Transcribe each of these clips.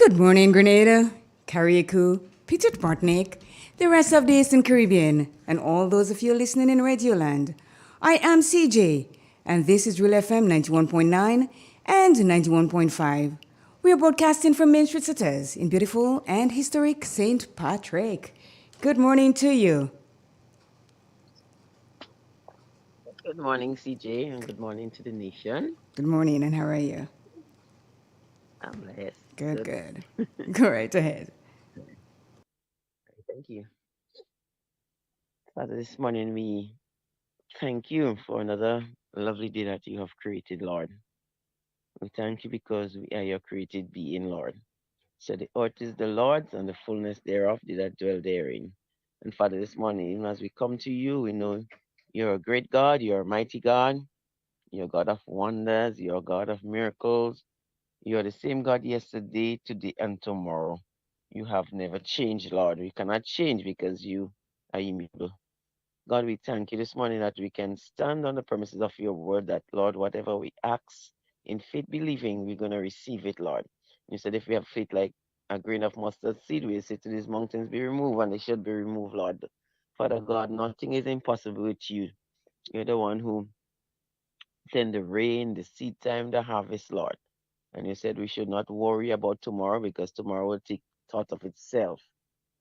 Good morning, Grenada, Carriacou, Peter Martinique, the rest of the Eastern Caribbean, and all those of you listening in Radioland. I am CJ, and this is Real FM 91.9 and 91.5. We are broadcasting from Main Street Cities in beautiful and historic St. Patrick. Good morning to you. Good morning, CJ, and good morning to the nation. Good morning, and how are you? I'm blessed. Good, Good. good. Go right ahead. Thank you. Father, this morning we thank you for another lovely day that you have created, Lord. We thank you because we are your created being, Lord. So the earth is the Lord's and the fullness thereof, they that dwell therein. And Father, this morning, even as we come to you, we know you're a great God, you're a mighty God, you're a God of wonders, you're a God of miracles. You are the same God yesterday, today, and tomorrow. You have never changed, Lord. We cannot change because you are immutable. God, we thank you this morning that we can stand on the premises of your word that, Lord, whatever we ask in faith believing, we're going to receive it, Lord. You said if we have faith like a grain of mustard seed, we say to these mountains, be removed, and they should be removed, Lord. Father God, nothing is impossible with you. You're the one who send the rain, the seed time, the harvest, Lord. And you said we should not worry about tomorrow because tomorrow will take thought of itself.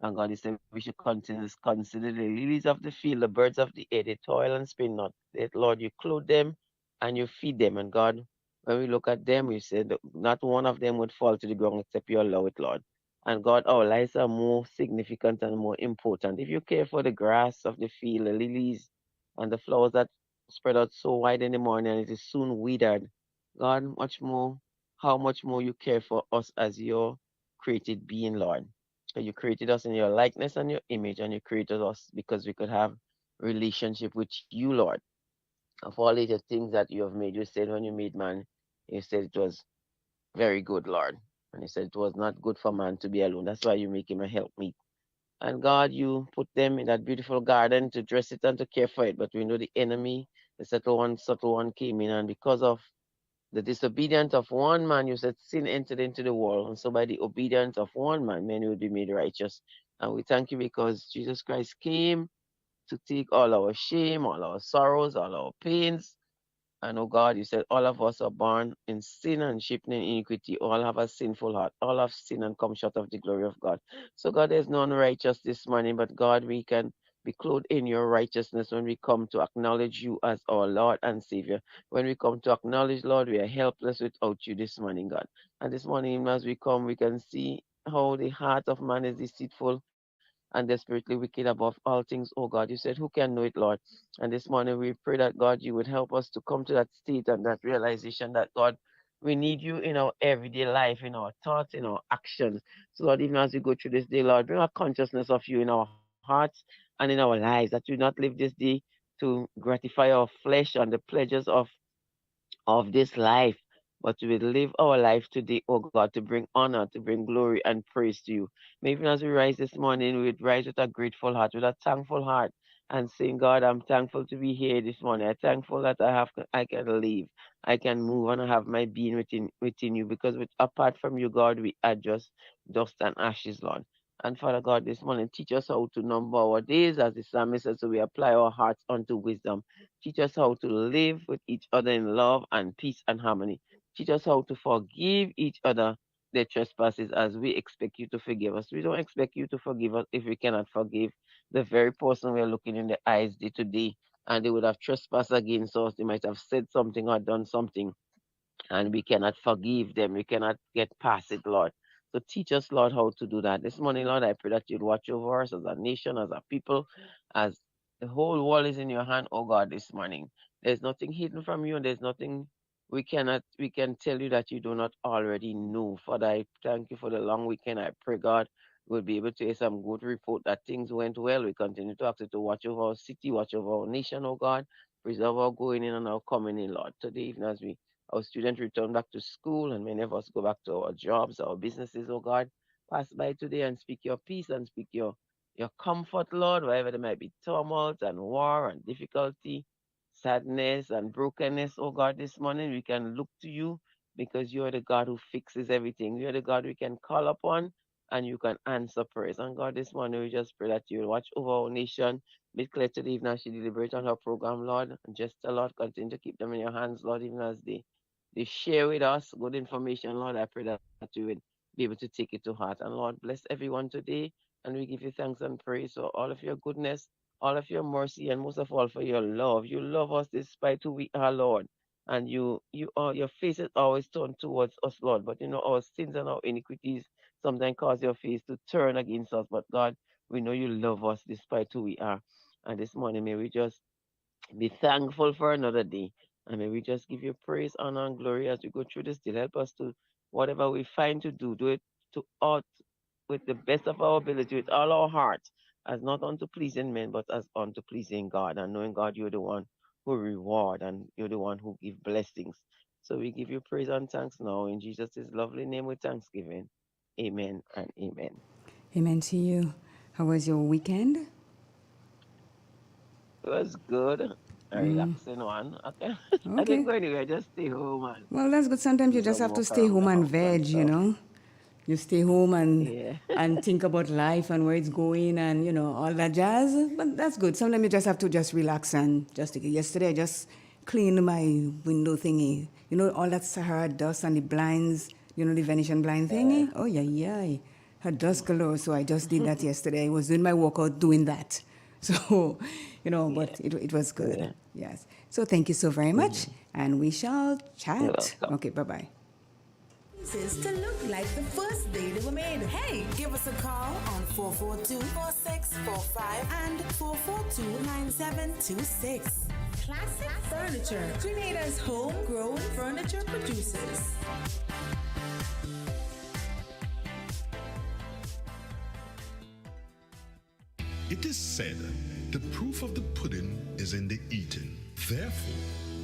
And God, you said we should consider the lilies of the field, the birds of the air, they toil and spin not. Yet, Lord, you clothe them and you feed them. And God, when we look at them, you said that not one of them would fall to the ground except you allow it, Lord. And God, our lives are more significant and more important. If you care for the grass of the field, the lilies, and the flowers that spread out so wide in the morning and it is soon withered, God, how much more you care for us as your created being, Lord. So you created us in your likeness and your image, and you created us because we could have relationship with you, Lord. Of all the things that you have made, you said when you made man, you said it was very good, Lord. And you said it was not good for man to be alone. That's why you make him a helpmeet. And God, you put them in that beautiful garden to dress it and to care for it. But we know the enemy, the subtle one came in, and because of the disobedience of one man, you said sin entered into the world. And so by the obedience of one man, many would be made righteous. And we thank you because Jesus Christ came to take all our shame, all our sorrows, all our pains, and oh God, you said all of us are born in sin and shaped in iniquity. All have a sinful heart. All have sinned and come short of the glory of God. So God, there's none righteous this morning, but God, we can be clothed in your righteousness when we come to acknowledge you as our Lord and Savior. When we come to acknowledge, Lord, we are helpless without you this morning, God. And this morning, even as we come, we can see how the heart of man is deceitful and desperately wicked above all things. Oh God, you said, who can know it, Lord? And this morning we pray that God, you would help us to come to that state and that realization that God, we need you in our everyday life, in our thoughts, in our actions. So Lord, even as we go through this day, Lord, bring a consciousness of you in our hearts and in our lives, that we not live this day to gratify our flesh and the pleasures of this life, but we will live our life today, oh God, to bring honor, to bring glory and praise to you. May even as we rise this morning, we would rise with a grateful heart, with a thankful heart, and saying, God, I'm thankful to be here this morning. I'm thankful that I can live, I can move, and I have my being within you, because apart from you, God, we are just dust and ashes, Lord. And Father God, this morning, teach us how to number our days, as the psalmist says, so we apply our hearts unto wisdom. Teach us how to live with each other in love and peace and harmony. Teach us how to forgive each other their trespasses as we expect you to forgive us. We don't expect you to forgive us if we cannot forgive the very person we are looking in the eyes day to day, and they would have trespassed against us. They might have said something or done something, and we cannot forgive them. We cannot get past it, Lord. So teach us, Lord, how to do that. This morning, Lord, I pray that you'd watch over us as a nation, as a people, as the whole world is in your hand, oh God, this morning. There's nothing hidden from you, and there's nothing we can tell you that you do not already know. Father, I thank you for the long weekend. I pray, God, we'll be able to hear some good report that things went well. We continue to ask you to watch over our city, watch over our nation, oh God. Preserve our going in and our coming in, Lord. Today, even as our students return back to school, and many of us go back to our jobs, our businesses, oh God. Pass by today and speak your peace and speak your comfort, Lord, wherever there might be tumult and war and difficulty, sadness and brokenness, oh God, this morning we can look to you because you are the God who fixes everything. You are the God we can call upon and you can answer prayers. And God, this morning we just pray that you will watch over our nation. Be clear to even as she deliberate on her program, Lord. And just Lord, continue to keep them in your hands, Lord, even as they share with us good information, Lord. I pray that you would be able to take it to heart. And Lord, bless everyone today. And we give you thanks and praise for all of your goodness, all of your mercy, and most of all for your love. You love us despite who we are, Lord. And you are your face is always turned towards us, Lord. But you know our sins and our iniquities sometimes cause your face to turn against us. But God, we know you love us despite who we are. And this morning may we just be thankful for another day. And may we just give you praise, honor, and glory as we go through this day. Help us to whatever we find to do it to ought with the best of our ability, with all our heart, as not unto pleasing men, but as unto pleasing God. And knowing God, you're the one who reward and you're the one who give blessings. So we give you praise and thanks now in Jesus' lovely name with thanksgiving. Amen and amen. Amen to you. How was your weekend? It was good. A relaxing one. Okay. I didn't Okay. go anywhere, I just stay home and Well, that's good. Sometimes do you just some have to walk stay around home the and house and veg, you stuff. know. You stay home Yeah. and think about life and where it's going and, you know, all that jazz. But that's good. Sometimes you just have to just relax and just take it. Yesterday, I just cleaned my window thingy. You know, all that Sahara dust and the blinds, you know, the Venetian blind Yeah. thingy. Oh, yeah, yeah. Had dust galore. So I just did that yesterday. I was doing my workout doing that. So, you know, Yeah. but it was good. Yeah. Yes. So thank you so very much. Mhm. And we shall You're chat. welcome. Okay, bye-bye. To look like the first day they were made. Hey, give us a call on 442-4645 and 442-9726. Classic Furniture, Grenada's homegrown furniture producers. It is said, the proof of the pudding is in the eating. Therefore,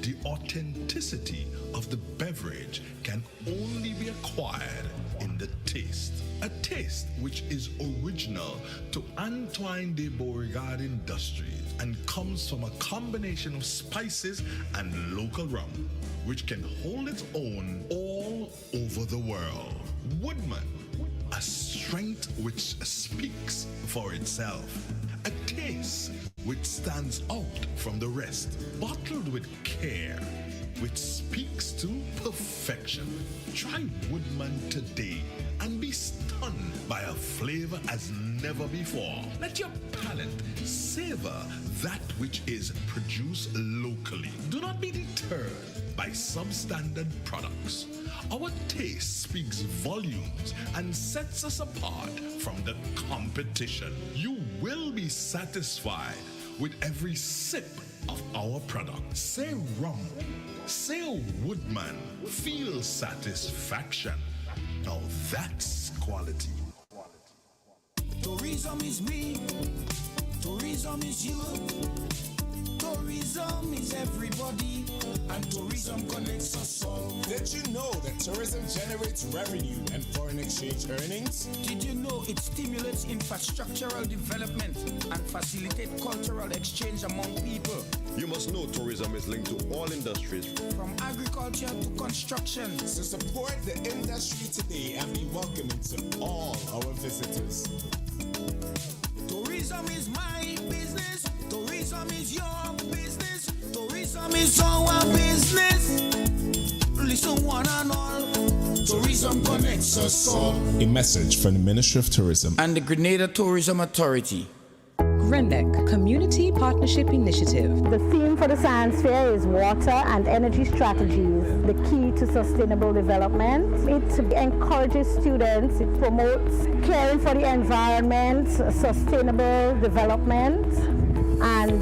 the authenticity of the beverage can only be acquired in the taste. A taste which is original to Antoine de Beauregard Industries and comes from a combination of spices and local rum, which can hold its own all over the world. Woodman, a strength which speaks for itself, a taste which stands out from the rest, bottled with care, which speaks to perfection. Try Woodman today and be stunned by a flavor as never before. Let your palate savor that which is produced locally. Do not be deterred by substandard products. Our taste speaks volumes and sets us apart from the competition. You will be satisfied with every sip of our product. Say rum, say Woodman, feel satisfaction. Now that's quality. Tourism is me, tourism is you, tourism is everybody, and tourism connects us all. Did you know that tourism generates revenue and foreign exchange earnings? Did you know it stimulates infrastructural development and facilitates cultural exchange among people? You must know tourism is linked to all industries, from agriculture to construction. So support the industry today and be welcoming to all our visitors. Tourism is my business. Tourism is your business. Tourism is our business. Listen one and all. Tourism connects us all. A message from the Ministry of Tourism and the Grenada Tourism Authority. GRENDEC Community Partnership Initiative. The theme for the science fair is water and energy strategies, the key to sustainable development. It encourages students, it promotes caring for the environment, sustainable development, and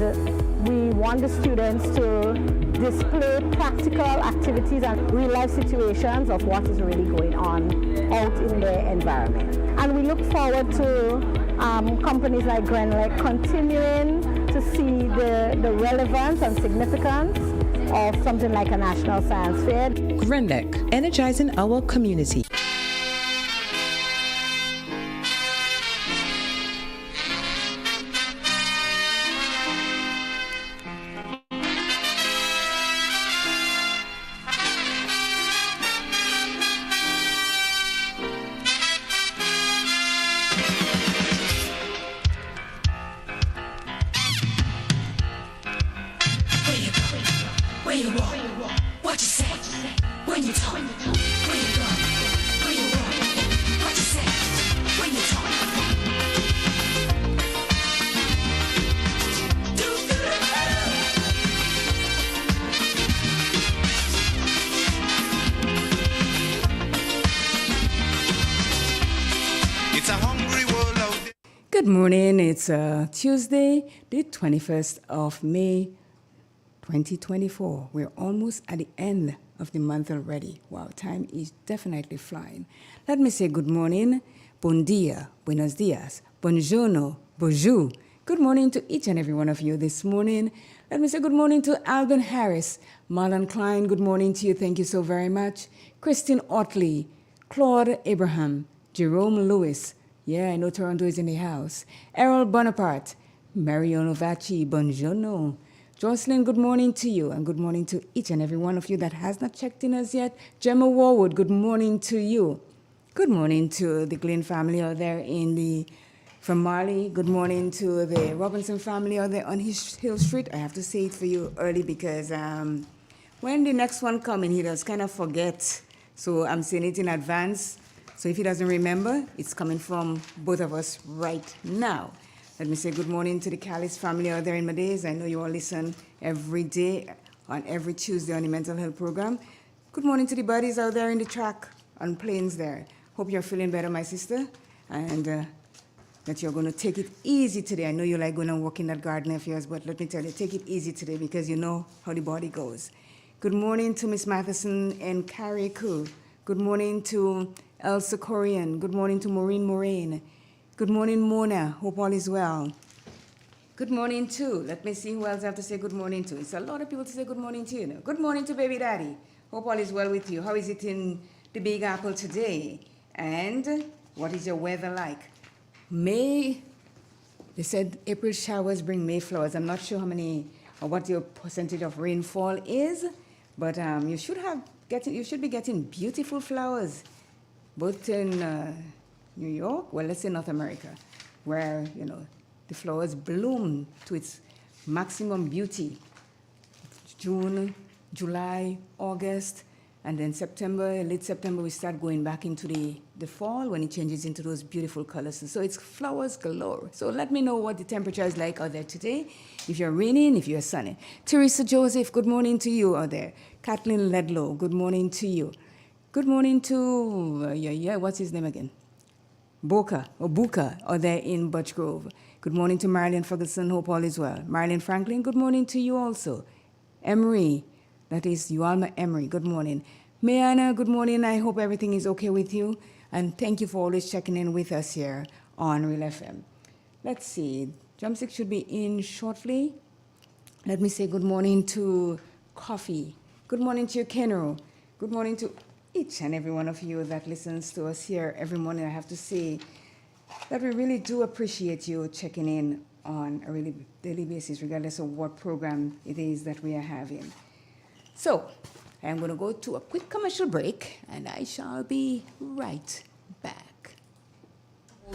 we want the students to display practical activities and real-life situations of what is really going on out in their environment. And we look forward to companies like GRENDEC continuing to see the relevance and significance of something like a national science fair. GRENDEC, energizing our community. What you say? When you talk, when you run, when you run. What you say? When you talk. It's a hungry world out there. Good morning. It's Tuesday, the 21st of May, 2024. We're almost at the end of the month already. Wow, time is definitely flying. Let me say good morning, bon dia, buenos dias, buongiorno, bonjour. Good morning to each and every one of you this morning. Let me say good morning to Alvin Harris, Marlon Klein, good morning to you. Thank you so very much. Christine Otley, Claude Abraham, Jerome Lewis. Yeah, I know Toronto is in the house. Errol Bonaparte, Mariano Vacci, buongiorno. Jocelyn, good morning to you, and good morning to each and every one of you that has not checked in as yet. Gemma Warwood, good morning to you. Good morning to the Glenn family out there from Marley. Good morning to the Robinson family out there on Hill Street. I have to say it for you early because when the next one comes in, he does kind of forget. So I'm saying it in advance. So if he doesn't remember, it's coming from both of us right now. Let me say good morning to the Callis family out there in Madays. I know you all listen every day, on every Tuesday on the mental health program. Good morning to the buddies out there in the track on planes there. Hope you're feeling better, my sister, and that you're going to take it easy today. I know you like going and walk in that garden of yours, but let me tell you, take it easy today because you know how the body goes. Good morning to Miss Matheson and Carrie Koo. Good morning to Elsa Corian. Good morning to Maureen Moraine. Good morning, Mona. Hope all is well. Good morning, too. Let me see who else I have to say good morning to. It's a lot of people to say good morning to, you know. Good morning to baby daddy. Hope all is well with you. How is it in the Big Apple today? And what is your weather like? May, they said April showers bring May flowers. I'm not sure how many or what your percentage of rainfall is, but you should be getting beautiful flowers, both in New York, well, let's say North America, where, you know, the flowers bloom to its maximum beauty. June, July, August, and then September, late September, we start going back into the fall when it changes into those beautiful colors. So it's flowers galore. So let me know what the temperature is like out there today, if you're raining, if you're sunny. Teresa Joseph, good morning to you out there. Kathleen Ledlow, good morning to you. Good morning to, what's his name again? Buka, or there in Butch Grove. Good morning to Marilyn Ferguson, hope all is well. Marilyn Franklin, good morning to you also. Emery, that is Yualma Emery, good morning. Mayana, good morning, I hope everything is okay with you. And thank you for always checking in with us here on Real FM. Let's see, Drumstick should be in shortly. Let me say good morning to Coffee. Good morning to you, Kenro. Good morning to each and every one of you that listens to us here every morning. I have to say that we really do appreciate you checking in on a really daily basis, regardless of what program it is that we are having. So I'm going to go to a quick commercial break, and I shall be right back.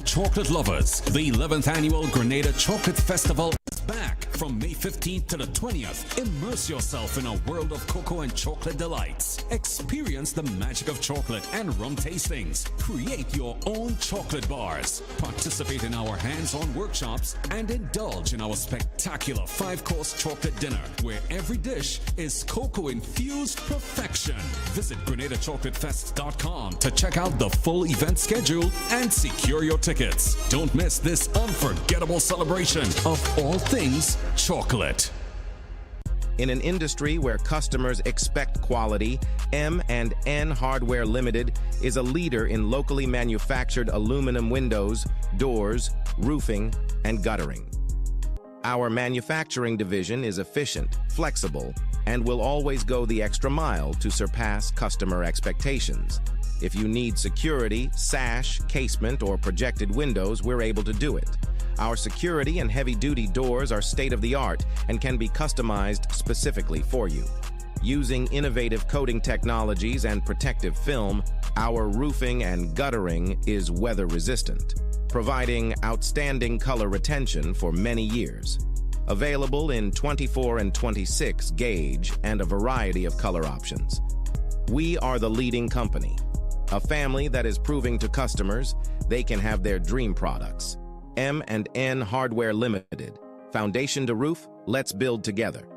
Chocolate lovers, the 11th annual Grenada Chocolate Festival is back from May 15th to the 20th. Immerse yourself in a world of cocoa and chocolate delights. Experience the magic of chocolate and rum tastings. Create your own chocolate bars. Participate in our hands-on workshops and indulge in our spectacular 5-course chocolate dinner where every dish is cocoa-infused perfection. Visit GrenadaChocolateFest.com to check out the full event schedule and secure your tickets. Don't miss this unforgettable celebration of all things chocolate. In an industry where customers expect quality, M&N Hardware Limited is a leader in locally manufactured aluminum windows, doors, roofing, and guttering. Our manufacturing division is efficient, flexible, and will always go the extra mile to surpass customer expectations. If you need security, sash, casement, or projected windows, we're able to do it. Our security and heavy-duty doors are state-of-the-art and can be customized specifically for you. Using innovative coating technologies and protective film, our roofing and guttering is weather-resistant, providing outstanding color retention for many years. Available in 24 and 26 gauge and a variety of color options. We are the leading company, a family that is proving to customers they can have their dream products. M&N Hardware Limited. Foundation to roof, let's build together.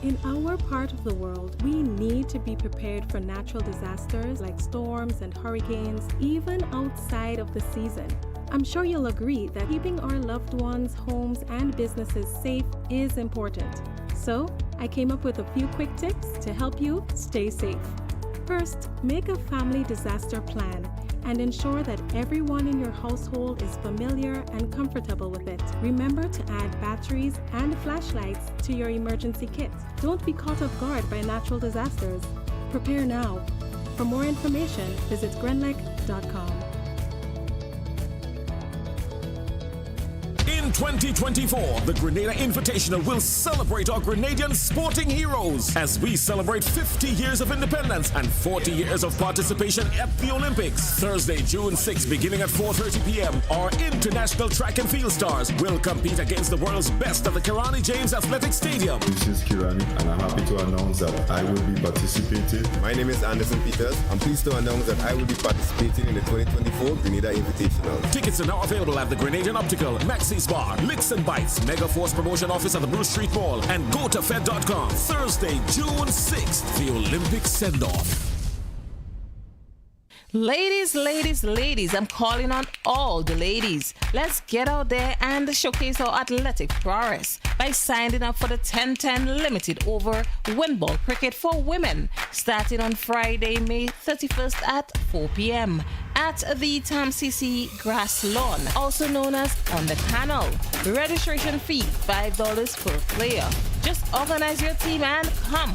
In our part of the world, we need to be prepared for natural disasters like storms and hurricanes, even outside of the season. I'm sure you'll agree that keeping our loved ones, homes, and businesses safe is important. So, I came up with a few quick tips to help you stay safe. First, make a family disaster plan and ensure that everyone in your household is familiar and comfortable with it. Remember to add batteries and flashlights to your emergency kit. Don't be caught off guard by natural disasters. Prepare now. For more information, visit grenlec.com. In 2024, the Grenada Invitational will celebrate our Grenadian sporting heroes as we celebrate 50 years of independence and 40 years of participation at the Olympics. Thursday, June 6, beginning at 4:30 p.m., our international track and field stars will compete against the world's best at the Kirani James Athletic Stadium. This is Kirani, and I'm happy to announce that I will be participating. My name is Anderson Peters. I'm pleased to announce that I will be participating in the 2024 Grenada Invitational. Tickets are now available at the Grenadian Optical, Maxis Bar, Licks and Bites, Mega Force Promotion Office at the Bruce Street Mall, and GoToFed.com. Thursday, June 6th, the Olympic send-off. Ladies, I'm calling on all the ladies. Let's get out there and showcase our athletic prowess by signing up for the 10-10 Limited Over Windball Cricket for Women, starting on Friday, May 31st at 4 p.m. at the Tam CC Grass Lawn, also known as On the Canal. Registration fee $5 per player. Just organize your team and come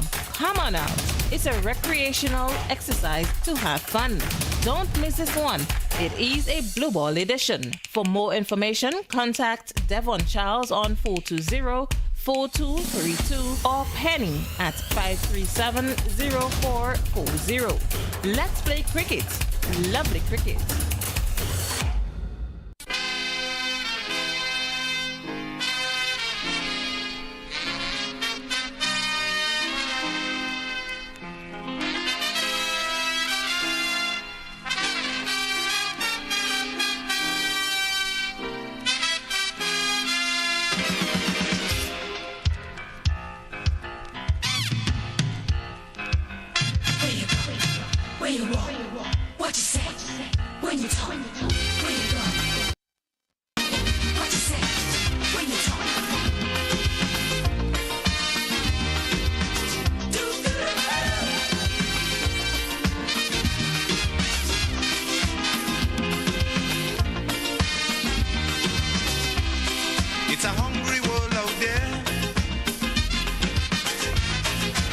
on out. It's a recreational exercise to have fun. Don't miss this one. It is a blue ball edition. For more information, contact Devon Charles on 420-4232 or Penny at 537-0440. Let's play cricket. Lovely cricket. Where you walk, what you say, when you talk, where you go, what you say, when you talk. It's a hungry world out there,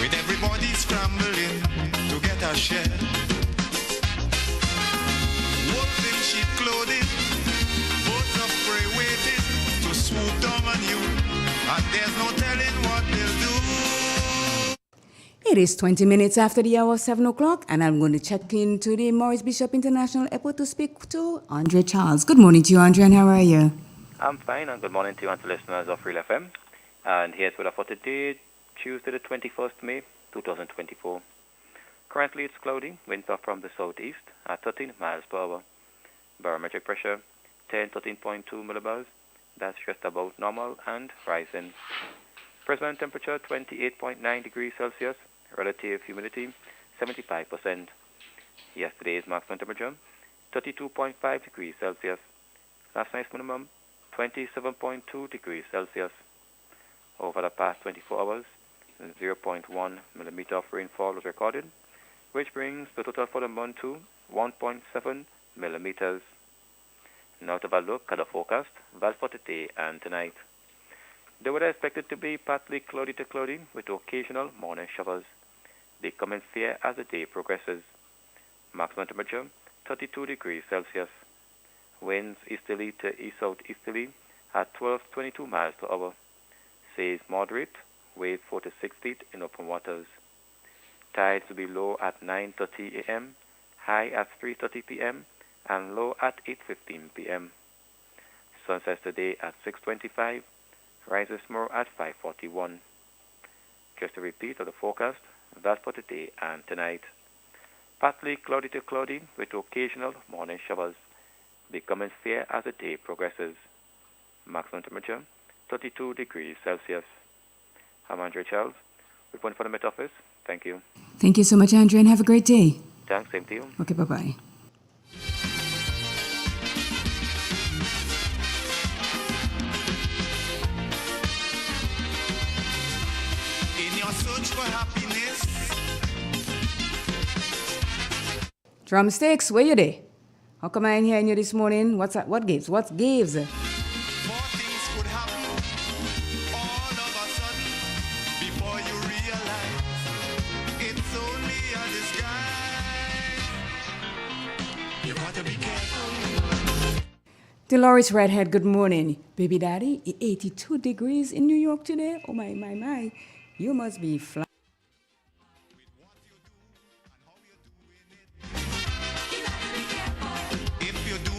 with everybody scrambling to get a share. Wolves in sheep clothing, boats of prey waiting to swoop down on you, and there's no telling what they'll do. It is 20 minutes after the hour of 7 o'clock, and I'm going to check into the Maurice Bishop International Airport to speak to Andre Charles. Good morning to you, Andre, and how are you? I'm fine, and good morning to you and to listeners of Real FM. And here's weather for today, Tuesday the 21st May, 2024. Currently it's cloudy, winds are from the southeast at 13 miles per hour. Barometric pressure, 13.2 millibars. That's just about normal and rising. Present temperature, 28.9 degrees Celsius. Relative humidity, 75%. Yesterday's maximum temperature, 32.5 degrees Celsius. Last night's minimum, 27.2 degrees Celsius. Over the past 24 hours, 0.1 millimeter of rainfall was recorded, which brings the total for the month to 1.7 millimeters. Now to have a look at the forecast, value for today and tonight. The weather is expected to be partly cloudy to cloudy with occasional morning showers. They come in fair as the day progresses. Maximum temperature, 32 degrees Celsius. Winds easterly to east-southeasterly at 12-22 miles per hour. Seas moderate, wave 4 to 6 feet in open waters. Tides will be low at 9:30 a.m., high at 3:30 p.m., and low at 8:15 p.m. Sunset today at 6:25, rises tomorrow at 5:41. Just a repeat of the forecast, that's for today and tonight. Partly cloudy to cloudy with occasional morning showers, becoming fair as the day progresses. Maximum temperature, 32 degrees Celsius. I'm Andre Charles, reporting for the Met Office. Thank you. Thank you so much, Andrew, and have a great day. Thanks, same to you. Okay, bye-bye. In your search for happiness, Drumsticks, where you there? How come I ain't hearing you this morning? What's that? What gives? What gives? more things could happen all of a sudden before you realize it's only a disguise. You gotta be careful. Dolores Redhead, good morning. Baby daddy, 82 degrees in New York today. Oh my, my, my. You must be flying. If you do,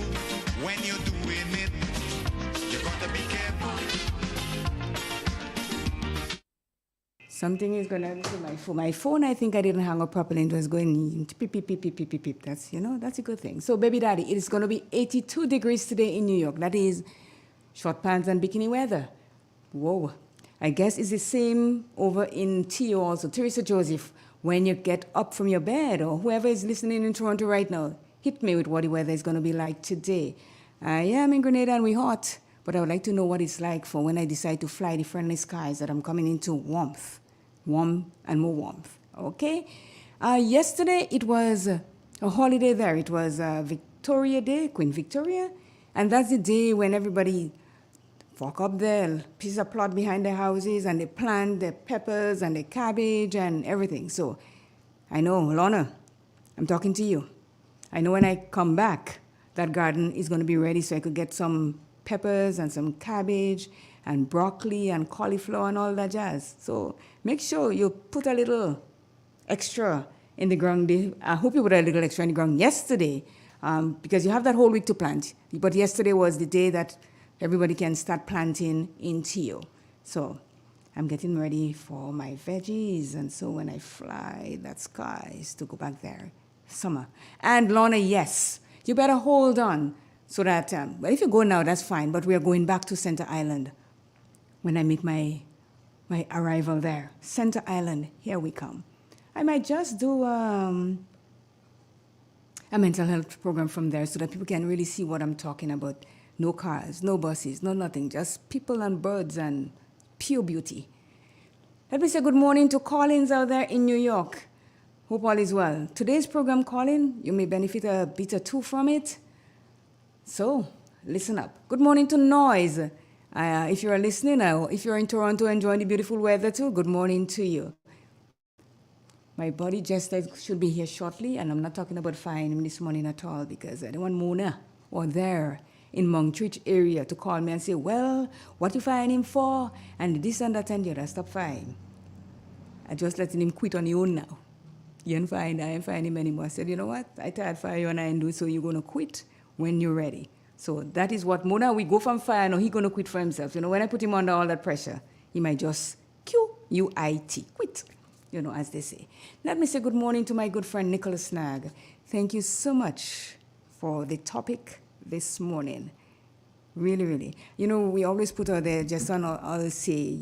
when you're doing it, you gotta be careful. Something is going to happen to my phone. My phone, I think I didn't hang up properly. It was going beep, beep, beep, beep, beep, beep, beep. That's, that's a good thing. So, baby daddy, it is going to be 82 degrees today in New York. That is short pants and bikini weather. Whoa. I guess it's the same over in TO also. Teresa Joseph, when you get up from your bed, or whoever is listening in Toronto right now, hit me with what the weather is going to be like today. I am in Grenada and we're hot, but I would like to know what it's like for when I decide to fly the friendly skies that I'm coming into warmth. Warm and more warmth, okay? Yesterday, it was a holiday there. It was Victoria Day, Queen Victoria, and that's the day when everybody walk up there, piece of plot behind their houses, and they plant their peppers and their cabbage and everything. So I know, Lorna, I'm talking to you. I know when I come back, that garden is going to be ready so I could get some peppers and some cabbage and broccoli and cauliflower and all that jazz. So make sure you put a little extra in the ground. I hope you put a little extra in the ground yesterday because you have that whole week to plant. But yesterday was the day that everybody can start planting in TO. So I'm getting ready for my veggies. And so when I fly that skies to go back there, summer. And Lorna, yes, you better hold on so that, well, if you go now, that's fine. But we are going back to Center Island when I make my arrival there. Center Island, here we come. I might just do a mental health program from there so that people can really see what I'm talking about. No cars, no buses, no nothing, just people and birds and pure beauty. Let me say good morning to Collins out there in New York. Hope all is well. Today's program, Colin, you may benefit a bit or two from it. So, listen up. Good morning to Noise. If you are listening, if you're in Toronto enjoying the beautiful weather too, good morning to you. My buddy Jester should be here shortly, and I'm not talking about finding him this morning at all because I don't want Mona or there in Montreat area to call me and say, well, what you find him for? And this and that and the other. Stop fine. I just letting him quit on your own now. I ain't find him anymore. I said, you know what? I tired fire you and I ain't do so you're going to quit when you're ready. So that is what Mona, we go from fire, now he's going to quit for himself. When I put him under all that pressure, he might just Q-U-I-T, quit, as they say. Let me say good morning to my good friend Nicholas Snag. Thank you so much for the topic this morning. Really, really. We always put out there, just on always say,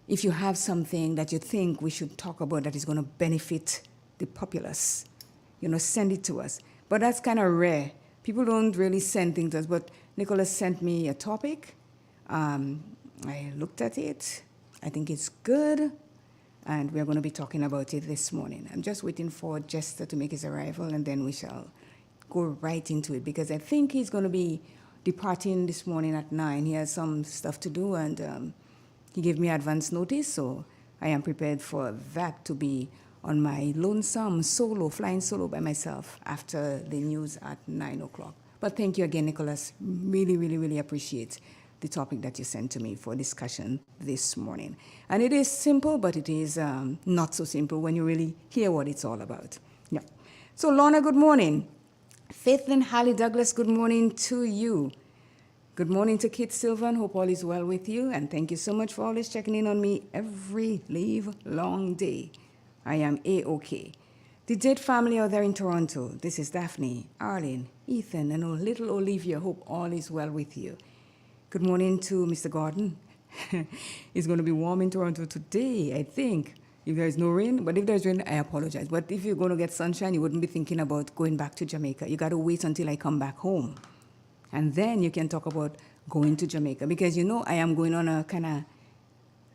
if you have something that you think we should talk about that is going to benefit the populace, send it to us. But that's kind of rare. People don't really send things to us, but Nicholas sent me a topic. I looked at it. I think it's good, and we're going to be talking about it this morning. I'm just waiting for Jester to make his arrival, and then we shall go right into it, because I think he's going to be departing this morning at 9. He has some stuff to do, and he gave me advance notice, so I am prepared for that to be on my lonesome flying solo by myself after the news at 9 o'clock. But thank you again, Nicholas. Really, really, really appreciate the topic that you sent to me for discussion this morning. And it is simple, but it is not so simple when you really hear what it's all about. Yeah. So, Lorna, good morning. Faithlyn Hallie Douglas, good morning to you. Good morning to Kit Sylvan. Hope all is well with you. And thank you so much for always checking in on me every live long day. I am A-OK. The Jade family are there in Toronto. This is Daphne, Arlene, Ethan, and little Olivia. Hope all is well with you. Good morning to Mr. Gordon. It's going to be warm in Toronto today, I think. If there is no rain, but if there's rain, I apologize. But if you're going to get sunshine, you wouldn't be thinking about going back to Jamaica. You got to wait until I come back home. And then you can talk about going to Jamaica. Because you know I am going on a kind of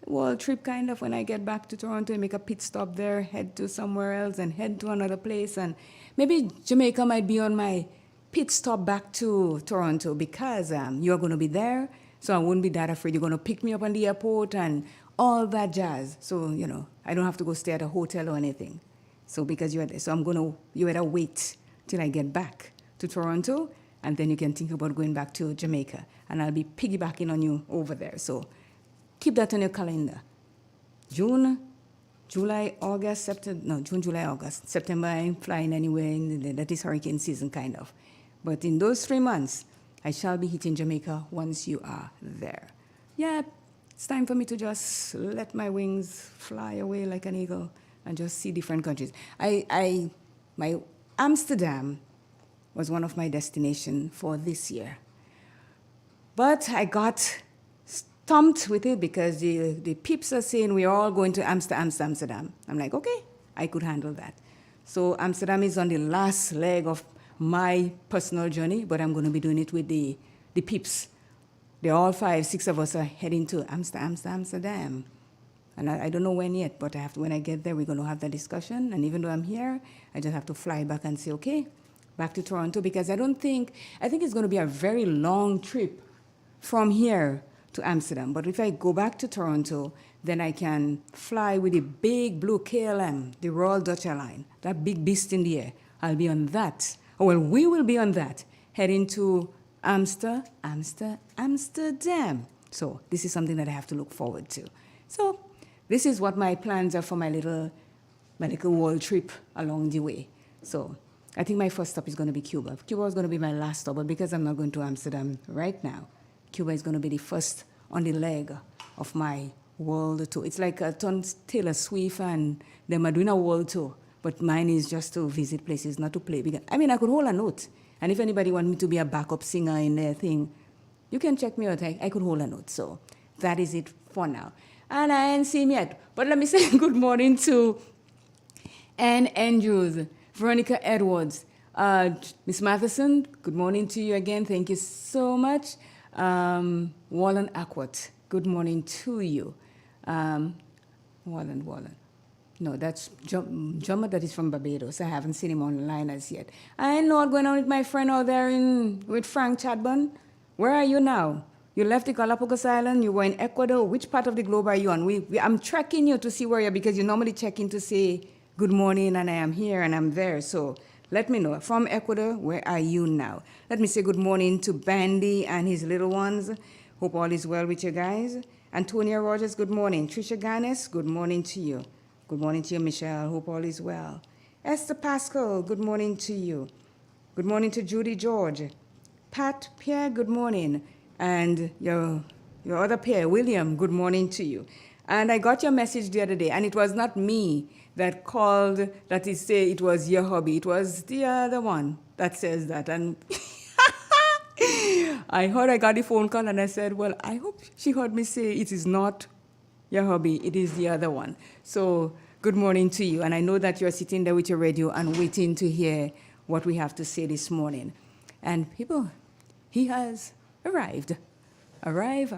world trip kind of when I get back to Toronto and make a pit stop there, head to somewhere else and head to another place. And maybe Jamaica might be on my pit stop back to Toronto because you're going to be there. So I wouldn't be that afraid. You're going to pick me up on the airport and all that jazz. So, you know, I don't have to go stay at a hotel or anything. So because you're there. So you better wait till I get back to Toronto. And then you can think about going back to Jamaica. And I'll be piggybacking on you over there. So keep that on your calendar. June, July, August, September. No, June, July, August. September, I'm flying anywhere. That is hurricane season, kind of. But in those 3 months, I shall be hitting Jamaica once you are there. Yeah, it's time for me to just let my wings fly away like an eagle and just see different countries. My Amsterdam was one of my destinations for this year. But I got stumped with it because the peeps are saying we're all going to Amsterdam. I'm like, okay, I could handle that. So Amsterdam is on the last leg of my personal journey, but I'm going to be doing it with the peeps. They're all 5, 6 of us are heading to Amsterdam. And I don't know when yet, but when I get there, we're going to have that discussion. And even though I'm here, I just have to fly back and say, okay, back to Toronto, because I think it's going to be a very long trip from here to Amsterdam. But if I go back to Toronto, then I can fly with the big blue KLM, the Royal Dutch Airline, that big beast in the air. I'll be on that. Well, we will be on that, heading to Amsterdam. So this is something that I have to look forward to. So this is what my plans are for my little world trip along the way. So I think my first stop is going to be Cuba. Cuba is going to be my last stop, but because I'm not going to Amsterdam right now, Cuba is going to be the first on the leg of my world tour. It's like Taylor Swift and them are doing a world tour, but mine is just to visit places, not to play. I mean, I could hold a note, and if anybody wants me to be a backup singer in their thing, you can check me out. I could hold a note. So that is it for now. And I ain't seen yet, but let me say good morning to Ann Andrews, Veronica Edwards, Miss Matheson, good morning to you again. Thank you so much. Wallen Aquat, good morning to you. Wallen. No, that's Jumma, that is from Barbados. I haven't seen him online as yet. I know what's going on with my friend out there with Frank Chadburn. Where are you now? You left the Galapagos Island, you were in Ecuador. Which part of the globe are you on? I'm tracking you to see where you're, because you normally check in to say good morning, and I am here and I'm there. So let me know. From Ecuador, where are you now? Let me say good morning to Bandy and his little ones. Hope all is well with you guys. Antonia Rogers, good morning. Trisha Ganes, good morning to you. Good morning to you, Michelle. Hope all is well. Esther Pascal, good morning to you. Good morning to Judy George. Pat Pierre, good morning. And your other Pierre, William, good morning to you. And I got your message the other day, and it was not me that called, that is say it was your hobby. It was the other one that says that. And I got the phone call, and I said, well, I hope she heard me say it is not your hobby, it is the other one. So good morning to you. And I know that you're sitting there with your radio and waiting to hear what we have to say this morning. And people, he has arrived. Arrived.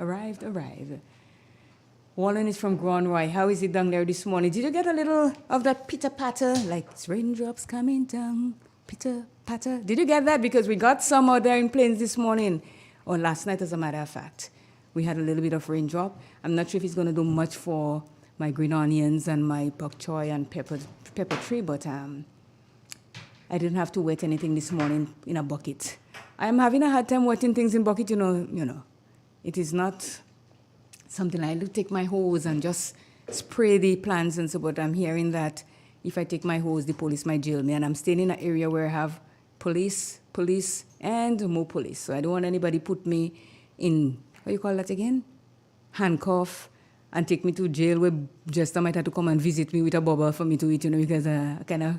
Wallen is from Grand Roy. How is it down there this morning? Did you get a little of that pitter-patter, like it's raindrops coming down, pitter-patter? Did you get that? Because we got some out there in Plains this morning, or last night as a matter of fact. We had a little bit of raindrop. I'm not sure if it's going to do much for my green onions and my bok choy and pepper tree, but I didn't have to wet anything this morning in a bucket. I'm having a hard time wetting things in bucket, you know. It is not something I do take my hose and just spray the plants and so, but I'm hearing that if I take my hose, the police might jail me, and I'm staying in an area where I have police, and more police. So I don't want anybody put me in, what you call that again? Handcuff, and take me to jail where Jester might have to come and visit me with a bubble for me to eat, because I kind of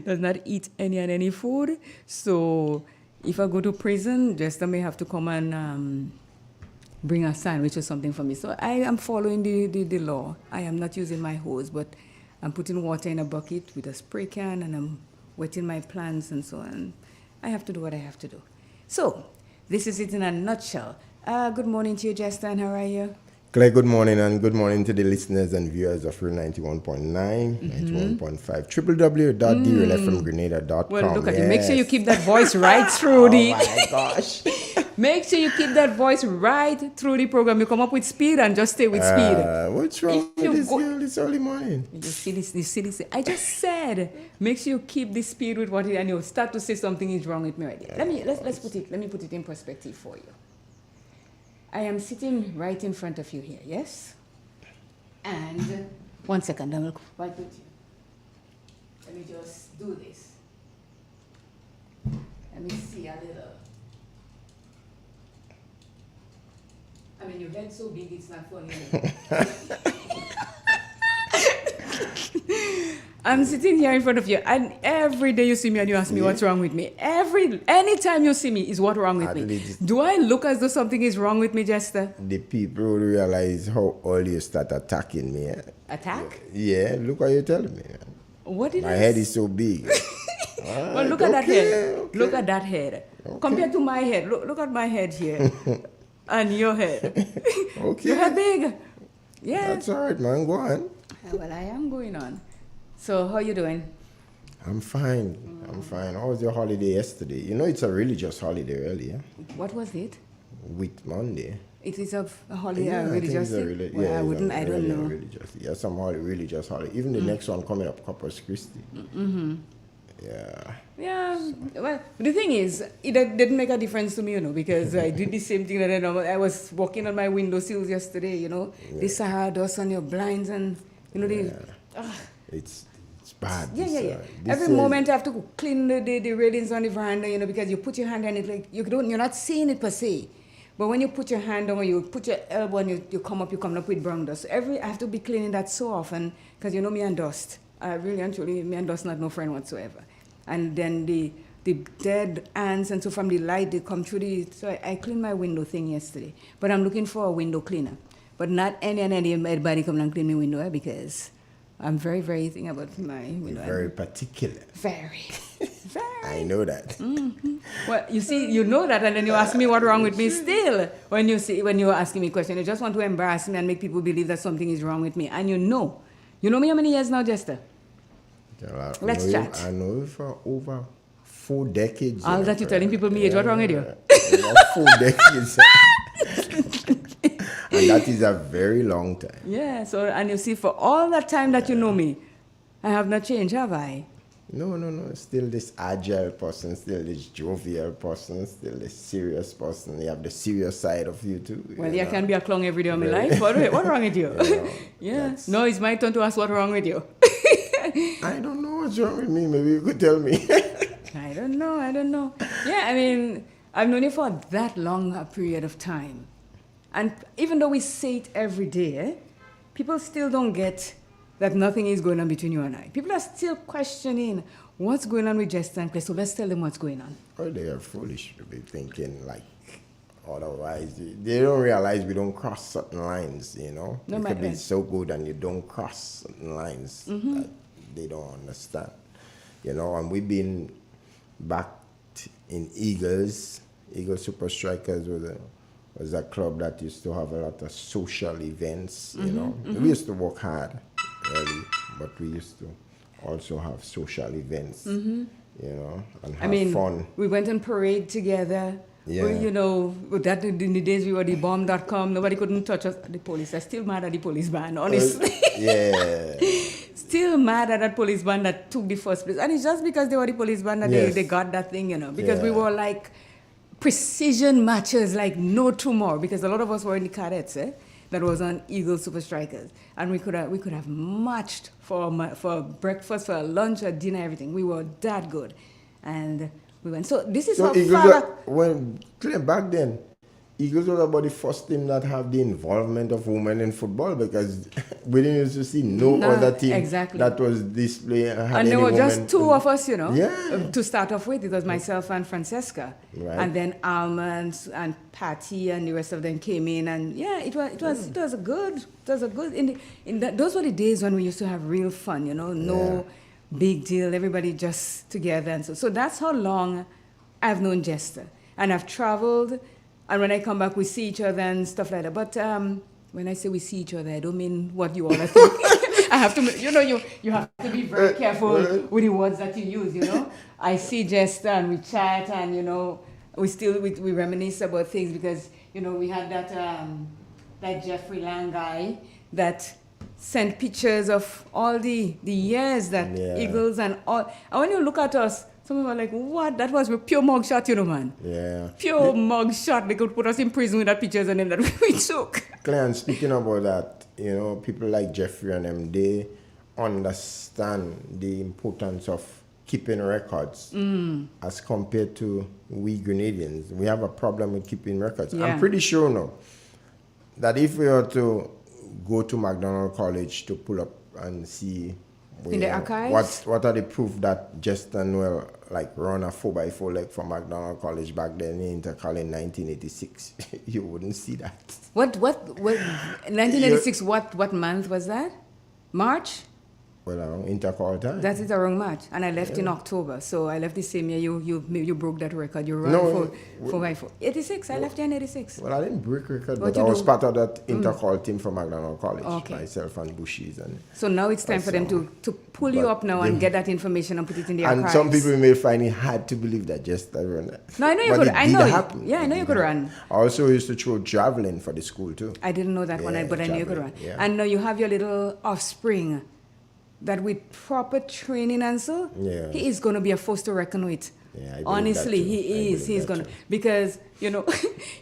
does not eat any food. So if I go to prison, Jester may have to come and bring a sandwich or something for me. So I am following the law. I am not using my hose, but I'm putting water in a bucket with a spray can, and I'm wetting my plants and so on. I have to do what I have to do. So this is it in a nutshell. Good morning to you, Jester, and how are you? Claire, good morning, and good morning to the listeners and viewers of Real 91.9, 91.5, www.realfmgrenada.com. Well, look at you. Make sure you keep that voice right through the... Oh, my gosh. Make sure you keep that voice right through the program. You come up with speed and just stay with speed. What's wrong with this girl this early morning? You see this. I just said, make sure you keep the speed with what it, and you'll start to say something is wrong with me right there. Let me put it in perspective for you. I am sitting right in front of you here, yes? And 1 second, I will fight with you. Let me just do this. Let me see a little. I mean, your head's so big, it's not funny. I'm sitting here in front of you, and every day you see me and you ask me what's wrong with me. Anytime you see me is what's wrong with me. Do I look as though something is wrong with me, Jester? The people realize how early you start attacking me. Attack? Yeah, look what you're telling me. What did My head is so big. Well, look at that head. Okay. Look at that head. Okay. Compared to my head, look at my head here. And your head. Okay. Your head big. Yeah. That's all right, man. Go on. Well, I am going on. So, how you doing? I'm fine. I'm fine. How was your holiday yesterday? You know, it's a religious holiday, really. Yeah? What was it? Whit Monday. It is a holiday, religious thing? Well, I don't know. Religious. Yeah, some religious holiday. Even the next one coming up, Corpus Christi. Mm-hmm. Yeah. Yeah. Well, the thing is, it didn't make a difference to me, because I did the same thing that I was walking on my windowsills yesterday, Yeah. The Sahara dust on your blinds and, It's bad. Yeah. Every moment I have to clean the railings on the veranda, because you put your hand on it, like you're not seeing it per se. But when you put your hand on, or you put your elbow and you come up with brown dust. I have to be cleaning that so often, because me and dust. Really and truly, me and dust not no friend whatsoever. And then the dead ants, and so from the light they come through so I cleaned my window thing yesterday. But I'm looking for a window cleaner. But not anybody come and clean my window, because I'm very, very thinking about my window. You're very particular. Very. I know that. Mm-hmm. Well, you see, you know that, and then you ask me what's wrong with me still. When you're asking me a question, you just want to embarrass me and make people believe that something is wrong with me. And you know me how many years now, Jester? Let's chat. I know you for over 4 decades. All that you're telling people me age, what's wrong with you? 4 decades. And that is a very long time. Yeah, so, and you see, for all that time that you know me, I have not changed, have I? No. Still this agile person, still this jovial person, still this serious person. You have the serious side of you too. Well, I can be a clown every day of my life. What's wrong with you? Yeah. No, it's my turn to ask what's wrong with you. I don't know what's wrong with me. Maybe you could tell me. I don't know. Yeah, I mean, I've known you for that long a period of time. And even though we say it every day, people still don't get that nothing is going on between you and I. People are still questioning what's going on with Jester and Clay, so let's tell them what's going on. Oh, they are foolish to be thinking like otherwise. They don't realize we don't cross certain lines, No, you could be so good and you don't cross certain lines that they don't understand. And we've been back in Eagle Super Strikers was a club that used to have a lot of social events, We used to work hard, really, but we used to also have social events, and have fun. We went on parade together. Yeah. That in the days we were the bomb.com, nobody couldn't touch us. The police are still mad at the police band, honestly. Yeah. Still mad at that police band that took the first place. And it's just because they were the police band that they got that thing, Because we were like precision matches like no tomorrow, because a lot of us were in the cadets, that was on Eagle Super Strikers, and we could have matched for breakfast, for lunch, or dinner, everything. We were that good, and we went. So this is So how Eagles far. back then, Eagles was about the first team that have the involvement of women in football, because we didn't used to see no other team that was displaying. And there were just two of us, you know, Yeah. to start off with. It was myself and Francesca, Right. and then Almonds and Patty and the rest of them came in, and yeah, it was a good. Those were the days when we used to have real fun, you know, no big deal, everybody just together, and so that's how long I've known Jester, and I've traveled. And when I come back, we see each other and stuff like that. But when I say we see each other, I don't mean what you all are thinking. I have to, you have to be very careful with the words that you use, you know. I see Jester and we chat and, you know, we reminisce about things because, you know, we had that Jeffrey Lang guy that sent pictures of all the years that Eagles and all. And when you look at us, some people are like, what? That was a pure mugshot, you know, man. Yeah. Pure mugshot. They could put us in prison with that pictures and them that we took. Claire, and speaking about that, you know, people like Jeffrey and them, they understand the importance of keeping records as compared to we Grenadians. We have a problem with keeping records. Yeah. I'm pretty sure now that if we were to go to McDonald College to pull up and see in the archives, what are the proof that Jester Noel like run a 4x4 leg from McDonald College back then in Intercal in 1986? You wouldn't see that. What 1986, what month was that? March? Well, Intercal time. That is around March, and I left in October. So I left the same year you broke that record. You ran 4x4. 86. I left in 86. Well, I didn't break record, but I was part of that Intercal team from McDonald College. Myself and Bushies and. So now it's time for them to pull you up now and get that information and put it in the archives. And some people may find it hard to believe that Jester ran it. No, I know you could. I know you could run. I also used to throw javelin for the school too. I didn't know that one, but I knew you could run. Yeah. And now you have your little offspring. That with proper training and so, he is going to be a force to reckon with. Yeah, honestly, he is. He's going to. Because, you know,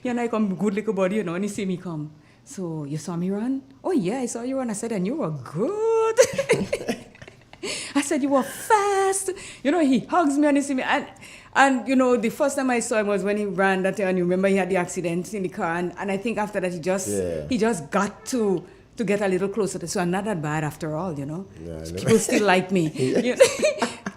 he and I come good little body, you know, and he see me come. So, you saw me run? Oh, yeah, I saw you run. I said, and you were good. I said, you were fast. You know, he hugs me and he see me. And you know, the first time I saw him was when he ran that, and you remember he had the accident in the car. And I think after that, he just got to get a little closer to, so I'm not that bad after all, you know. Yeah, people still like me.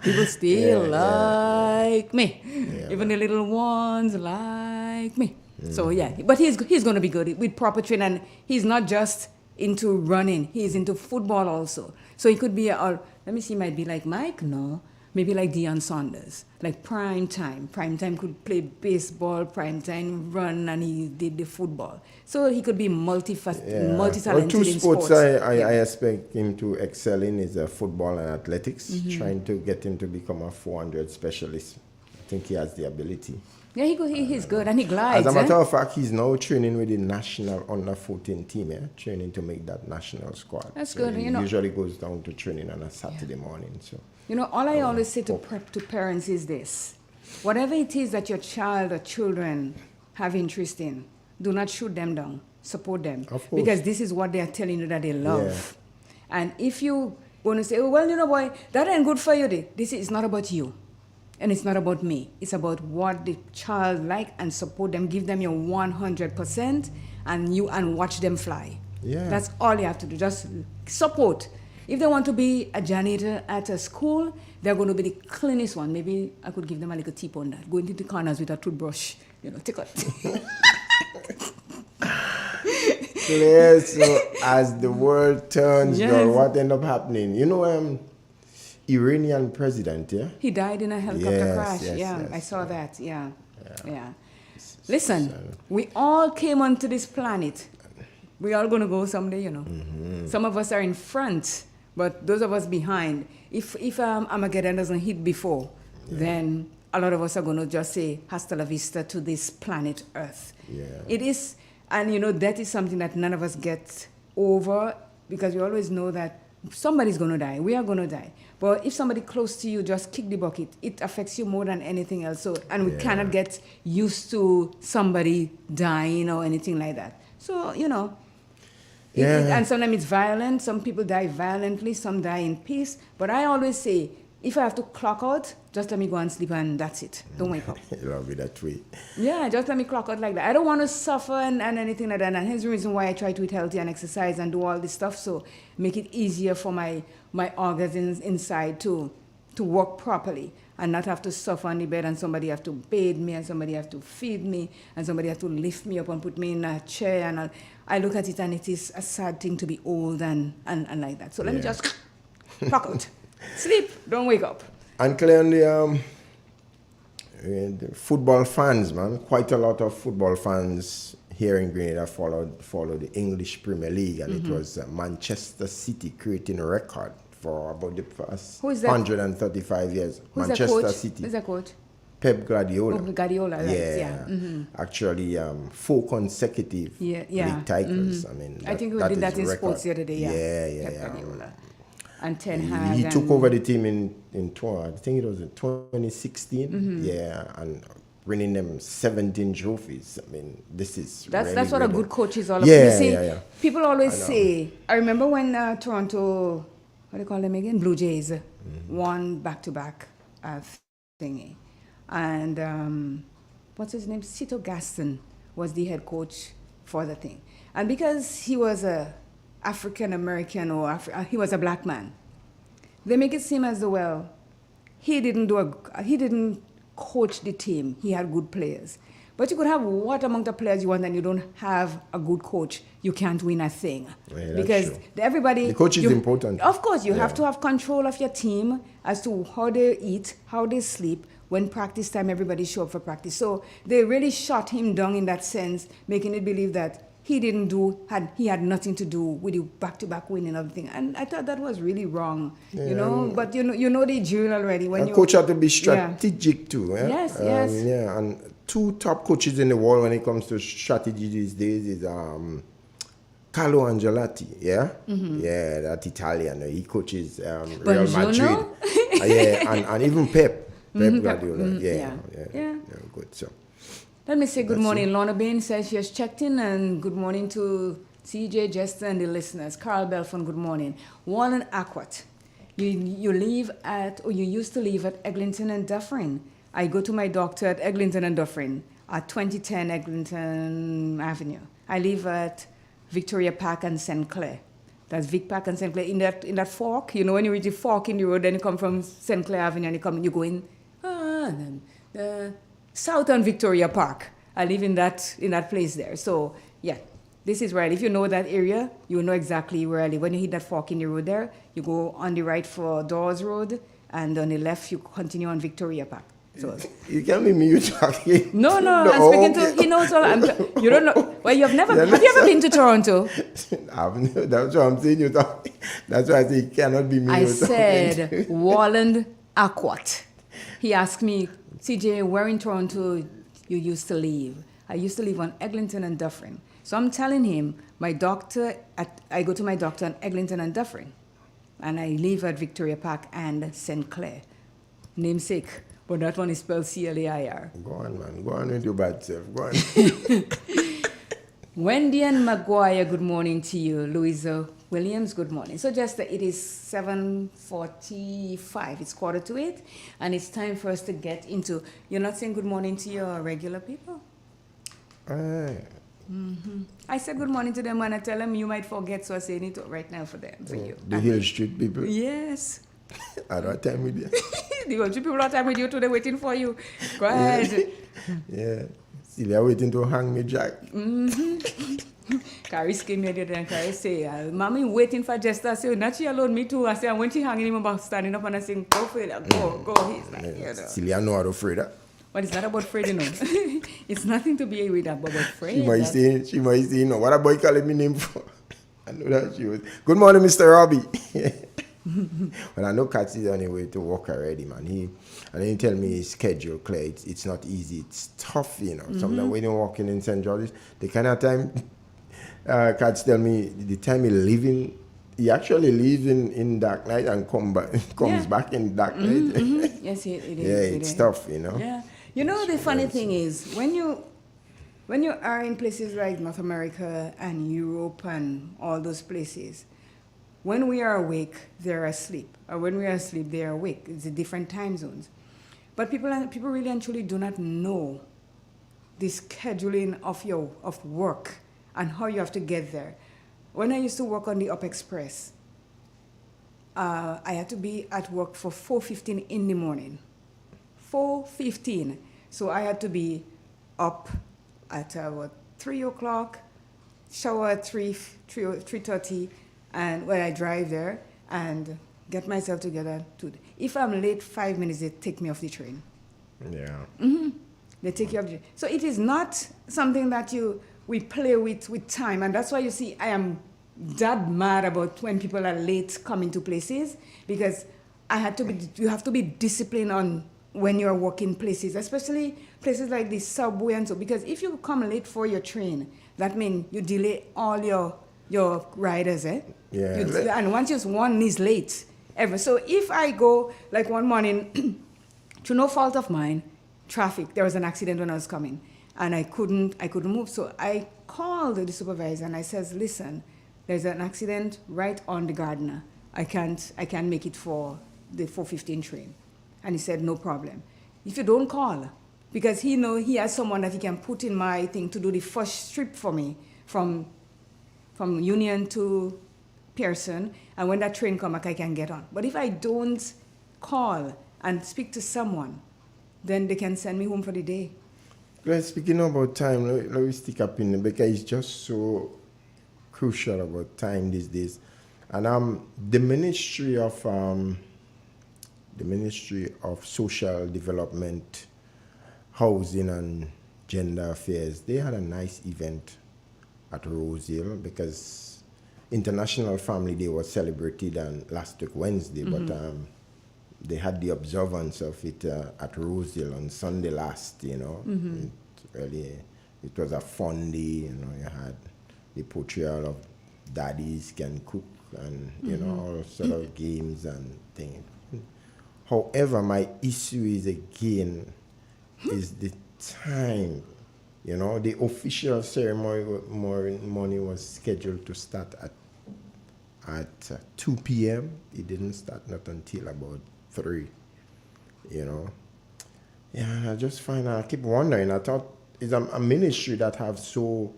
People still like me. Even the little ones like me. So but he's going to be good with proper training. And he's not just into running; he's into football also. So he could be let me see, might be like Mike, no. Maybe like Deion Saunders, like prime time. Prime time could play baseball, prime time run, and he did the football. So he could be multi-talented well, two in sports. I expect him to excel in is football and athletics. Trying to get him to become a 400 specialist. I think he has the ability. Yeah, he's good, and he glides. As a matter of fact, he's now training with the national under 14 team. Training to make that national squad. That's so good. He usually goes down to training on a Saturday morning. So. You know, all I always say to parents is this. Whatever it is that your child or children have interest in, do not shoot them down. Support them. Of course. Because this is what they are telling you that they love. Yeah. And if you want to say, oh, well, you know, boy, that ain't good for you. This is not about you. And it's not about me. It's about what the child like, and support them. Give them your 100% and watch them fly. Yeah. That's all you have to do. Just support. If they want to be a janitor at a school, they're going to be the cleanest one. Maybe I could give them a little tip on that. Go into the corners with a toothbrush. You know, take a... Clear. So as the world turns, girl, what end up happening? You know, Iranian president, He died in a helicopter crash. Yes, I saw that. Yeah. Listen, we all came onto this planet. We all going to go someday, you know. Some of us are in front. But those of us behind, if Armageddon doesn't hit before, then a lot of us are going to just say hasta la vista to this planet Earth. Yeah. It is, and you know, that is something that none of us get over, because we always know that somebody's going to die. We are going to die. But if somebody close to you just kick the bucket, it affects you more than anything else. So, and we cannot get used to somebody dying or anything like that. So, you know. And sometimes it's violent. Some people die violently. Some die in peace. But I always say, if I have to clock out, just let me go and sleep and that's it. Don't wake up. It'll be that way. Yeah, just let me clock out like that. I don't want to suffer and anything like that. And here's the reason why I try to eat healthy and exercise and do all this stuff. So make it easier for my organs inside to work properly and not have to suffer on the bed and somebody have to bathe me and somebody have to feed me and somebody have to lift me up and put me in a chair. And I look at it and it is a sad thing to be old and like that. So let me just clock out. Sleep, don't wake up. And clearly, the football fans, man, quite a lot of football fans here in Grenada follow the English Premier League, and it was Manchester City creating a record for about the past 135 years. Who's Manchester City. Who's the coach? Pep Guardiola. Oh, Guardiola, right? Yeah. Actually, 4 consecutive league titles. I mean, I think we did that in sports the other day. Pep Guardiola. And Ten Hag. He took over the team in I think it was in 2016. Yeah, and winning them 17 trophies. I mean, this is that's what a good coach is all about. Yeah, you see, people always say. I remember when Toronto, what do you call them again? Blue Jays won back-to-back thingy, and what's his name? Cito Gaston was the head coach for the thing, and because he was a African American or he was a black man, they make it seem as though he didn't coach the team. He had good players, but you could have what amount of players you want, and you don't have a good coach, you can't win a thing. Yeah, because everybody, the coach is important. Of course, you have to have control of your team as to how they eat, how they sleep. When practice time, everybody show up for practice. So they really shot him down in that sense, making it believe that he had nothing to do with the back-to-back winning of the thing, and I thought that was really wrong, you know. But you know the drill already. When coach had to be strategic too. Eh? Yes. Yeah, and 2 top coaches in the world when it comes to strategy these days is Carlo Ancelotti. Yeah, that Italian. He coaches Real Madrid. And even Pep Guardiola. Yeah, good. So. Let me say good morning. Lorna Bain says she has checked in, and good morning to CJ, Jester, and the listeners. Carl Belfon, good morning. Wallen Aquat, you used to live at Eglinton and Dufferin. I go to my doctor at Eglinton and Dufferin at 2010 Eglinton Avenue. I live at Victoria Park and St. Clair. That's Vic Park and St. Clair. In that fork, you know, when you reach the fork in the road, then you come from St. Clair Avenue and you go in. And then South on Victoria Park. I live in that place there. So yeah, this is where I live. If you know that area, you know exactly where I live. When you hit that fork in the road there, you go on the right for Dawes Road, and on the left you continue on Victoria Park. So you can't be me talking. No, I'm speaking to. He knows all. You don't know. Well, have you ever been to Toronto? That's what I'm saying. That's why I say it cannot be me. I said Walland Aquat. He asked me, CJ, where in Toronto you used to live? I used to live on Eglinton and Dufferin. So I'm telling him, I go to my doctor on Eglinton and Dufferin. And I live at Victoria Park and St. Clair. Namesake, but that one is spelled CLAIR. Go on, man. Go on with your bad self. Go on. Wendy and Maguire, good morning to you. Louisa Williams, good morning. So just it is 7:45. It's 7:45, and it's time for us to get into. You're not saying good morning to your regular people? I said good morning to them, and I tell them you might forget, so I'm saying it right now for them, for you. The Hill Street people? Yes. I don't have time with you. The Hill Street people have time with you too. They're waiting for you. Go ahead. Yeah. See, they're waiting to hang me, Jack. Carrie came here and Carrie say, Mommy waiting for Jester. I say, not she alone, me too. I say, when she hanging him about standing up and I say, go for it, go. He's like, you know. Silly, I know how to afraid of. But it's not about afraid, you know. It's nothing to be with about afraid. She might say, no, what a boy calling me name for? I know that she was. Good morning, Mr. Robbie. Well, I know Kat's is on his way to work already, man. And then he tell me his schedule clear. It's not easy. It's tough, you know. Sometimes when you're walking in St. George's, the kind of time Kat's tell me the time he actually leaves in dark night and comes back in dark night. Yes, it is. Yeah, it's tough, you know. Yeah. You know, the funny thing is, when you are in places like North America and Europe and all those places, when we are awake, they're asleep. Or when we are asleep, they are awake. It's a different time zones. But people really and truly do not know the scheduling of work and how you have to get there. When I used to work on the Up Express, I had to be at work for 4:15 in the morning. 4:15. So I had to be up at 3 o'clock, shower at 3:30, and when I drive there and get myself together. If I'm late 5 minutes, they take me off the train. Yeah. Mm-hmm. They take you off the train. So it is not something that we play with time, and that's why you see I am that mad about when people are late coming to places, because you have to be disciplined on when you're working places, especially places like the subway and so, because if you come late for your train, that means you delay all your riders, eh? Yeah. And once one is late, ever. So if I go, like one morning, through no fault of mine, traffic, there was an accident when I was coming, and I couldn't move. So I called the supervisor and I says, listen, there's an accident right on the Gardner. I can't make it for the 4:15 train. And he said, no problem. If you don't call, because he has someone that he can put in my thing to do the first trip for me from Union to Pearson, and when that train comes back, I can get on. But if I don't call and speak to someone, then they can send me home for the day. Well, speaking about time, let me stick up in because it's just so crucial about time these days. And the Ministry of Social Development, Housing and Gender Affairs, they had a nice event at Rose Hill because International Family Day was celebrated on last week Wednesday, but they had the observance of it at Rose Hill on Sunday last, It was a fun day, you had the portrayal of daddies can cook and, all sort of games and things. However, my issue is again, is the time. The official ceremony was scheduled to start at 2 p.m. It didn't start not until about 3, Yeah, and I keep wondering, I thought it's a ministry that have so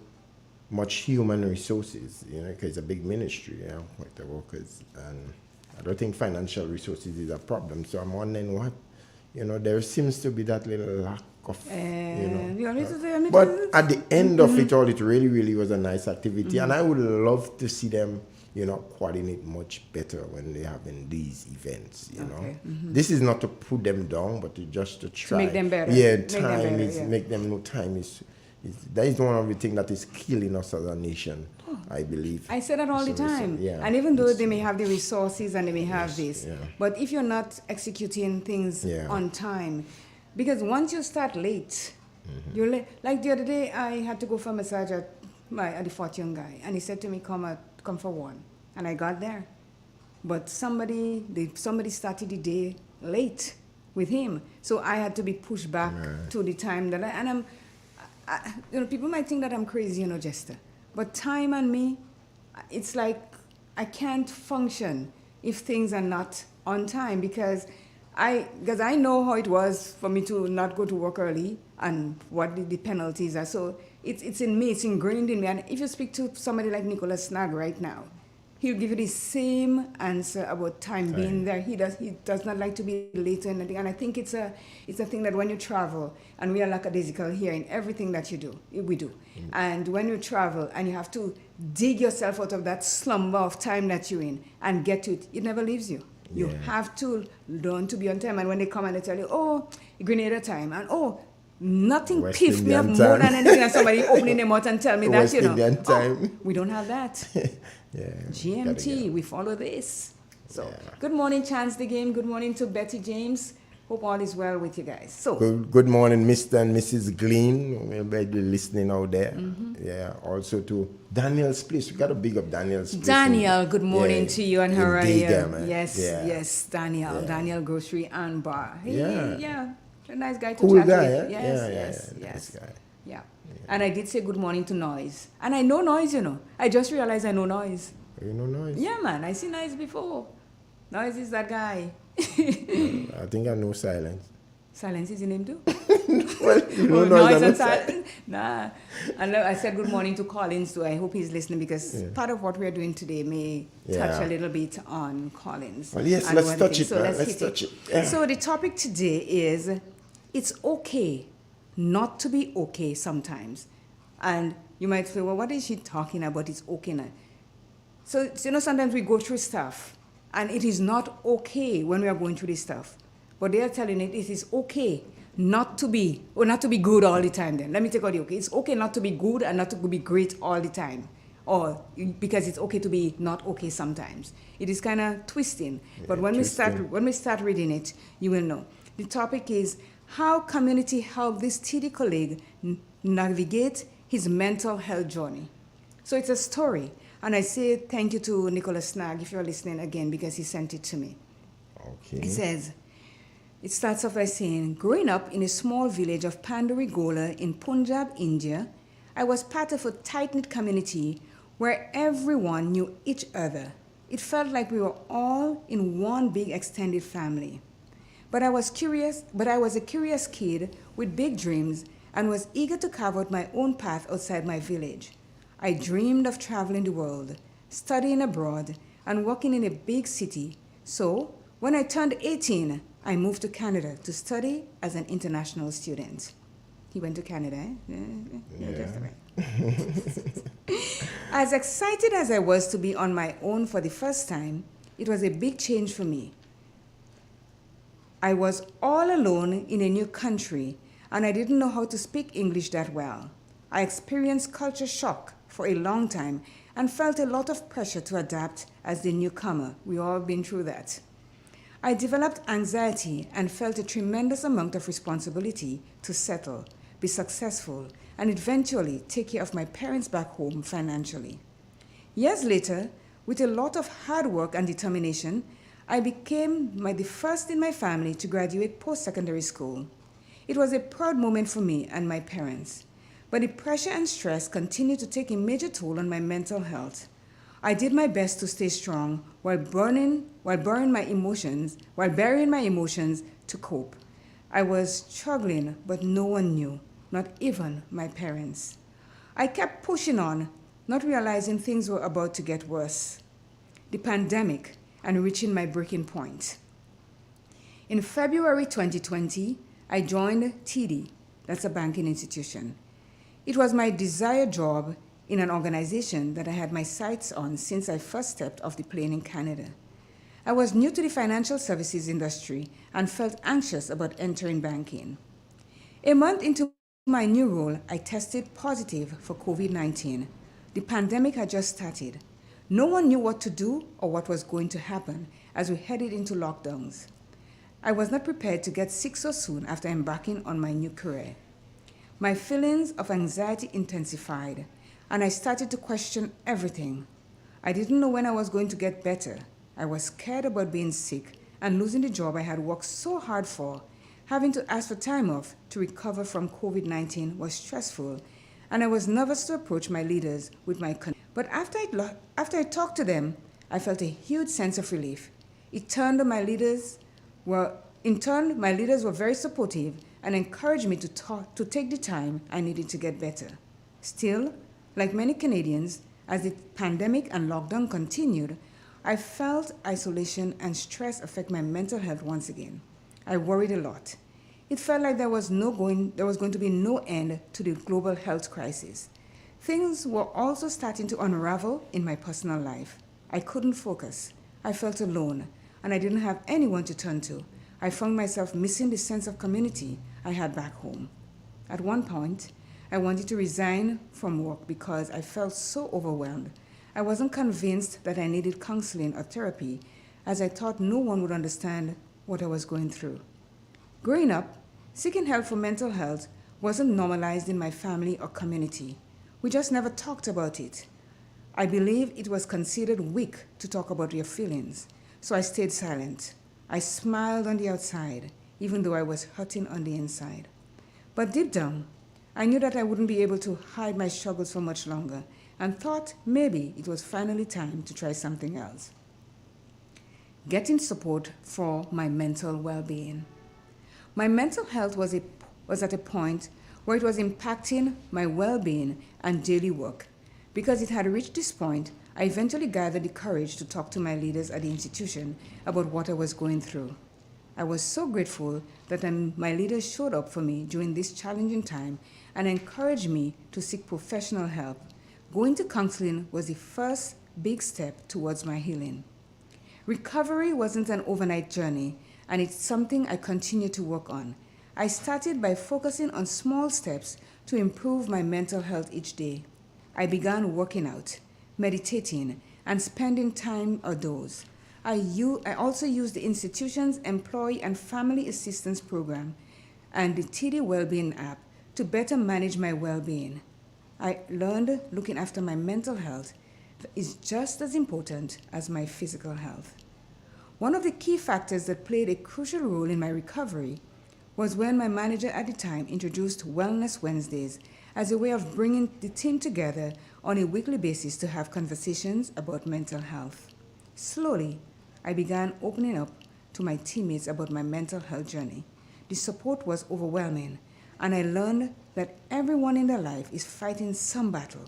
much human resources, because it's a big ministry, with the workers, and I don't think financial resources is a problem. So I'm wondering what, there seems to be that little lack of, But at the end of it all, it really, really was a nice activity, and I would love to see them, coordinate much better when they're having these events, Okay. This is not to put them down, but just to try. To make them better. Yeah, Make them know time is that is one of the things that is killing us as a nation, I believe. I say that all the time. Yeah. And even though they may have the resources and they may have this, but if you're not executing things on time, because once you start late, you're late. Like the other day, I had to go for a massage at the Fortune guy, and he said to me, come for 1. And I got there. But somebody started the day late with him. So I had to be pushed back to the time that people might think that I'm crazy, Jester. But time and me, it's like I can't function if things are not on time, because I know how it was for me to not go to work early and what the penalties are. So it's in me, it's ingrained in me. And if you speak to somebody like Nicholas Snag right now, he'll give you the same answer about time being there. He does not like to be late or anything. And I think it's a thing that when you travel, and we are lackadaisical here in everything that you do, we do. And when you travel and you have to dig yourself out of that slumber of time that you're in and get to it, it never leaves you. You have to learn to be on time. And when they come and they tell you, oh, Grenada time, and nothing West piffed me up Indian more time. than anything than somebody opening their mouth and tell me West that, Indian time. we don't have that. GMT, we follow this. So, good morning, Chance the Game. Good morning to Betty James. Hope all is well with you guys. So, good morning, Mr. and Mrs. Glean. We'll be listening out there. Yeah, also to Daniel's Place. We got to big up Daniel's Place. Daniel, good morning to you and her Dega, earlier. Yes, Daniel. Daniel Grocery and Bar. Yeah. A nice guy to Cool chat guy, with. Yes. Nice guy. Yeah. And I did say good morning to Noise. And I know Noise, I just realized I know Noise. You know Noise? Yeah, man. I see Noise before. Noise is that guy. I think I know Silence. Silence is in him too? Well, you know Noise Noise and Silence. Nah. And I said good morning to Collins too. I hope he's listening because part of what we're doing today may touch a little bit on Collins. Well, yes, let's touch it, man. Let's touch it. Yeah. So the topic today is it's okay not to be okay sometimes. And you might say, well, what is she talking about? It's okay now. So, sometimes we go through stuff and it is not okay when we are going through this stuff. But they are telling it is okay not to be, or not to be good all the time then. Let me take out the okay. It's okay not to be good and not to be great all the time. Or because it's okay to be not okay sometimes. It is kind of twisting. But when we start reading it, you will know. The topic is how community helped this TD colleague navigate his mental health journey. So it's a story. And I say thank you to Nicholas Snag, if you're listening again, because he sent it to me. Okay. It says, it starts off by saying, growing up in a small village of Pandarigola in Punjab, India, I was part of a tight-knit community where everyone knew each other. It felt like we were all in one big extended family. But I was a curious kid with big dreams and was eager to carve out my own path outside my village. I dreamed of traveling the world, studying abroad, and working in a big city. So, when I turned 18, I moved to Canada to study as an international student. He went to Canada, eh? Yeah. That's right. As excited as I was to be on my own for the first time, it was a big change for me. I was all alone in a new country, and I didn't know how to speak English that well. I experienced culture shock for a long time and felt a lot of pressure to adapt as the newcomer. We all been through that. I developed anxiety and felt a tremendous amount of responsibility to settle, be successful, and eventually take care of my parents back home financially. Years later, with a lot of hard work and determination, I became the first in my family to graduate post-secondary school. It was a proud moment for me and my parents. But the pressure and stress continued to take a major toll on my mental health. I did my best to stay strong while burying my emotions to cope. I was struggling, but no one knew, not even my parents. I kept pushing on, not realizing things were about to get worse. The pandemic and reaching my breaking point. In February 2020, I joined TD, that's a banking institution. It was my desired job in an organization that I had my sights on since I first stepped off the plane in Canada. I was new to the financial services industry and felt anxious about entering banking. A month into my new role, I tested positive for COVID-19. The pandemic had just started. No one knew what to do or what was going to happen as we headed into lockdowns. I was not prepared to get sick so soon after embarking on my new career. My feelings of anxiety intensified, and I started to question everything. I didn't know when I was going to get better. I was scared about being sick and losing the job I had worked so hard for. Having to ask for time off to recover from COVID-19 was stressful, and I was nervous to approach my leaders with my concern. But after I talked to them, I felt a huge sense of relief. In turn, my leaders were very supportive and encouraged me to take the time I needed to get better. Still, like many Canadians, as the pandemic and lockdown continued, I felt isolation and stress affect my mental health once again. I worried a lot. It felt like there was going to be no end to the global health crisis. Things were also starting to unravel in my personal life. I couldn't focus. I felt alone, and I didn't have anyone to turn to. I found myself missing the sense of community I had back home. At one point, I wanted to resign from work because I felt so overwhelmed. I wasn't convinced that I needed counseling or therapy, as I thought no one would understand what I was going through. Growing up, seeking help for mental health wasn't normalized in my family or community. We just never talked about it. I believe it was considered weak to talk about your feelings, so I stayed silent. I smiled on the outside, even though I was hurting on the inside. But deep down, I knew that I wouldn't be able to hide my struggles for much longer, and thought maybe it was finally time to try something else. Getting support for my mental well-being. My mental health was at a point where it was impacting my well-being and daily work. Because it had reached this point, I eventually gathered the courage to talk to my leaders at the institution about what I was going through. I was so grateful that my leaders showed up for me during this challenging time and encouraged me to seek professional help. Going to counseling was the first big step towards my healing. Recovery wasn't an overnight journey, and it's something I continue to work on. I started by focusing on small steps to improve my mental health each day. I began working out, meditating, and spending time outdoors. I also used the institution's Employee and Family Assistance Program and the TD Wellbeing app to better manage my well-being. I learned looking after my mental health is just as important as my physical health. One of the key factors that played a crucial role in my recovery was when my manager at the time introduced Wellness Wednesdays as a way of bringing the team together on a weekly basis to have conversations about mental health. Slowly, I began opening up to my teammates about my mental health journey. The support was overwhelming, and I learned that everyone in their life is fighting some battle,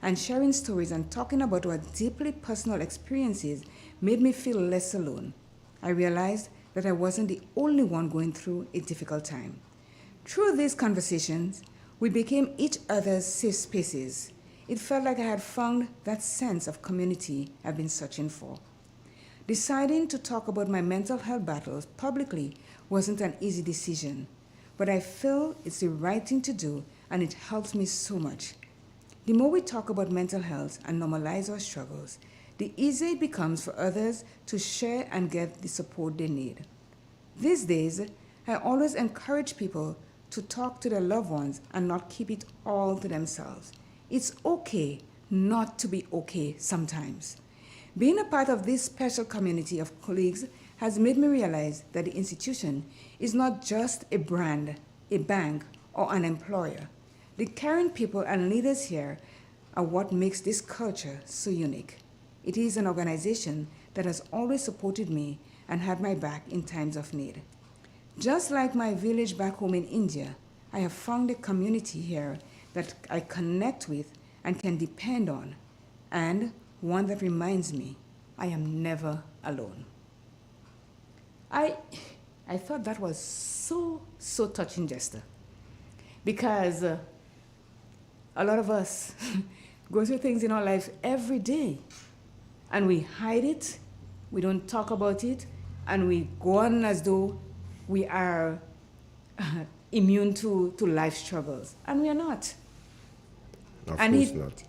and sharing stories and talking about our deeply personal experiences made me feel less alone. I realized that I wasn't the only one going through a difficult time. Through these conversations, we became each other's safe spaces. It felt like I had found that sense of community I've been searching for. Deciding to talk about my mental health battles publicly wasn't an easy decision, but I feel it's the right thing to do, and it helps me so much. The more we talk about mental health and normalize our struggles, the easier it becomes for others to share and get the support they need. These days, I always encourage people to talk to their loved ones and not keep it all to themselves. It's okay not to be okay sometimes. Being a part of this special community of colleagues has made me realize that the institution is not just a brand, a bank, or an employer. The caring people and leaders here are what makes this culture so unique. It is an organization that has always supported me and had my back in times of need. Just like my village back home in India, I have found a community here that I connect with and can depend on, and one that reminds me I am never alone. I thought that was so touching, Jester, because a lot of us go through things in our lives every day, and we hide it, we don't talk about it, and we go on as though we are immune to life struggles, and we are not. Of and course not.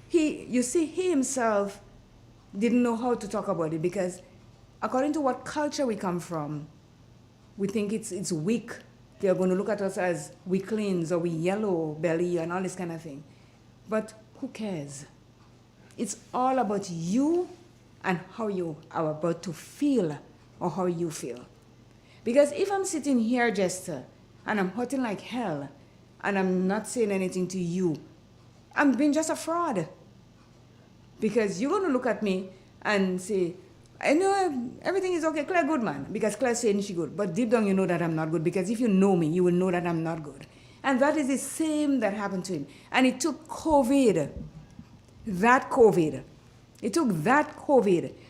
He himself didn't know how to talk about it, because according to what culture we come from, we think it's weak. They're going to look at us as weaklings, or we yellow belly and all this kind of thing. But who cares? It's all about you and how you are about to feel, or how you feel. Because if I'm sitting here, Jester, and I'm hurting like hell, and I'm not saying anything to you, I'm being just a fraud. Because you're going to look at me and say, I know everything is okay, Claire good, man. Because Claire's saying she's good. But deep down you know that I'm not good. Because if you know me, you will know that I'm not good. And that is the same that happened to him. And it took COVID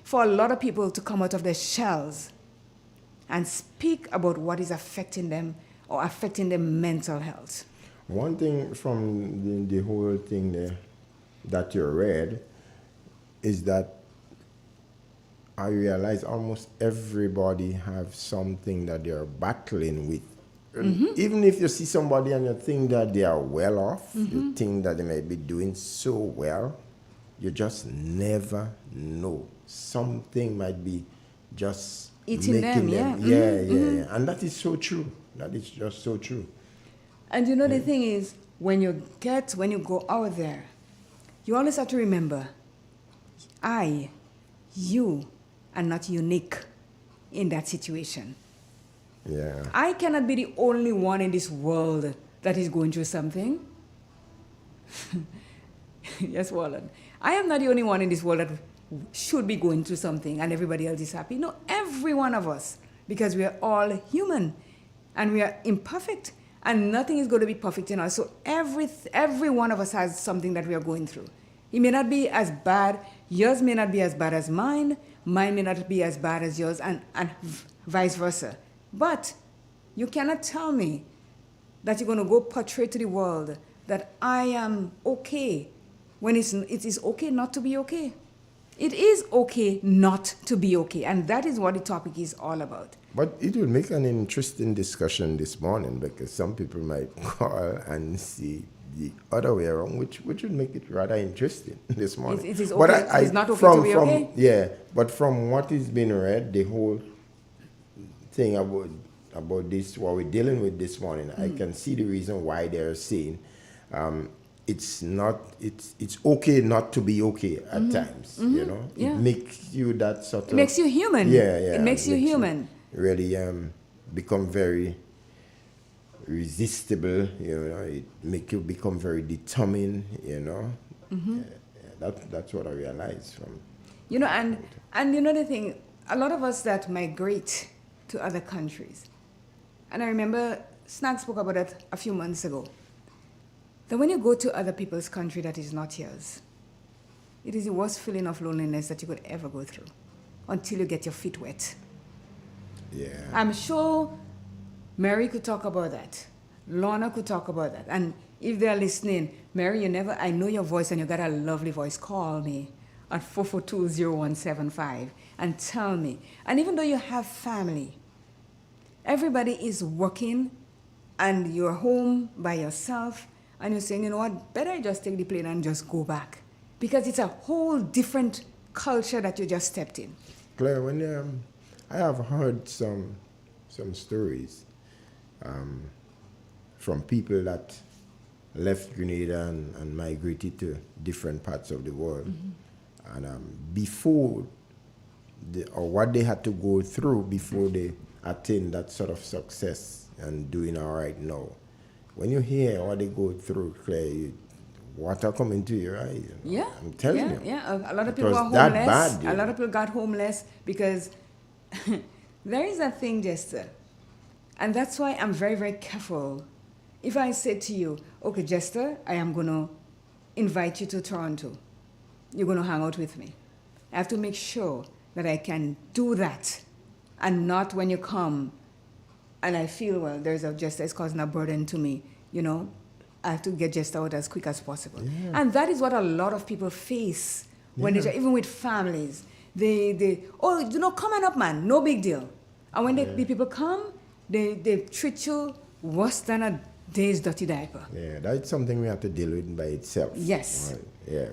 for a lot of people to come out of their shells and speak about what is affecting them, or affecting their mental health. One thing from the whole thing there that you read is that I realize almost everybody have something that they're battling with. Mm-hmm. Even if you see somebody and you think that they are well off, you think that they may be doing so well, you just never know. Something might be just eating making them. Yeah. And that is so true. That is just so true. And you know, the thing is, when you go out there, you always have to remember, you are not unique in that situation. Yeah. I cannot be the only one in this world that is going through something. Yes, Wallen. I am not the only one in this world that should be going through something and everybody else is happy. No, every one of us, because we are all human and we are imperfect and nothing is going to be perfect in us. So every one of us has something that we are going through. It may not be as bad, yours may not be as bad as mine may not be as bad as yours, and vice versa. But you cannot tell me that you're going to go portray to the world that I am okay when it is okay not to be okay. It is okay not to be okay, and that is what the topic is all about. But it will make an interesting discussion this morning because some people might call and see the other way around, which would make it rather interesting this morning. It is okay. But it is not okay to be okay? Yeah, but from what is being read, the whole thing about this, what we're dealing with this morning, I can see the reason why they're saying it's okay not to be okay at times, you know? Yeah. It makes you that sort of... It makes you human. Yeah. It makes you human. Really become very resistible, you know. It make you become very determined, you know. That's what I realized from... You know, and you know the thing, a lot of us that migrate to other countries, and I remember Snag spoke about it a few months ago, that when you go to other people's country that is not yours, it is the worst feeling of loneliness that you could ever go through until you get your feet wet. Yeah. I'm sure Mary could talk about that. Lorna could talk about that. And if they're listening, Mary, I know your voice and you got a lovely voice. Call me at 442-0175 and tell me. And even though you have family, everybody is working and you're home by yourself and you're saying, you know what, better I just take the plane and just go back. Because it's a whole different culture that you just stepped in. Claire, when I have heard some stories from people that left Grenada and migrated to different parts of the world. And before, or what they had to go through before they attained that sort of success and doing all right now. When you hear what they go through, Claire, water coming to your eyes. You know? Yeah. I'm telling you. Yeah. A lot of people are homeless. Bad, a lot of people got homeless because there is a thing, Jester. And that's why I'm very, very careful. If I say to you, okay, Jester, I am going to invite you to Toronto. You're going to hang out with me. I have to make sure that I can do that and not when you come and I feel, well, there's a Jester is causing a burden to me, you know. I have to get Jester out as quick as possible. Yeah. And that is what a lot of people face when they, even with families. They come on up, man, no big deal. And when the people come, they treat you worse than a day's dirty diaper. Yeah, that's something we have to deal with by itself. Yes. Right. Yeah.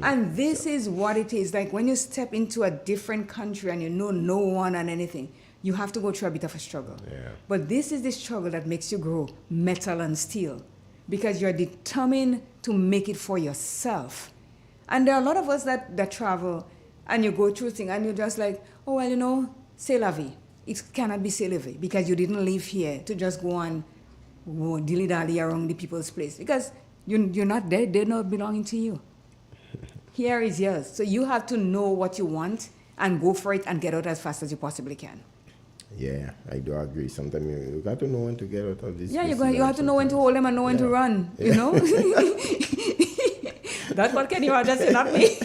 And this is what it is. Like when you step into a different country and you know no one and anything, you have to go through a bit of a struggle. Yeah. But this is the struggle that makes you grow metal and steel because you're determined to make it for yourself. And there are a lot of us that travel and you go through things and you're just like, oh, well, you know, c'est la vie. It cannot be c'est la vie because you didn't live here to just go and dilly-dally around the people's place because you're not there, they're not belonging to you. Here is yours. So you have to know what you want and go for it and get out as fast as you possibly can. Yeah, I do agree. Sometimes you got to know when to get out of this. Yeah, you have to know when to hold them and know when to run, you know? That's what Kenny Rogers said, not me.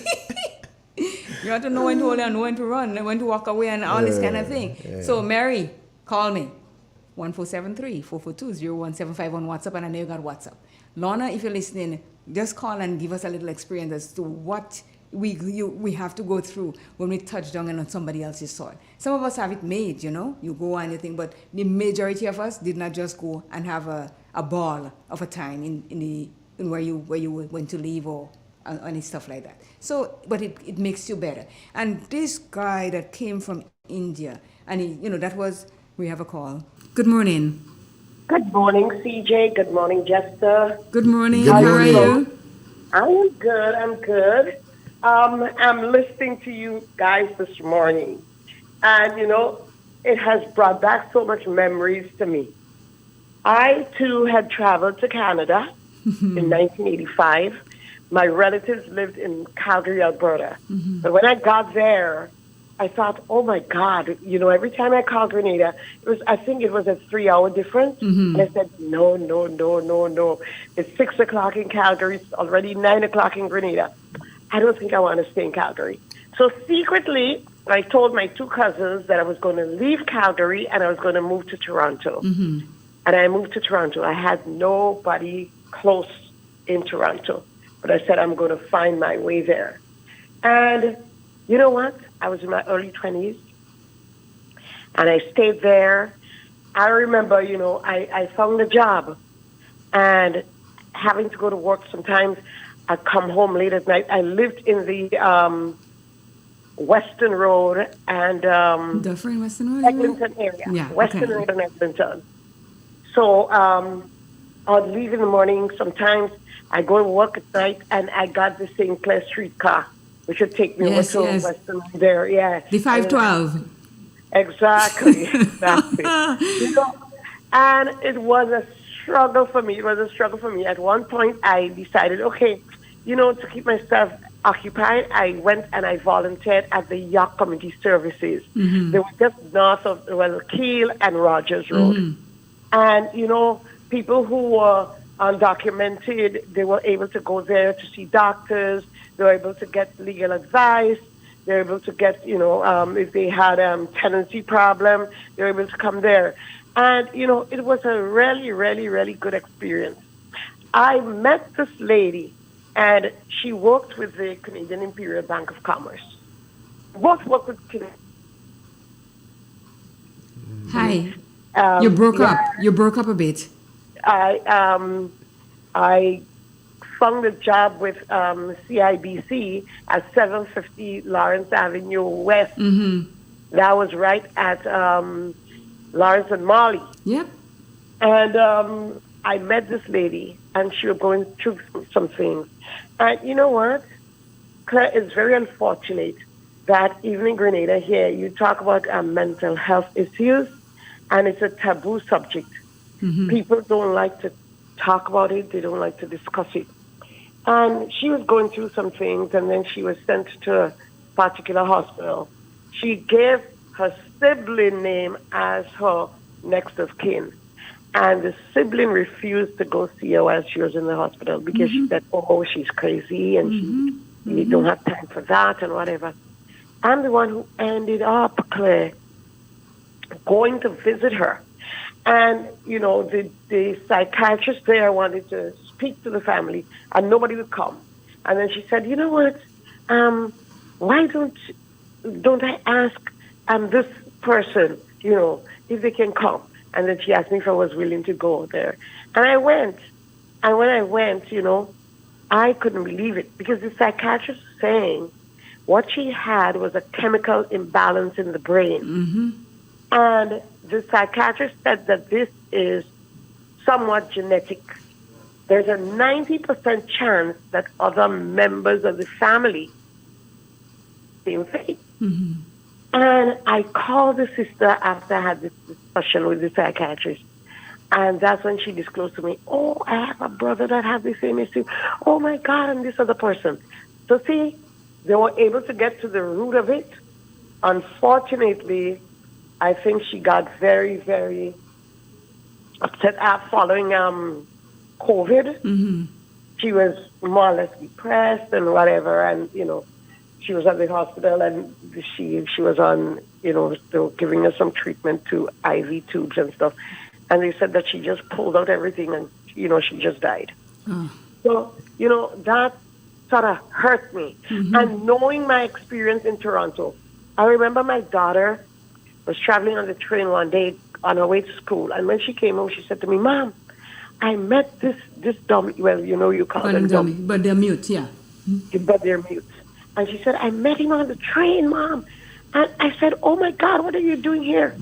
You have to know when to hold them and know when to run and when to walk away and all this kind of thing. Yeah. So, Mary, call me. 1473-442-0175 on WhatsApp, and I know you got WhatsApp. Lorna, if you're listening, just call and give us a little experience as to what we have to go through when we touch down on somebody else's soil. Some of us have it made, you know, you go and you think, but the majority of us did not just go and have a ball of a time in where you went to live or any stuff like that. So, but it makes you better. And this guy that came from India, and we have a call. Good morning. Good morning, CJ. Good morning, Jester. Good morning. How are you? I am good. I'm good. I'm listening to you guys this morning. And, you know, it has brought back so much memories to me. I, too, had traveled to Canada in 1985 my relatives lived in Calgary, Alberta. But when I got there, I thought, oh my God, every time I called Grenada, I think it was a 3-hour difference. And I said, no. It's 6 o'clock in Calgary. It's already 9 o'clock in Grenada. I don't think I want to stay in Calgary. So secretly, I told my 2 cousins that I was going to leave Calgary and I was going to move to Toronto. And I moved to Toronto. I had nobody close in Toronto. But I said, I'm going to find my way there. And you know what? I was in my early 20s. And I stayed there. I remember, I found a job. And having to go to work sometimes, I'd come home late at night. I lived in the Western Road and Dufferin Western Road? Eglinton area. Yeah, Western okay. Road and Eglinton. So I'd leave in the morning. Sometimes I go to work at night, and I got the St. Clair streetcar, which would take me over to Western Road there. Yeah, the 512. Exactly. And it was a struggle for me. At one point, I decided, okay, to keep myself occupied, I went and I volunteered at the York Community Services. They were just north of Kiel and Rogers Road. And, people who were undocumented, they were able to go there to see doctors. They were able to get legal advice. They were able to get, if they had a tenancy problem, they were able to come there. And, it was a really, really, really good experience. I met this lady, and she worked with the Canadian Imperial Bank of Commerce. Both worked with Canadian. Hi. You broke up. You broke up a bit. I found a job with CIBC at 750 Lawrence Avenue West. That was right at Lawrence and Molly. Yep. And I met this lady, and she was going through some things. And you know what? Claire, it's very unfortunate that even in Grenada here, you talk about mental health issues, and it's a taboo subject. People don't like to talk about it. They don't like to discuss it. And she was going through some things, and then she was sent to a particular hospital. She gave her sibling name as her next of kin. And the sibling refused to go see her while she was in the hospital because she said, oh, she's crazy, and we don't have time for that and whatever. I'm the one who ended up, Claire, going to visit her. And, the psychiatrist there wanted to speak to the family, and nobody would come. And then she said, you know what, why don't I ask this person, if they can come? And then she asked me if I was willing to go there. And I went. And when I went, I couldn't believe it because the psychiatrist was saying what she had was a chemical imbalance in the brain. And the psychiatrist said that this is somewhat genetic. There's a 90% chance that other members of the family same fate. And I called the sister after I had this discussion with the psychiatrist. And that's when she disclosed to me, oh, I have a brother that has the same issue. Oh, my God, and this other person. So, see, they were able to get to the root of it. Unfortunately, I think she got very, very upset following COVID. She was more or less depressed and whatever. And, she was at the hospital and she was on, they were giving her some treatment to IV tubes and stuff. And they said that she just pulled out everything and, she just died. So, that sort of hurt me. And knowing my experience in Toronto, I remember my daughter was traveling on the train one day on her way to school. And when she came home, she said to me, Mom, I met this dummy. Well, you call them dummy. But they're mute, yeah. But they're mute. And she said, I met him on the train, Mom. And I said, oh, my God, what are you doing here?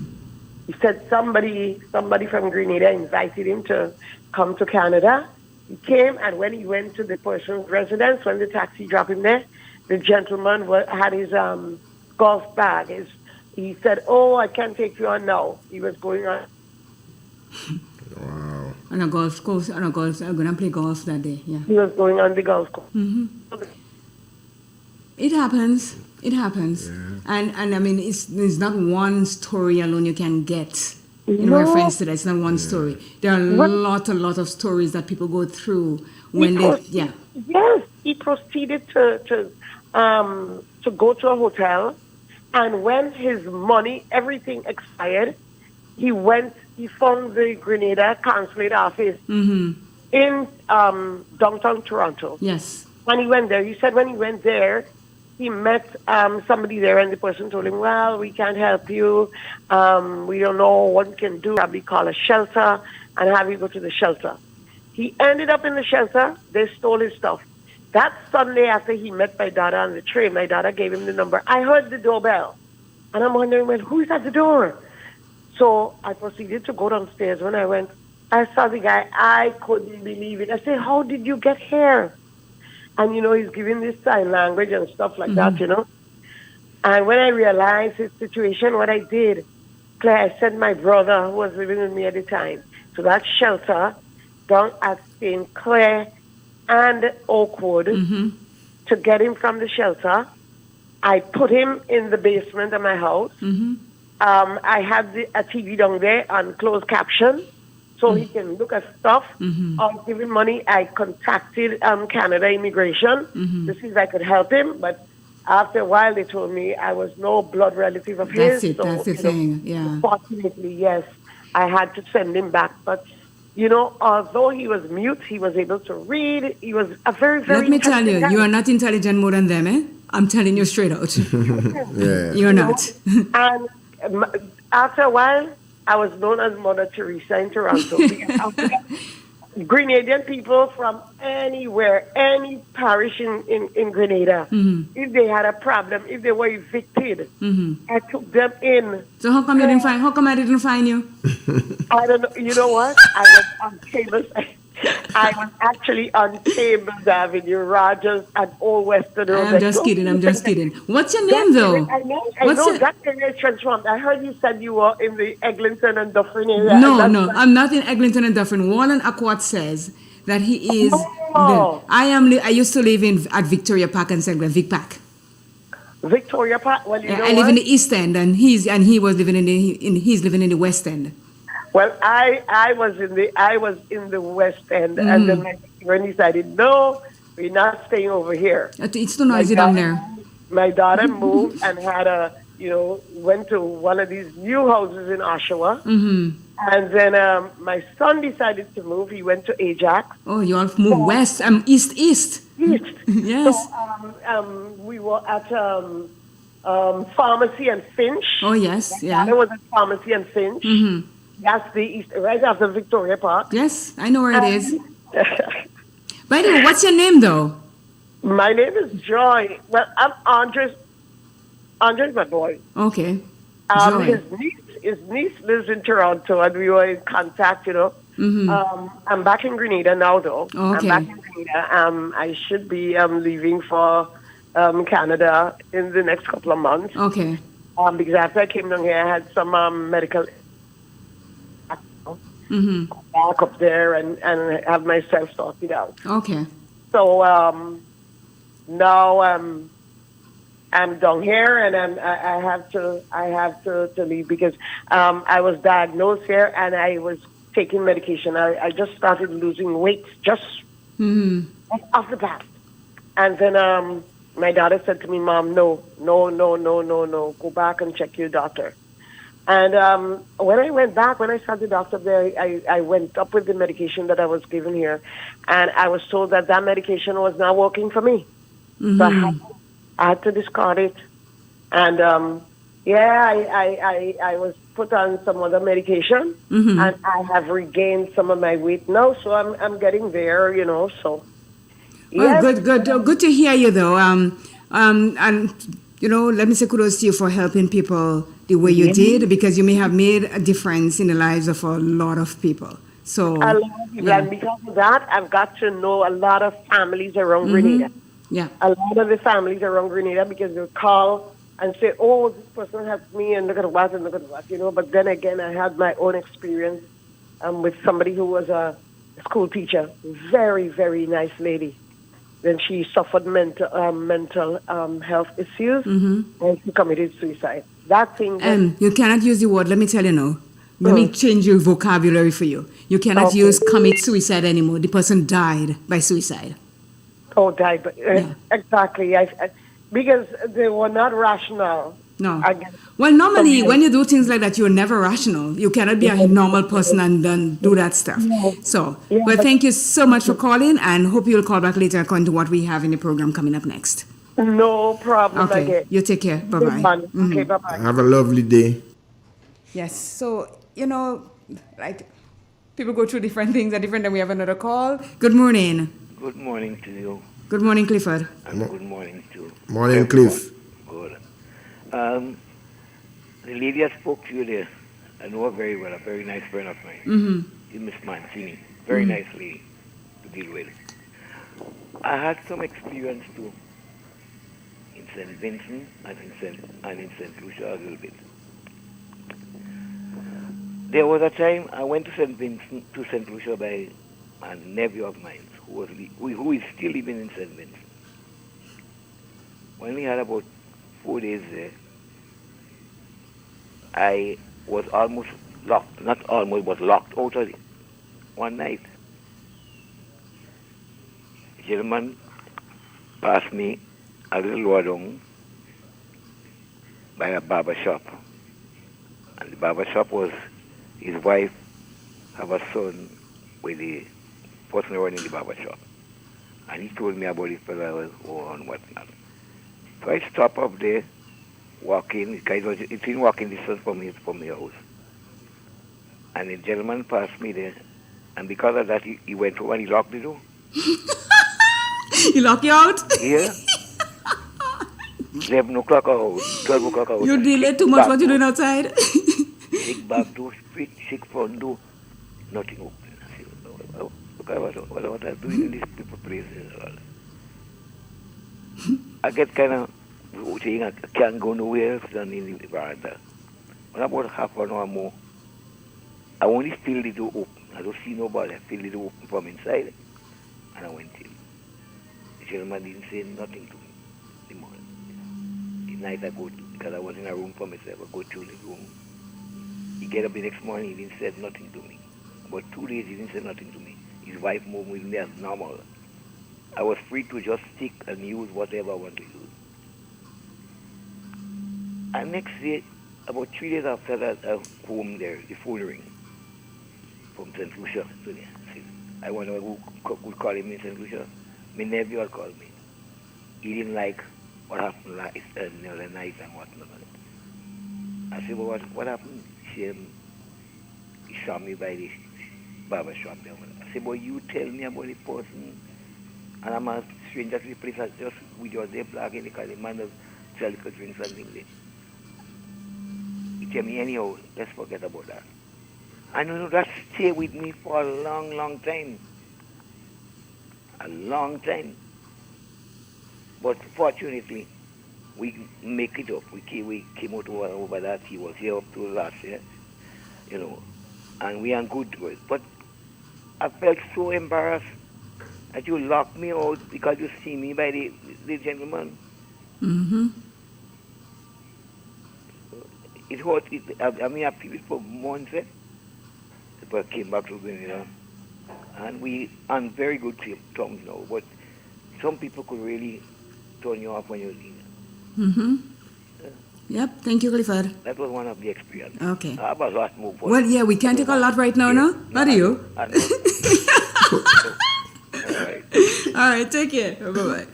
He said somebody from Grenada invited him to come to Canada. He came, and when he went to the person's residence, when the taxi dropped him there, the gentleman had his golf bag. He said, oh, I can't take you on now. He was going on. Wow. On a golf course, I'm going to play golf that day, yeah. He was going on the golf course. It happens. It happens. And I mean, it's not one story alone you can get in reference to that. It's not one story. There are a lot of stories that people go through when Yes, he proceeded to go to a hotel, and when his money, everything expired, he found the Grenada consulate office in downtown Toronto. Yes. When he went there, he said when he went there, he met somebody there, and the person told him, well, we can't help you. We don't know what we can do. Probably call a shelter and have you go to the shelter. He ended up in the shelter. They stole his stuff. That Sunday after he met my daughter on the train, my daughter gave him the number. I heard the doorbell, and I'm wondering, well, who's at the door? So I proceeded to go downstairs. When I went, I saw the guy. I couldn't believe it. I said, how did you get here? And, he's giving this sign language and stuff like that, And when I realized his situation, what I did, Claire, I sent my brother, who was living with me at the time, to that shelter down at St. Clair and Oakwood to get him from the shelter. I put him in the basement of my house. I had a TV down there on closed caption, so he can look at stuff. I'll give him money. I contacted Canada Immigration to see if I could help him, but after a while they told me I was no blood relative of his. That's the thing, yeah. Unfortunately, yes, I had to send him back. But, although he was mute, he was able to read. He was a very, very Let me tell you, guy. you are not intelligent more than them, eh? I'm telling you straight out. You're not. And after a while, I was known as Mother Teresa in Toronto. Grenadian people from anywhere, any parish in Grenada, if they had a problem, if they were evicted, I took them in. So how come I didn't find you? I don't know. You know what? I was on Tables. I was actually on Tables Avenue, Rogers, and Old Western Road. I'm just kidding. What's your name, though? I know that area is transformed. I heard you said you were in the Eglinton and Dufferin area. No, I'm not in Eglinton and Dufferin. Wallen Aquat says that he is. I used to live at Victoria Park and Segway, Vic Park. Victoria Park. Well, I live in the East End, and he was living he's living in the West End. Well, I was in the West End, and then when he decided, no, we're not staying over here. It's too noisy down there. My daughter moved and had went to one of these new houses in Oshawa. And then my son decided to move. He went to Ajax. Oh, you all moved west. East. East. Yes. So we were at Pharmacy and Finch. Oh, yes. Yeah. There was a Pharmacy and Finch. That's the east, right after Victoria Park. Yes, I know where it is. By the way, what's your name, though? My name is Joy. Well, I'm Andres. Andres, my boy. Okay. Joy. His niece lives in Toronto, and we were in contact, I'm back in Grenada now, though. Okay. I'm back in Grenada. I should be leaving for Canada in the next couple of months. Okay. Because after I came down here, I had some medical back up there and have myself sorted out. Okay. So now I'm down here, and I have to leave because I was diagnosed here, and I was taking medication. I just started losing weight just off the bat, and then my daughter said to me, "Mom, no, go back and check your doctor." And when I went back, when I saw the doctor there, I went up with the medication that I was given here, and I was told that medication was not working for me. So I had to discard it. And I was put on some other medication, and I have regained some of my weight now, so I'm getting there, so. Yes. Well, good to hear you, though. And let me say kudos to you for helping people the way you did, because you may have made a difference in the lives of a lot of people. So, a lot of people, and because of that, I've got to know a lot of families around Grenada. Yeah. A lot of the families around Grenada, because they call and say, "Oh, this person helped me, and look at what, and look at what," But then again, I had my own experience with somebody who was a school teacher. Very, very nice lady. Then she suffered mental health issues, and she committed suicide. That thing. You cannot use the word. Let me tell you now. Let me change your vocabulary for you. You cannot use commit suicide anymore. The person died by suicide. Oh, died. Exactly. Because they were not rational. No. Well, normally, when you do things like that, you're never rational. You cannot be a normal person and then do that stuff. So, well, thank you so much for calling, and hope you'll call back later according to what we have in the program coming up next. No problem. Okay. You take care. Bye-bye. Okay, bye-bye. Have a lovely day. Yes. So, like, people go through different things at different times. We have another call. Good morning. Good morning to you. Good morning, Clifford. And good morning to Morning, Cliff. Good. The lady I spoke to you there, I know her very well, a very nice friend of mine. She's Miss Mancini. Very nice lady to deal with. I had some experience too in St. Vincent and in St. Lucia a little bit. There was a time I went to St. Vincent, to St. Lucia by a nephew of mine who is still living in St. Vincent. When we had about 4 days there, I was almost locked, not almost, but locked out of it. One night, a gentleman passed me a little lower down by a barber shop. And the barber shop was his wife have a son with the person running the barber shop. And he told me about the fellow and whatnot. So I stopped up there, walking. It's in walking distance from the house. And the gentleman passed me there. And because of that, he went home and he locked the door. He locked you out? Yeah. 11 o'clock out, 12 o'clock out. You delay too much. What you doing outside? Sick back door, sick front door, nothing open. I said, oh, look at what I'm doing in this people place. I get kind of saying I can't go nowhere else than in the veranda. When about half an hour more, I only feel the door open. I don't see nobody. I feel the door open from inside. And I went in. The gentleman didn't say nothing to me the morning. The night I go to, because I was in a room for myself, I go to the room. He get up the next morning, he didn't say nothing to me. About 2 days, he didn't say nothing to me. His wife moved with me as normal. I was free to just stick and use whatever I want to use. And next day, about 3 days after that, I home there, the phone ring from St. Lucia. So I wonder who could call him in St. Lucia. My nephew had called me. He didn't like what happened the other night and whatnot. I said, well, what happened? He saw me by the barber shop there. I said, well, you tell me about the person. And I'm a stranger to the place. We just there plugging because the man does sell liquor drinks and things there. He tell me, anyhow, let's forget about that. And you know, that stayed with me for a long, long time. A long time. But fortunately, we make it up. We came out over that. He was here up to last year, and we are good to it. But I felt so embarrassed that you locked me out because you see me by the gentleman. It hurt. I feel it for months. But I came back to Grenada, and we on very good terms now. But some people could really turn you off when you're leaving. Yep, thank you, Clifford. That was one of the experiences. Okay. I have a lot more. Well, yeah, we can't take a lot right now, no? What do you? All right, take care. Bye-bye.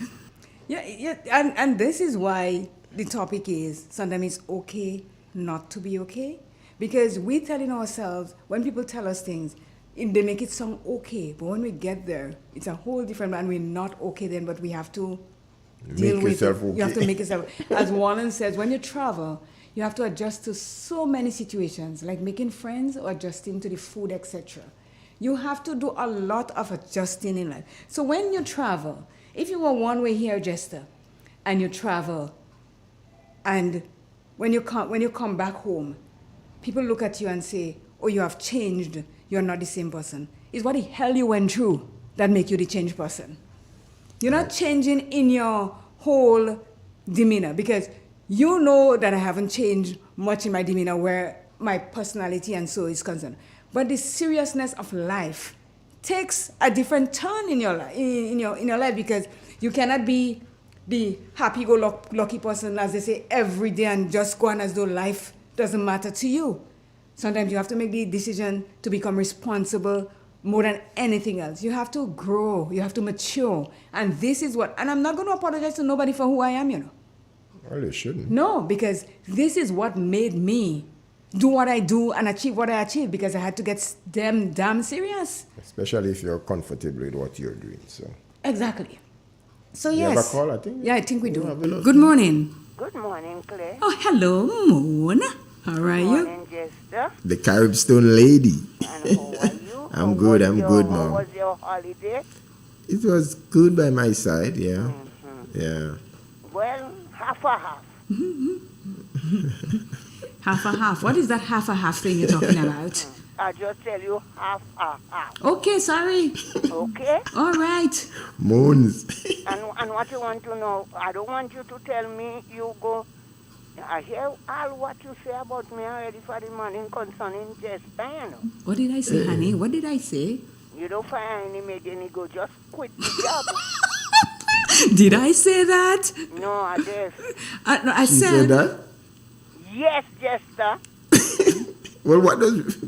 Yeah, and this is why the topic is sometimes it's okay not to be okay. Because we're telling ourselves, when people tell us things, they make it sound okay. But when we get there, it's a whole different, and we're not okay then, but we have to deal with it. Okay. You have to make yourself, as Wallen says, when you travel, you have to adjust to so many situations, like making friends or adjusting to the food, etc. You have to do a lot of adjusting in life. So when you travel, if you were one way here, Jester, and you travel, and when you come back home, people look at you and say, oh, you have changed. you're not the same person. It's what the hell you went through that make you the changed person. You're not changing in your whole demeanor, because you know that I haven't changed much in my demeanor where my personality and so is concerned. But the seriousness of life takes a different turn in your life, because you cannot be the happy-go-lucky person, as they say, every day and just go on as though life doesn't matter to you. Sometimes you have to make the decision to become responsible more than anything else. You have to grow. You have to mature. And this is what, and I'm not going to apologize to nobody for who I am, you know. Well, you shouldn't. No, because this is what made me do what I do and achieve what I achieve, because I had to get damn serious. Especially if you're comfortable with what you're doing. So. Exactly. So you yes. have a call, I think? Yeah, I think we do. Good morning. Good morning, Claire. Oh, hello, Mona. How are you? Good morning, Jester. The Carib Stone lady. And how are you? I'm good, Mom. How was your holiday? It was good by my side, yeah. Mm-hmm. Yeah. Well, half a half. Half a half. What is that half a half thing you're talking about? I just tell you half a half. Okay, sorry. Okay? All right. Moons. And what you want to know, I don't want you to tell me you go. I hear all what you say about me already for the morning concerning Jester, you know. What did I say, honey? What did I say? You don't find any make any go, just quit the job. Did I say that? No, I did. I She said that? Yes, Jester. Well, what does...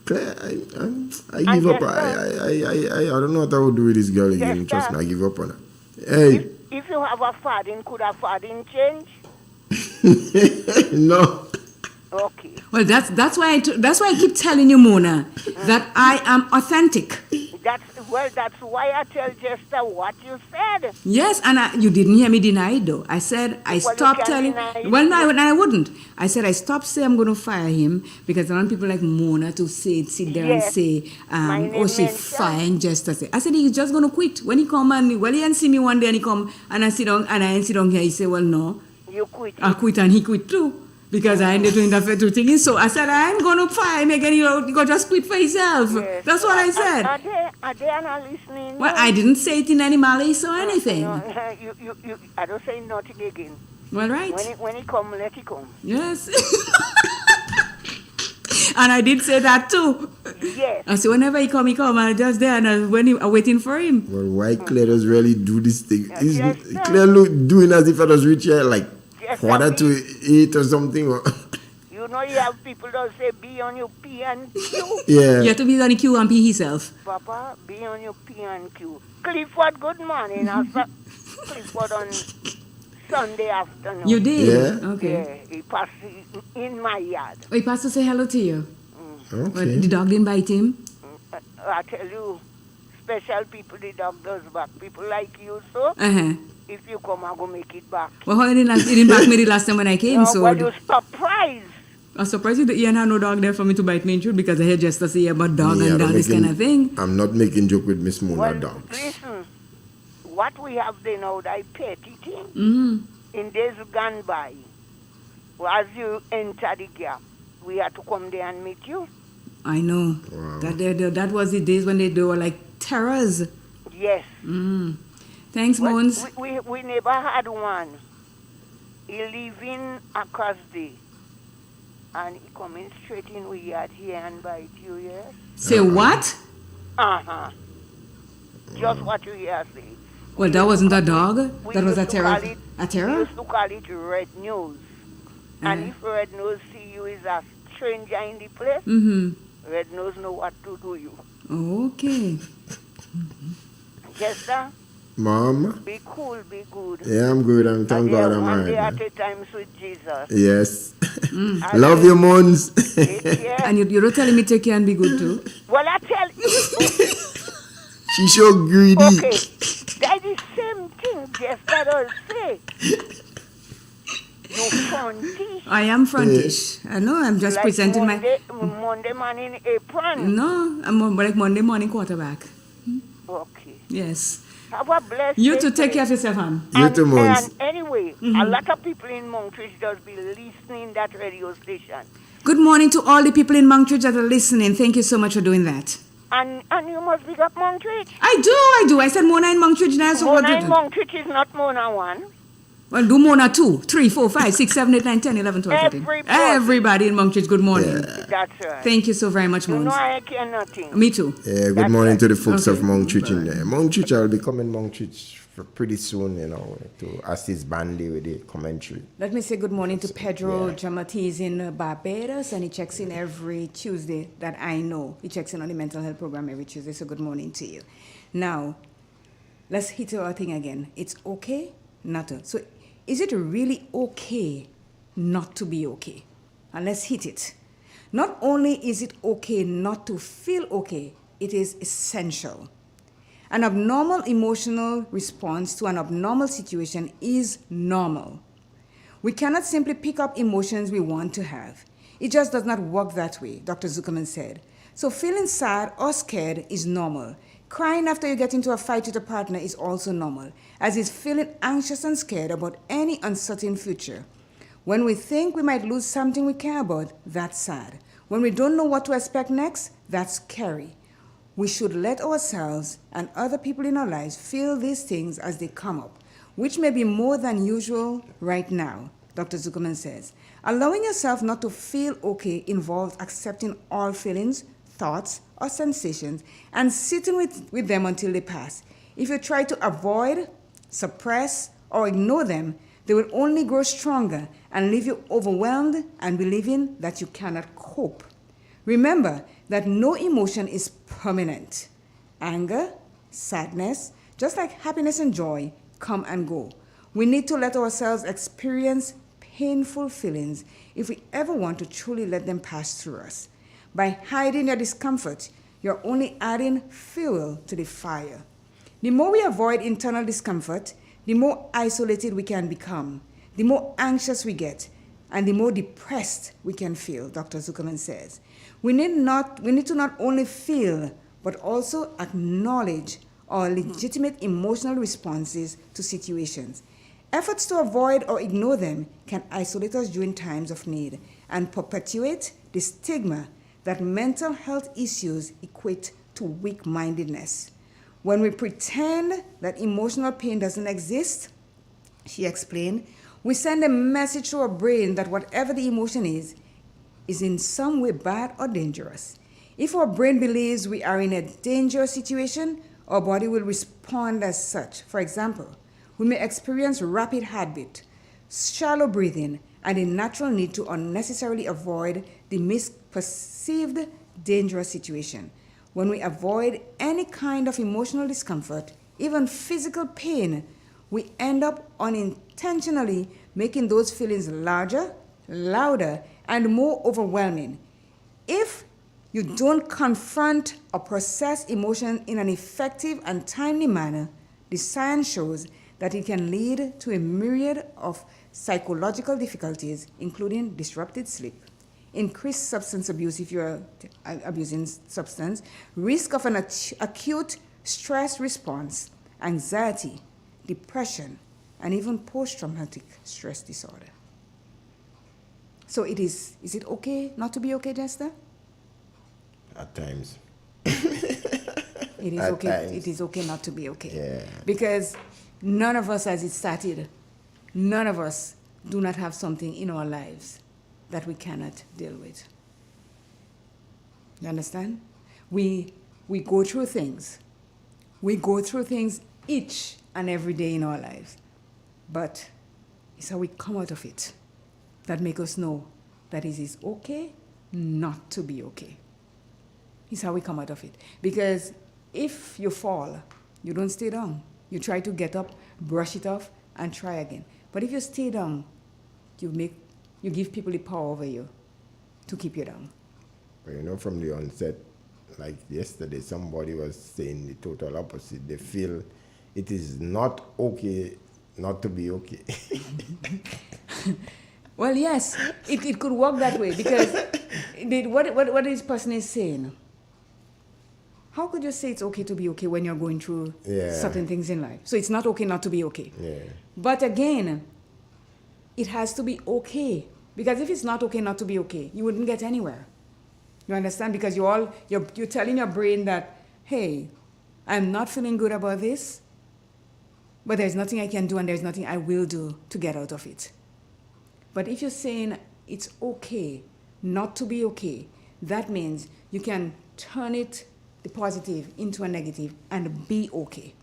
Claire, I give up. I don't know what I would do with this girl again. Trust me, I give up on her. Hey. If you have a fathing, could a fathing change? No. Okay. Well, that's why I keep telling you, Mona, that I am authentic. That's why I tell Jester what you said. Yes, and you didn't hear me deny it, though. I said I stopped telling. Well, no, I wouldn't. I said I stopped saying I'm going to fire him, because I want people like Mona to sit there and say, oh, she fired Jester. I said he's just going to quit. When he come and he ain't see me one day and he come and I sit down here, he say, well, no. You quit. I quit and he quit too. Because I ended to interfere to things. So I said, I'm going to fire him again. You go just quit for yourself. Yes. That's what I said. Are they not listening? Well, I didn't say it in any malice or anything. No, I don't say nothing again. Well, right. When he come, let it come. Yes. And I did say that too. Yes. I said, whenever he come, I'm just there and I'm waiting for him. Well, why Claire does really do this thing? Claire doing as if I was rich here, like 7:45 or something. You know you have people that say be on your P and Q. Yeah. You have to be on the Q and P himself. Papa, be on your P and Q. Clifford, good morning. Clifford on Sunday afternoon. You did? Yeah. Okay. Yeah, he passed in my yard. Oh, he passed to say hello to you? Okay. Well, the dog didn't bite him? I tell you, special people, the dog does back. People like you, so. Uh-huh. If you come, I'm going to make it back. Well, he didn't back me the last time when I came, no, so... Well, you're surprised. I'm surprised you didn't have no dog there for me to bite me in truth, because I heard Jester say about dog and dog, this kind of thing. I'm not making joke with Miss Mona dogs. Listen, what we have there now, that petty thing, in days gone by, as you enter the gap, we had to come there and meet you. I know. Wow. That was the days when they were like terrors. Yes. Thanks, Mons. We never had one. He living across the, and he coming straight in we yard here and bite you, yes? Say what? Uh-huh. Just what you hear say. Well, that wasn't a dog. That was a terror. A terror? We used to call it red news. And if red nose see you is a stranger in the place, red nose know what to do you. Okay. Jester? Mom? Be cool, be good. Yeah, I'm good. Thank God I'm one right. day at a time, sweet Jesus. Yes. Love you, Mons. And you're telling me take care and be good too? Well, I tell you. She's so greedy. Okay. That's the same thing Jester does say. You frontish. I am frontish. I know, I'm just like presenting Monday morning apron. No, I'm like Monday morning quarterback. Okay. Yes. Have a blessed You day. to take care of yourself, hon. You too, Mons. And anyway, a lot of people in Montreal just be listening that radio station. Good morning to all the people in Montreal that are listening. Thank you so much for doing that. And you must pick up Montreal. I do. I said Mona in Montreal now. So Mona in Montreal is not Mona 1. Well, do Mona 2, 3, 4, 5, 6, 7, 8, 9, 10, 11, 12, 13. Everybody in Montreal, good morning. Yeah. That's right. Thank you so very much, Mons. You know I care nothing. Me too. Yeah, good morning to the folks of Montreal in there. Montreal, I'll be coming Montreal pretty soon, to assist Bandy with the commentary. Let me say good morning to Pedro Jamati. He's in Barbados and he checks in every Tuesday that I know. He checks in on the mental health program every Tuesday, so good morning to you. Now, let's hit our thing again. It's okay not to. So, is it really okay not to be okay? And let's hit it. Not only is it okay not to feel okay, it is essential. An abnormal emotional response to an abnormal situation is normal. We cannot simply pick up emotions we want to have. It just does not work that way, Dr. Zuckerman said. So feeling sad or scared is normal. Crying after you get into a fight with a partner is also normal, as is feeling anxious and scared about any uncertain future. When we think we might lose something we care about, that's sad. When we don't know what to expect next, that's scary. We should let ourselves and other people in our lives feel these things as they come up, which may be more than usual right now, Dr. Zuckerman says. Allowing yourself not to feel okay involves accepting all feelings, thoughts, or sensations and sitting with them until they pass. If you try to avoid, suppress, or ignore them, they will only grow stronger and leave you overwhelmed and believing that you cannot cope. Remember that no emotion is permanent. Anger, sadness, just like happiness and joy, come and go. We need to let ourselves experience painful feelings if we ever want to truly let them pass through us. By hiding your discomfort, you're only adding fuel to the fire. The more we avoid internal discomfort, the more isolated we can become, the more anxious we get, and the more depressed we can feel, Dr. Zuckerman says. We need to not only feel, but also acknowledge our legitimate emotional responses to situations. Efforts to avoid or ignore them can isolate us during times of need and perpetuate the stigma that mental health issues equate to weak-mindedness. When we pretend that emotional pain doesn't exist, she explained, we send a message to our brain that whatever the emotion is in some way bad or dangerous. If our brain believes we are in a dangerous situation, our body will respond as such. For example, we may experience rapid heartbeat, shallow breathing, and a natural need to unnecessarily avoid the misperceived dangerous situation. When we avoid any kind of emotional discomfort, even physical pain, we end up unintentionally making those feelings larger, louder, and more overwhelming. If you don't confront or process emotion in an effective and timely manner, the science shows that it can lead to a myriad of psychological difficulties, including disrupted sleep, increased substance abuse if you're abusing substance, risk of an acute stress response, anxiety, depression, and even post-traumatic stress disorder. So is it okay not to be okay, Jester? At times. It is At okay. times. It is okay not to be okay. Yeah. Because none of us, as it started, none of us do not have something in our lives that we cannot deal with. You understand? We go through things. We go through things each and every day in our lives. But it's how we come out of it that make us know that it is okay not to be okay. It's how we come out of it. Because if you fall, you don't stay down. You try to get up, brush it off, and try again. But if you stay down, you give people the power over you to keep you down. But from the onset, like yesterday, somebody was saying the total opposite. They feel it is not okay not to be okay. Well, yes, it could work that way because what this person is saying, how could you say it's okay to be okay when you're going through certain things in life? So it's not okay not to be okay. Yeah. But again, it has to be okay Because if it's not okay not to be okay, you wouldn't get anywhere. You understand? Because you're telling your brain that, hey, I'm not feeling good about this, but there's nothing I can do and there's nothing I will do to get out of it. But if you're saying it's okay not to be okay, that means you can turn it, the positive, into a negative and be okay.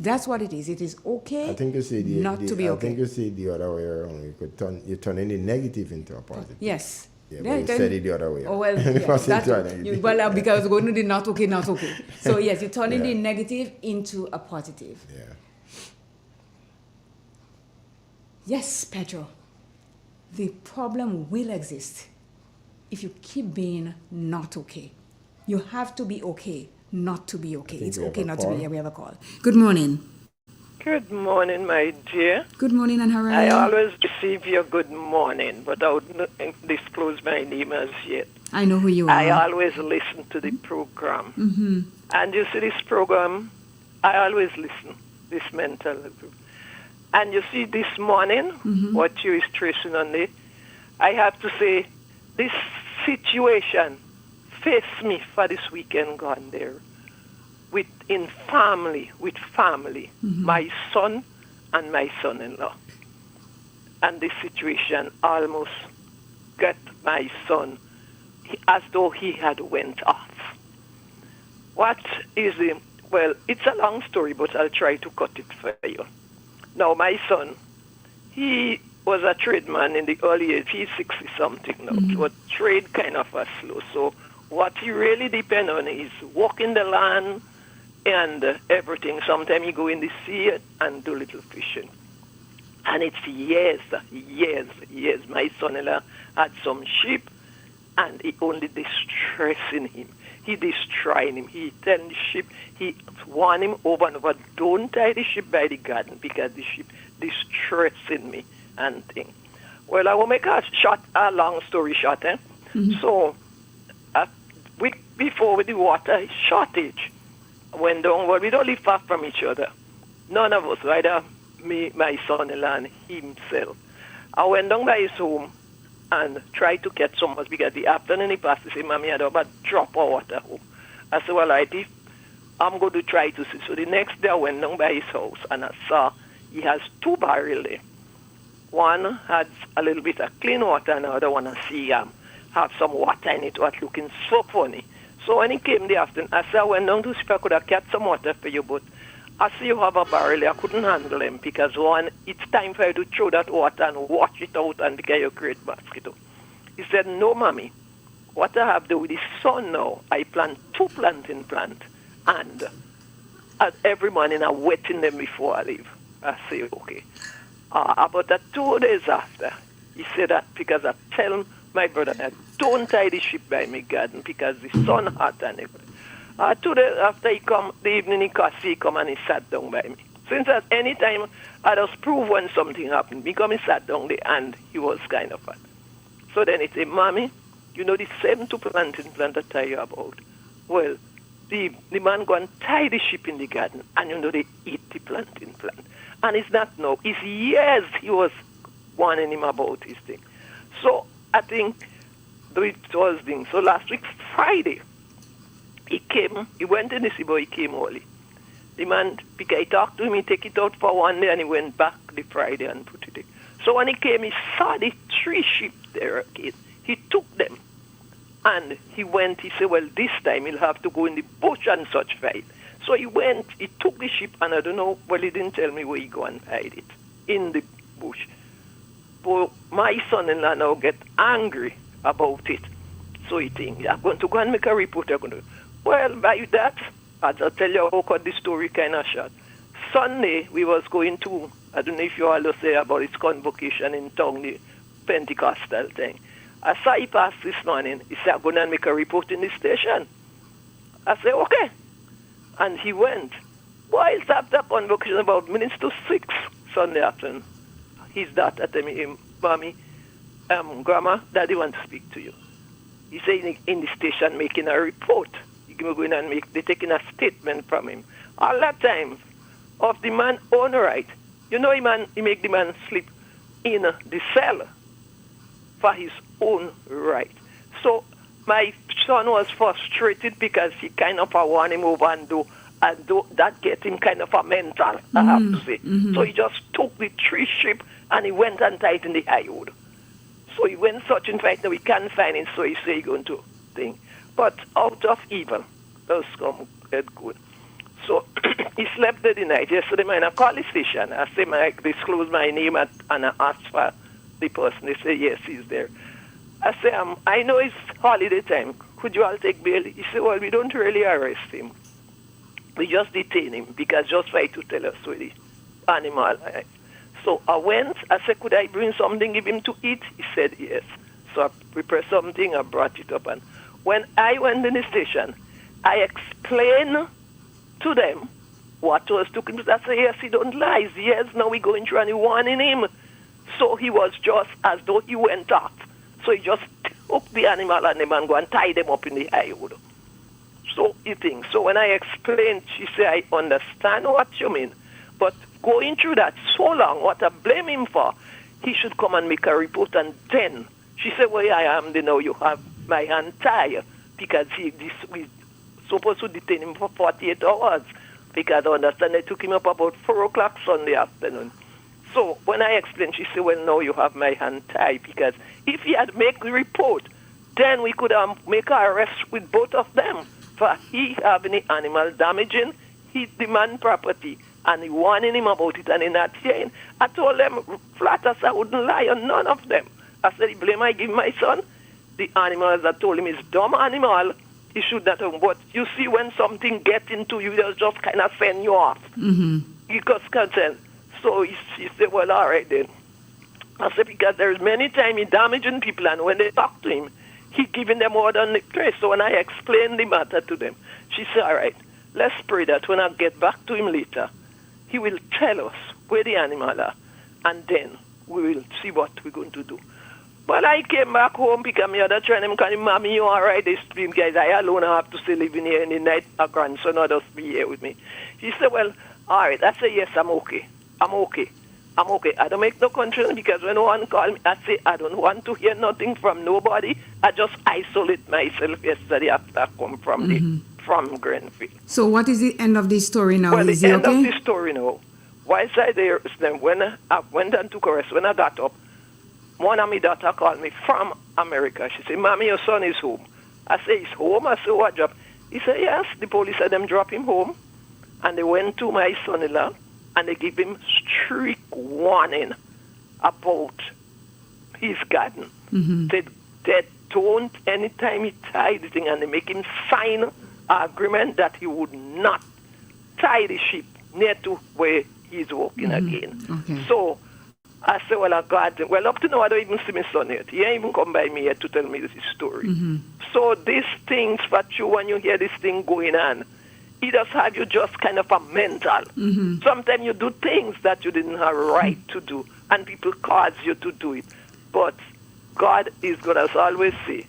That's what it is. It is okay I think you say not to be okay. I think you say the other way around. You turn any negative into a positive. Yes. Yeah, but you said it the other way. Oh, well, yes, because going to the not okay. So, yes, you're turning the negative into a positive. Yeah. Yes, Pedro. The problem will exist if you keep being not okay. You have to be okay not to be okay. It's okay not to be. Yeah, we have a call. Good morning. Good morning, my dear. Good morning, and how are you? I always receive your good morning, but I wouldn't disclose my name as yet. I know who you are. I always listen to the program. Mm-hmm. And you see this program, I always listen, this mental. And you see this morning, what you is tracing on it, I have to say, this situation faced me for this weekend gone there. With family, my son and my son-in-law. And this situation almost got my son as though he had went off. What is it? Well, it's a long story, but I'll try to cut it for you. Now, my son, he was a tradesman in the early age. He's 60-something now, but trade kind of a slow. So what he really depends on is walking the land, and everything. Sometimes you go in the sea and do little fishing. And it's years. My son-in-law had some sheep, and it only distressing him. He destroying him. He telling the sheep, he warn him over and over, don't tie the sheep by the garden because the sheep distressing me and thing. Well, I will make a long story short. So, a week before with the water shortage, went down, well, we don't live far from each other. None of us, either me, my son-in-law, and himself. I went down by his home and tried to catch some much because the afternoon he passed to say, Mommy, I don't have a drop of water home. I said, well, I'm going to try to see. So the next day I went down by his house and I saw he has 2 barrels there. One had a little bit of clean water and the other one I see have some water in it, what looking so funny. So when he came the afternoon, I said, I went down to see if I could have kept some water for you, but I see you have a barrel. I couldn't handle them because one, it's time for you to throw that water and wash it out and get your great basket out. He said, no, Mommy. What I have to do with the sun now, I plant 2 planting plants, and every morning I'm wetting them before I leave. I say, okay. About 2 days after, he said that because I tell my brother that don't tie the sheep by my garden because the sun hot and everything. 2 days after he come, the evening he come and he sat down by me. Since at any time I just prove when something happened, because he sat down there and he was kind of hot. So then he said, Mommy, you know the same 2 planting plant I tell you about? Well, the man go and tie the sheep in the garden and you know they eat the planting plant. And it's not now, it's years he was warning him about his thing. So I think it was thing. So last week, Friday, he came, he went in the sea, but he came early. The man, because I talked to him, he take it out for one day and he went back the Friday and put it in. So when he came, he saw the 3 sheep there again. He took them and he went, he said, well, this time he'll have to go in the bush and such fight. So he went, he took the sheep and I don't know, well, he didn't tell me where he go and hide it, in the bush. But my son-in-law now get angry about it. So he thinks, I'm going to go and make a report. Well, by that, I'll tell you how cut the story kind of short. Sunday, we was going to, I don't know if you all know say about his convocation in town, the Pentecostal thing. I saw he pass this morning. He said, I'm going to make a report in the station. I said, okay. And he went. Boy, it's after convocation about minutes to 6 Sunday afternoon. His daughter tell me, Mommy, Grandma, Daddy want to speak to you. He said in the station making a report. He going and they're taking a statement from him. All that time of the man own right. You know, he make the man sleep in the cell. for his own right. So my son was frustrated because he kind of won him over and that get him kind of a mental, I have to say. So he just took the 3 sheep and he went and tied in the highwood. So he went searching for it, now we can't find it, so he say he going to think. But out of evil does come good. So he slept there the night. Yesterday, I called the station. I say, I disclose my name and I ask for the person. They say, yes, he's there. I say, I know it's holiday time. Could you all take bail? He said, well, we don't really arrest him. We just detain him because just try to tell us where the animal is. So I went. I said, could I bring something, give him to eat? He said, yes. So I prepared something. I brought it up. And when I went in the station, I explained to them what was to him. I said, yes, he don't lie. Yes, now we're going through and he warning him. So he was just as though he went off. So he just took the animal and the man go and tie them up in the highwood. So he thinks. So when I explained, she said, I understand what you mean. But going through that so long, what I blame him for, he should come and make a report. And then she said, well, I am, you have my hand tied because we supposed to detain him for 48 hours because I understand they took him up about 4 o'clock Sunday afternoon. So when I explained, she said, well, no, you have my hand tied because if he had made the report, then we could make an arrest with both of them for he having the animal damaging his demand property and he warning him about it and he not hearing. I told them flat as I wouldn't lie on none of them. I said, the blame I give my son, the animals I told him is dumb animal. He should not have. But you see, when something gets into you, they'll just kind of send you off. He got concerned. So he said, well, all right then. I said, because there's many times he damaging people, and when they talk to him, he giving them more than the praise. So when I explained the matter to them, she said, all right, let's pray that when I get back to him later, he will tell us where the animal are, and then we will see what we're going to do. But I came back home because my other friend, because mommy, you all right, this stream, guys, I alone I have to stay living here in the night, a grandson will just be here with me. She said, well, all right. I said, yes, I'm okay. I'm okay. I don't make no concern because when no one call me, I say, I don't want to hear nothing from nobody. I just isolate myself yesterday after I come from from Grenville. So what is the end of the story now? Well, is the he end okay? of the story now, whilst I there, when I went and took a rest, when I got up, one of my daughter called me from America. She said, Mommy, your son is home. I said, he's home? I said, what job? He said, yes, the police said them drop him home. And they went to my son-in-law and they give him strict warning about his garden. They don't, anytime he tied the thing, and they make him sign an agreement that he would not tie the sheep near to where he's walking again. Okay. So I said, well, I got him. Well, up to now, I don't even see my son yet. He ain't even come by me yet to tell me this story. So these things, but you, when you hear this thing going on, it does have you just kind of a mental. Sometimes you do things that you didn't have a right to do, and people cause you to do it. But God is good, as I always say.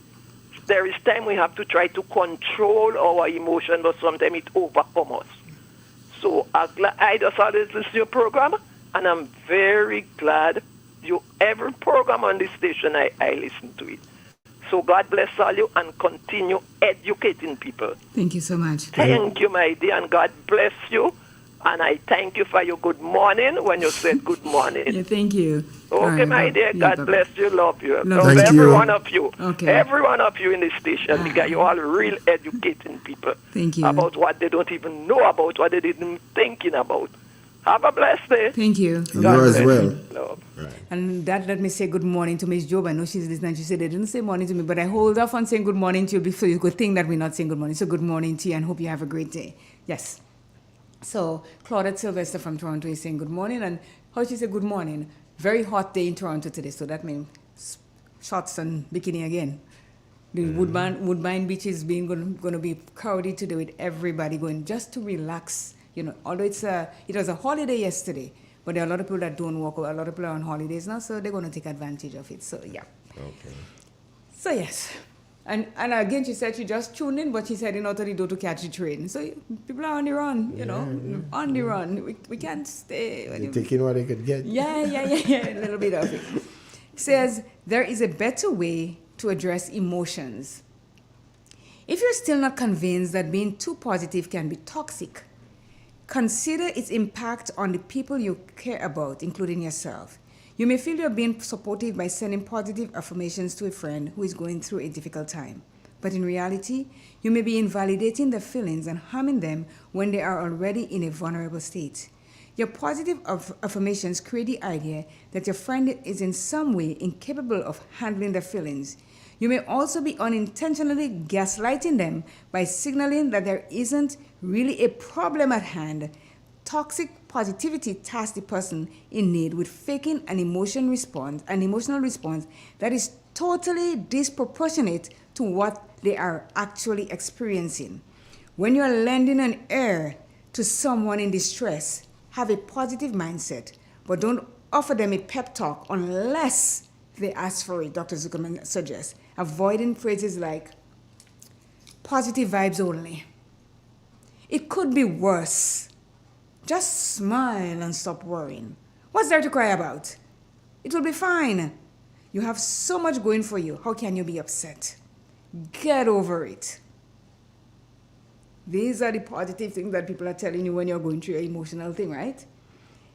There is time we have to try to control our emotion, but sometimes it overcomes us. So I just always listen to your program, and I'm very glad every program on this station, I listen to it. So God bless all you and continue educating people. Thank you so much. Thank you, my dear, and God bless you. And I thank you for your good morning when you said good morning. Yeah, thank you. Okay, my dear, God bless you, love you. Love every one of you. Okay. Every one of you in this station, because you all real educating people. Thank you. About what they don't even know about, what they didn't thinking about. Have a blessed day. Thank you. You as well. Love. And that let me say good morning to Miss Job. I know she's listening. She said they didn't say morning to me, but I hold off on saying good morning to you before you could think that we're not saying good morning. So good morning to you and hope you have a great day. Yes. So Claudette Sylvester from Toronto is saying good morning. And how she said good morning? Very hot day in Toronto today. So that means shorts and bikini again. The Woodbine Beach is going to be crowded today with everybody going just to relax. You know, although it was a holiday yesterday, but there are a lot of people that don't work. A lot of people are on holidays now, so they're going to take advantage of it. So, yeah. Okay. So, yes. And again, she said she just tuned in, but she's heading out of the door to catch the train. So, people are on the run, you know, on the run. We can't stay. They're taking what they could get. Yeah, a little bit of it. says there is a better way to address emotions. If you're still not convinced that being too positive can be toxic, consider its impact on the people you care about, including yourself. You may feel you're being supportive by sending positive affirmations to a friend who is going through a difficult time. But in reality, you may be invalidating their feelings and harming them when they are already in a vulnerable state. Your positive affirmations create the idea that your friend is in some way incapable of handling their feelings. You may also be unintentionally gaslighting them by signaling that there isn't really a problem at hand. Toxic positivity tasks the person in need with faking an emotional response that is totally disproportionate to what they are actually experiencing. When you are lending an ear to someone in distress, have a positive mindset, but don't offer them a pep talk unless they ask for it, Dr. Zuckerman suggests. Avoiding phrases like positive vibes only. It could be worse. Just smile and stop worrying. What's there to cry about? It will be fine. You have so much going for you. How can you be upset? Get over it. These are the positive things that people are telling you when you're going through your emotional thing, right?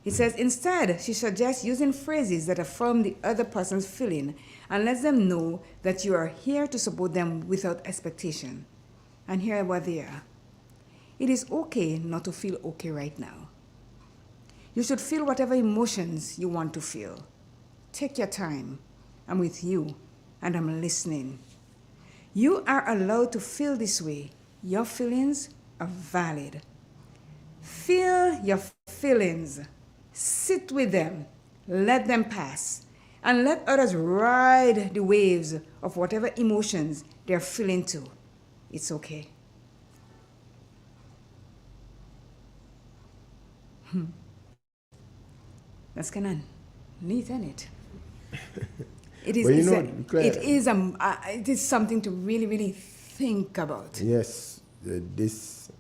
It says, instead, she suggests using phrases that affirm the other person's feeling and lets them know that you are here to support them without expectation. And here are what they are. It is okay not to feel okay right now. You should feel whatever emotions you want to feel. Take your time. I'm with you, and I'm listening. You are allowed to feel this way. Your feelings are valid. Feel your feelings. Sit with them. Let them pass. And let others ride the waves of whatever emotions they're feeling too. It's okay. That's kind of neat, isn't it? It is. Well, it is something to really, really think about. Yes, this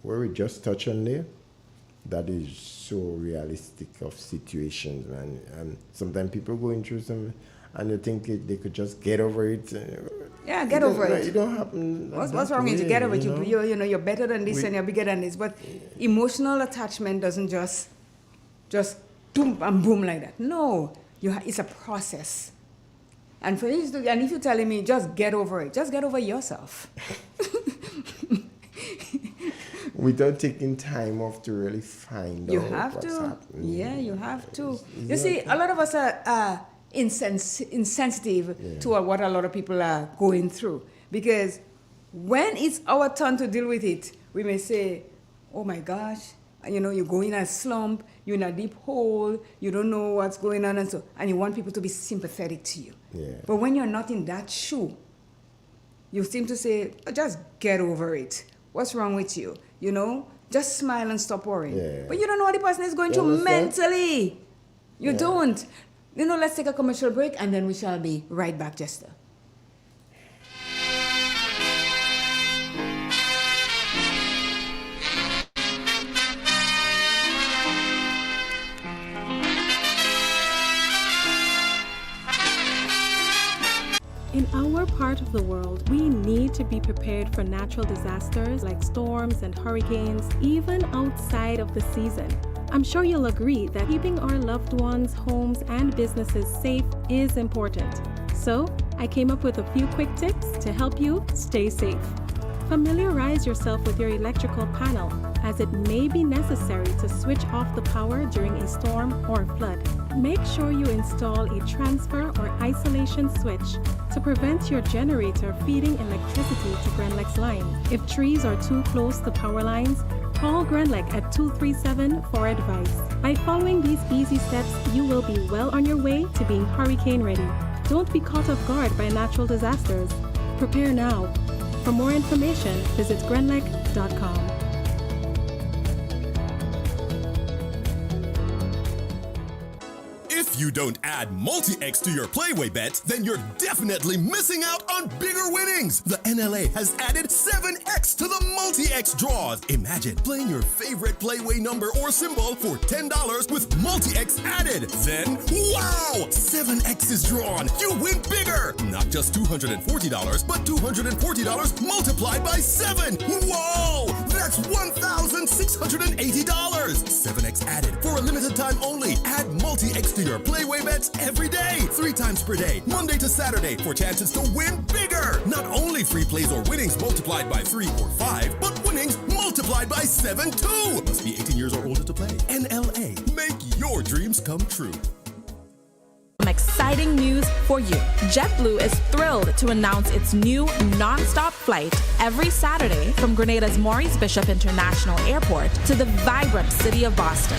where we just touched on there, that is so realistic of situations, man. And sometimes people going through some, and you think they could just get over it. Yeah, get over it. It don't happen. What's wrong with you? Get over it. You're better than this and you're bigger than this. But emotional attachment doesn't just boom and boom like that. No, it's a process. And for you and if you're telling me just get over it, just get over yourself. Without taking time off to really find out what's happening. Yeah, you have to. You see, a lot of us are insensitive to what a lot of people are going through. Because when it's our turn to deal with it, we may say, oh my gosh, you go in a slump, you're in a deep hole, you don't know what's going on, and you want people to be sympathetic to you. Yeah. But when you're not in that shoe, you seem to say, just get over it. What's wrong with you? Just smile and stop worrying. Yeah. But you don't know what the person is going through mentally. You don't. Let's take a commercial break and then we shall be right back, Jester. In our part of the world, we need to be prepared for natural disasters like storms and hurricanes, even outside of the season. I'm sure you'll agree that keeping our loved ones, homes, and businesses safe is important. So, I came up with a few quick tips to help you stay safe. Familiarize yourself with your electrical panel, as it may be necessary to switch off the power during a storm or flood. Make sure you install a transfer or isolation switch to prevent your generator feeding electricity to Grenlec's line. If trees are too close to power lines, call Grenlec at 237 for advice. By following these easy steps, you will be well on your way to being hurricane ready. Don't be caught off guard by natural disasters. Prepare now. For more information, visit grenlec.com. If If you don't add multi-X to your Playway bet, then you're definitely missing out on bigger winnings. The NLA has added 7X to the multi-X draws. Imagine playing your favorite Playway number or symbol for $10 with multi-X added. Then, wow! 7X is drawn. You win bigger. Not just $240, but $240 multiplied by 7. Whoa! That's $1,680. 7X added for a limited time only. Add multi-X to your Playway bets every day. 3 times per day, Monday to Saturday, for chances to win bigger. Not only free plays or winnings multiplied by 3 or 5, but winnings multiplied by 7 too. Must be 18 years or older to play. NLA. Make your dreams come true. Some exciting news for you. JetBlue is thrilled to announce its new non-stop flight every Saturday from Grenada's Maurice Bishop International Airport to the vibrant city of Boston.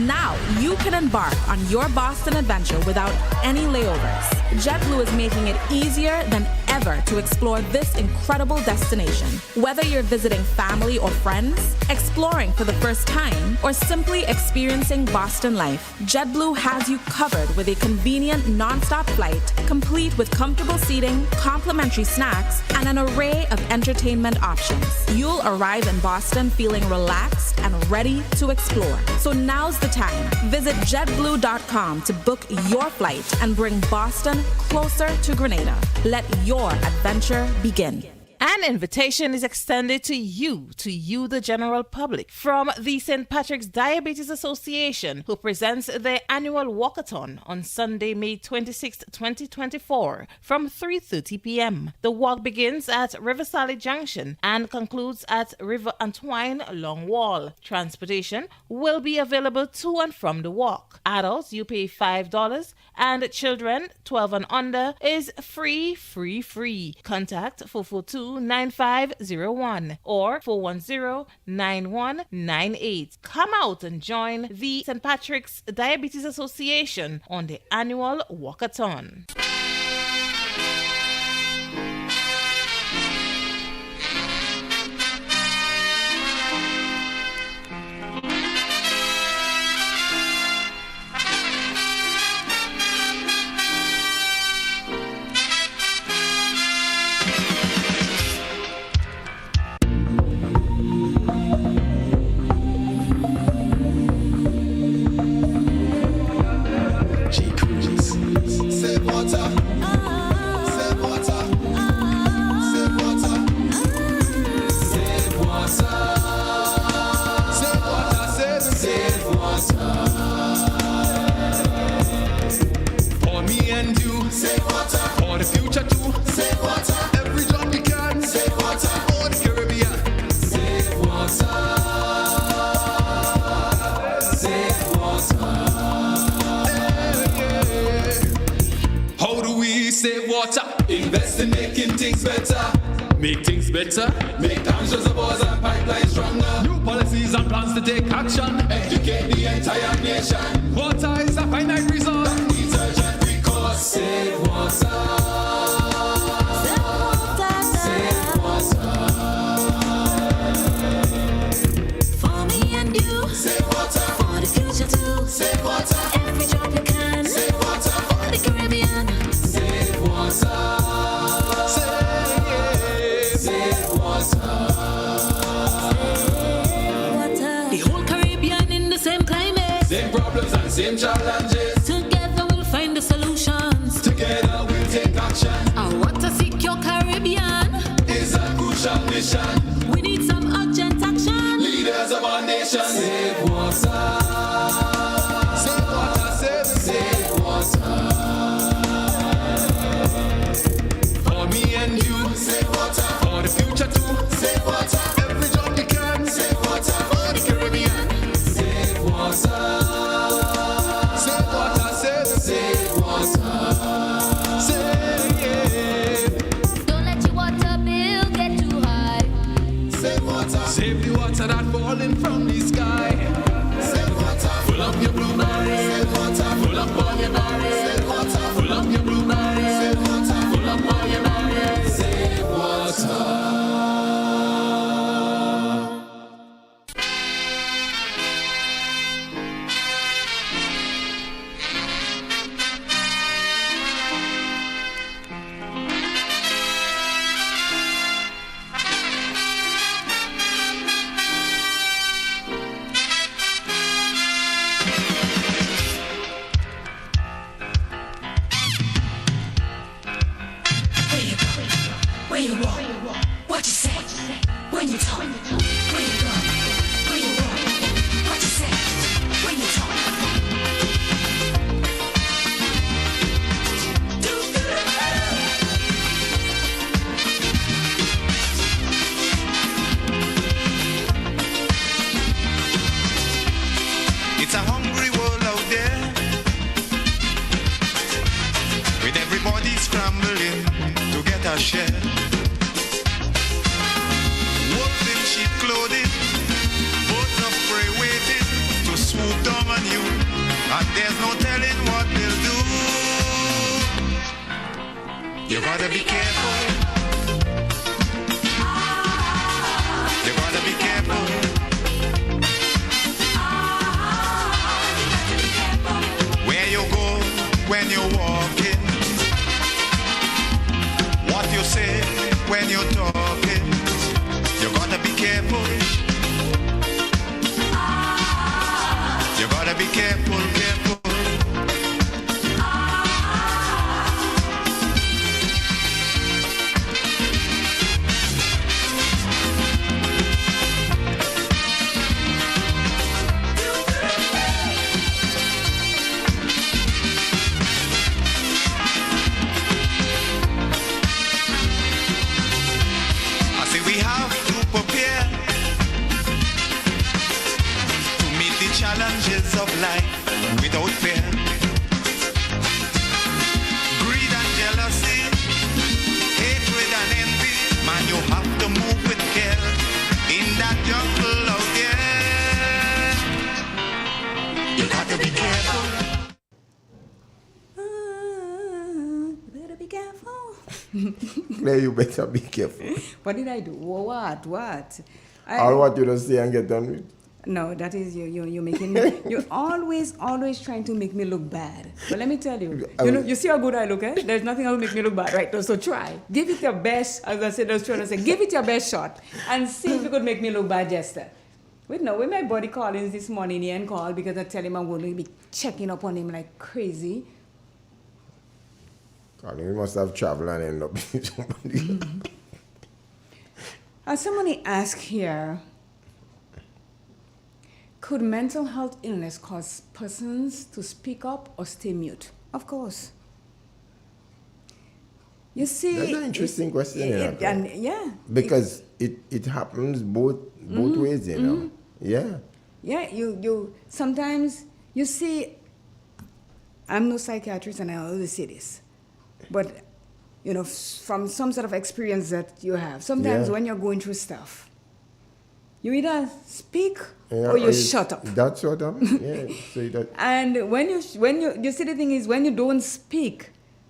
Now you can embark on your Boston adventure without any layovers. JetBlue is making it easier than ever to explore this incredible destination. Whether you're visiting family or friends, exploring for the first time, or simply experiencing Boston life, JetBlue has you covered with a convenient non-stop flight, complete with comfortable seating, complimentary snacks, and an array of entertainment options. You'll arrive in Boston feeling relaxed and ready to explore. So now's the time. Visit jetblue.com to book your flight and bring Boston closer to Grenada. Let your adventure begin. An invitation is extended to you, the general public, from the St. Patrick's Diabetes Association, who presents their annual walkathon on Sunday, May 26, 2024, from 3:30 p.m. The walk begins at River Sally Junction and concludes at River Antoine Long Wall. Transportation will be available to and from the walk. Adults, you pay $5, and children 12 and under is free. Contact 442-9501 or 410-9198. Come out and join the St. Patrick's Diabetes Association on the annual walkathon. Invest in making things better. Make things better. Make dams, reservoirs, and pipelines stronger. New policies and plans to take action. Educate the entire nation. Water is a finite resource that needs urgent recourse. Save water. Save water. For me and you. Save water. For the future too. Save water. Every drop you can. Save water. For the Caribbean. Save water. Same problems and same challenges. Together we'll find the solutions. Together we'll take action. Our water secure Caribbean is a crucial mission. We need some urgent action. Leaders of our nation. Save water. Save water. Save water. For me and you. Save water. For the future too. Save water. Every job you can. Save water. For the Caribbean. Save water. Save the water that falling from the sky. Save water. Full up your blueberries. Save water. Full up all your berries. Save water. Full up your blueberries. Save water. Full up all your berries. Save water. a share. Wolves in sheep clothing, birds of prey waiting to swoop down on you, and there's no telling what they'll do. You gotta be careful. You gotta be careful. Where you go when you're walking, what you say when you're talking, you gotta be careful. You gotta be careful, careful. Challenges of life without fear. Greed and jealousy, hatred and envy, man, you have to move with care in that jungle out there. You got to be careful. You better be careful. Claire, you better be careful. What did I do? What? All what you don't say and get done with. No, that is you're making me. You're always trying to make me look bad. But let me tell you, you see how good I look, eh? There's nothing that will make me look bad, right? So try. Give it your best, as I said, I was trying to say, give it your best shot and see if you could make me look bad, Jester. Wait, no, when my buddy Collins this morning, he ain't called because I tell him I'm going to be checking up on him like crazy. Collins, we must have traveled and end up with somebody. Somebody asked here, could mental health illness cause persons to speak up or stay mute? Of course. You see, that's an interesting question. Yeah. Because it happens both ways, you know. Yeah. Yeah, you sometimes you see. I'm no psychiatrist, and I always say this, but you know, from some sort of experience that you have, sometimes when you're going through stuff, you either speak or you shut up. That's what I'm. Yeah. Say that. And when you see, the thing is, when you don't speak,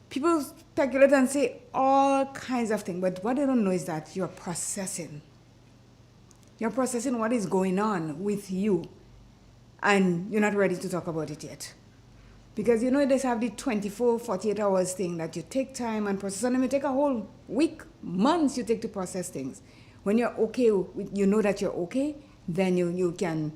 people speculate and say all kinds of things. But what they don't know is that you're processing. You're processing what is going on with you, and you're not ready to talk about it yet. Because you know, they have the 24, 48 hours thing that you take time and process, and it may take a whole week, months you take to process things. When you're okay, you know that you're okay, then you can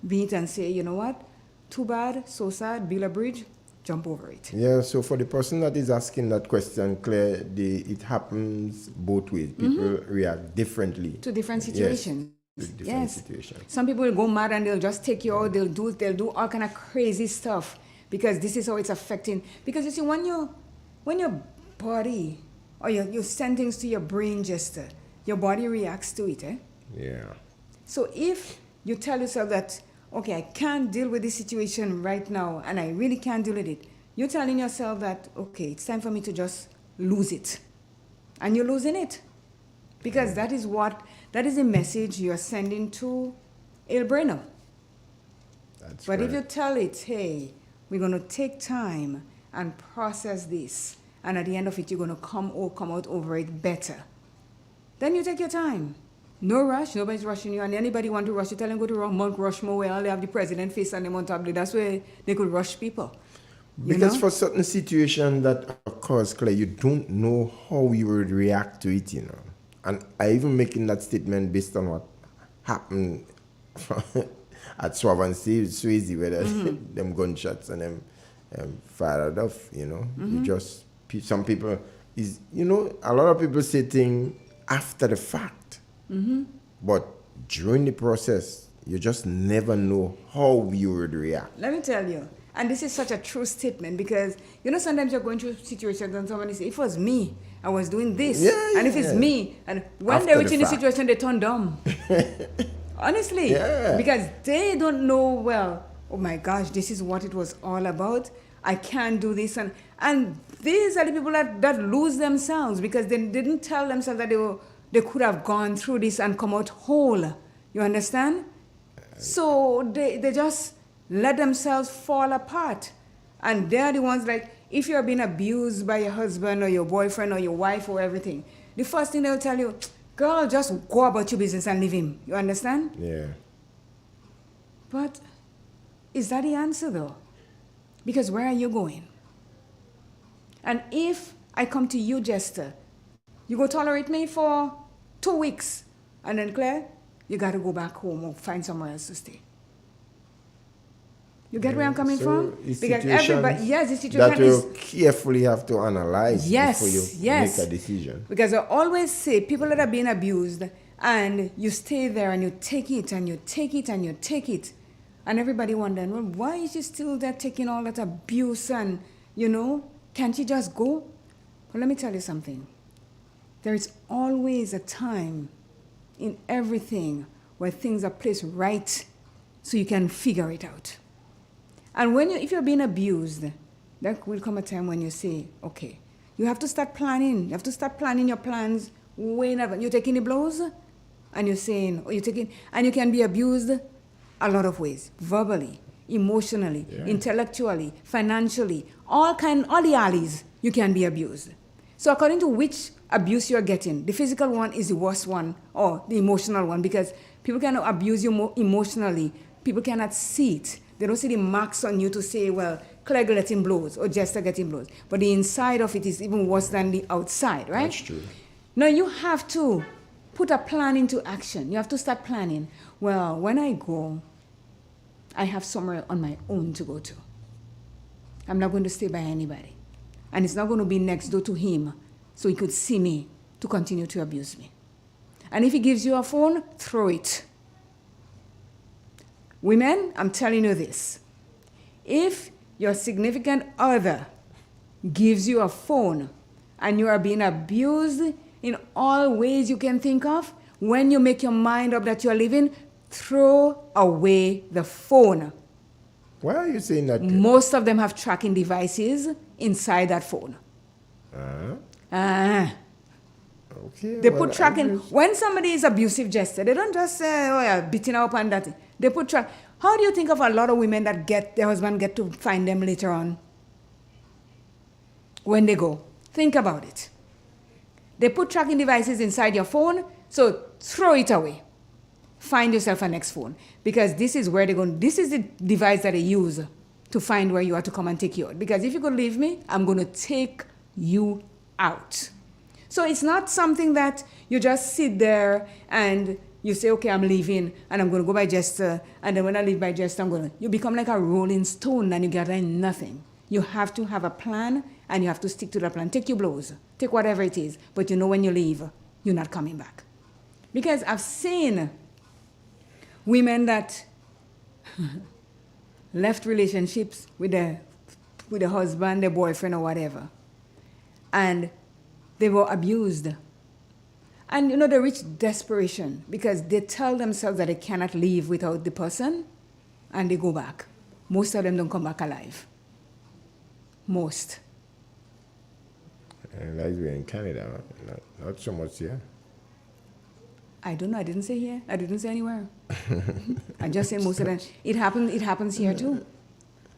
beat and say, you know what, too bad, so sad, build a bridge, jump over it. Yeah, so for the person that is asking that question, Claire, it happens both ways. People react differently. To different situations. Yes, to different situations. Some people will go mad and they'll just take you out, they'll do all kind of crazy stuff because this is how it's affecting. Because you see, when your body, or you send things to your brain, Jester, your body reacts to it, eh? Yeah. So if you tell yourself that, okay, I can't deal with this situation right now, and I really can't deal with it, you're telling yourself that, okay, it's time for me to just lose it. And you're losing it. Because that is a message you're sending to El Breno. But if you tell it, hey, we're going to take time and process this, and at the end of it, you're going to come out over it better, then you take your time. No rush, nobody's rushing you, and anybody want to rush you, tell them go to Mount Rushmore where all they have the president face and them on top. That's where they could rush people. Because for certain situations that occurs, Claire, you don't know how you would react to it, you know. And I even making that statement based on what happened at Suave and Swayze, where them gunshots and them fired off, you know. You just, some people, a lot of people say things after the fact. But during the process, you just never know how you would react. Let me tell you, and this is such a true statement, because sometimes you're going through situations and somebody says, if it was me, I was doing this, and if it's me, and when they're reaching the situation, they turn dumb. Honestly, because they don't know, well, oh my gosh, this is what it was all about. I can't do this. And these are the people that lose themselves because they didn't tell themselves that they could have gone through this and come out whole. You understand? So they just let themselves fall apart. And they're the ones like, if you're being abused by your husband or your boyfriend or your wife or everything, the first thing they'll tell you, girl, just go about your business and leave him. You understand? Yeah. But is that the answer though? Because where are you going? And if I come to you, Jester, you go tolerate me for 2 weeks, and then Claire, you got to go back home or find somewhere else to stay. You get where I'm coming from? Because everybody, yes, the situation that you carefully have to analyze before you make a decision. Because I always say, people that are being abused, and you stay there and you take it and you take it and you take it, and everybody wondering, well, why is she still there taking all that abuse and, can't you just go? Well, let me tell you something. There is always a time in everything where things are placed right so you can figure it out. And if you're being abused, there will come a time when you say, okay, you have to start planning. You have to start planning your plans way in advance. You're taking the blows, and you're saying, and you can be abused a lot of ways, verbally, emotionally, intellectually, financially, all the alleys you can be abused. So according to which abuse you're getting, the physical one is the worst one, or the emotional one, because people cannot abuse you emotionally. People cannot see it. They don't see the marks on you to say, well, Claire getting blows or Jester getting blows. But the inside of it is even worse than the outside, right? That's true. Now you have to put a plan into action. You have to start planning. Well, when I go, I have somewhere on my own to go to. I'm not going to stay by anybody. And it's not going to be next door to him so he could see me to continue to abuse me. And if he gives you a phone, throw it. Women, I'm telling you this. If your significant other gives you a phone and you are being abused in all ways you can think of, when you make your mind up that you're leaving, throw away the phone. Why are you saying that? Most of them have tracking devices inside that phone. Okay. They put tracking. When somebody is abusive, Jester, they don't just say, oh yeah, beating up and that. They put track. How do you think of a lot of women that their husband get to find them later on? When they go. Think about it. They put tracking devices inside your phone, so throw it away. Find yourself a next phone. Because this is where they're going. This is the device that they use to find where you are to come and take you out. Because if you could leave me, I'm going to take you out. So it's not something that you just sit there and you say, okay, I'm leaving and I'm going to go by Jester. And then when I leave by Jester, you become like a rolling stone and you gather nothing. You have to have a plan and you have to stick to the plan. Take your blows. Take whatever it is. But you know when you leave, you're not coming back. Because I've seen women that left relationships with their husband, their boyfriend, or whatever. And they were abused. And they reach desperation because they tell themselves that they cannot leave without the person, and they go back. Most of them don't come back alive. Most. And like we're in Canada, not so much here. I don't know. I didn't say here. I didn't say anywhere. I just said most of them. It happens here too.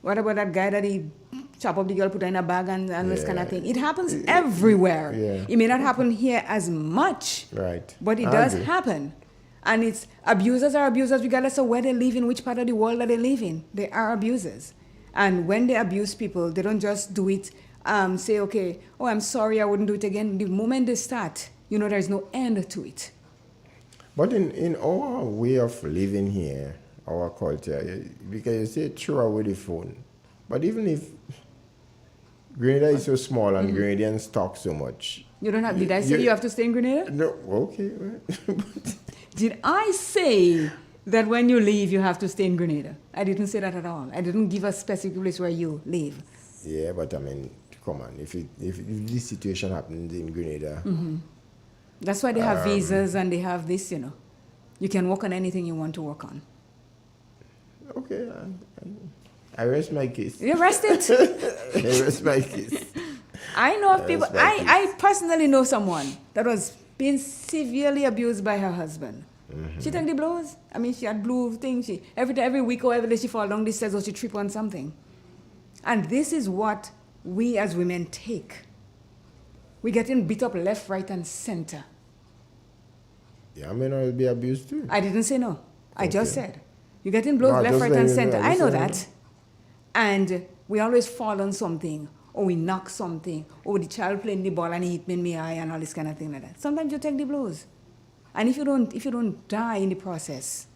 What about that guy that he chop up the girl, put her in a bag and this kind of thing? It happens everywhere. Yeah. It may not happen here as much, right? But it does happen. And it's abusers are abusers regardless of where they live, in which part of the world that they live in. They are abusers. And when they abuse people, they don't just do it, say, okay, oh, I'm sorry, I wouldn't do it again. The moment they start, there's no end to it. But in our way of living here, our culture, because you say throw away the phone. But even if Grenada is so small and Grenadians talk so much. You don't have, did I say you have to stay in Grenada? No, okay. Did I say that when you leave, you have to stay in Grenada? I didn't say that at all. I didn't give a specific place where you live. Yeah, but I mean, come on. If this situation happens in Grenada. Mm-hmm. That's why they have visas and they have this, You can work on anything you want to work on. Okay. I rest my case. You rest it? I rest my case. I know of people. I personally know someone that was being severely abused by her husband. Mm-hmm. She took the blows. I mean, she had blue things. Every week or every day she fall down the stairs or she trip on something. And this is what we as women take. We're getting beat up left, right, and center. Yeah, men will be abused too. I didn't say no. I just said you're getting blows left, right, and center. I know that. And we always fall on something, or we knock something, or the child playing the ball and he hit me in the eye and all this kind of thing like that. Sometimes you take the blows. And if you don't die in the process,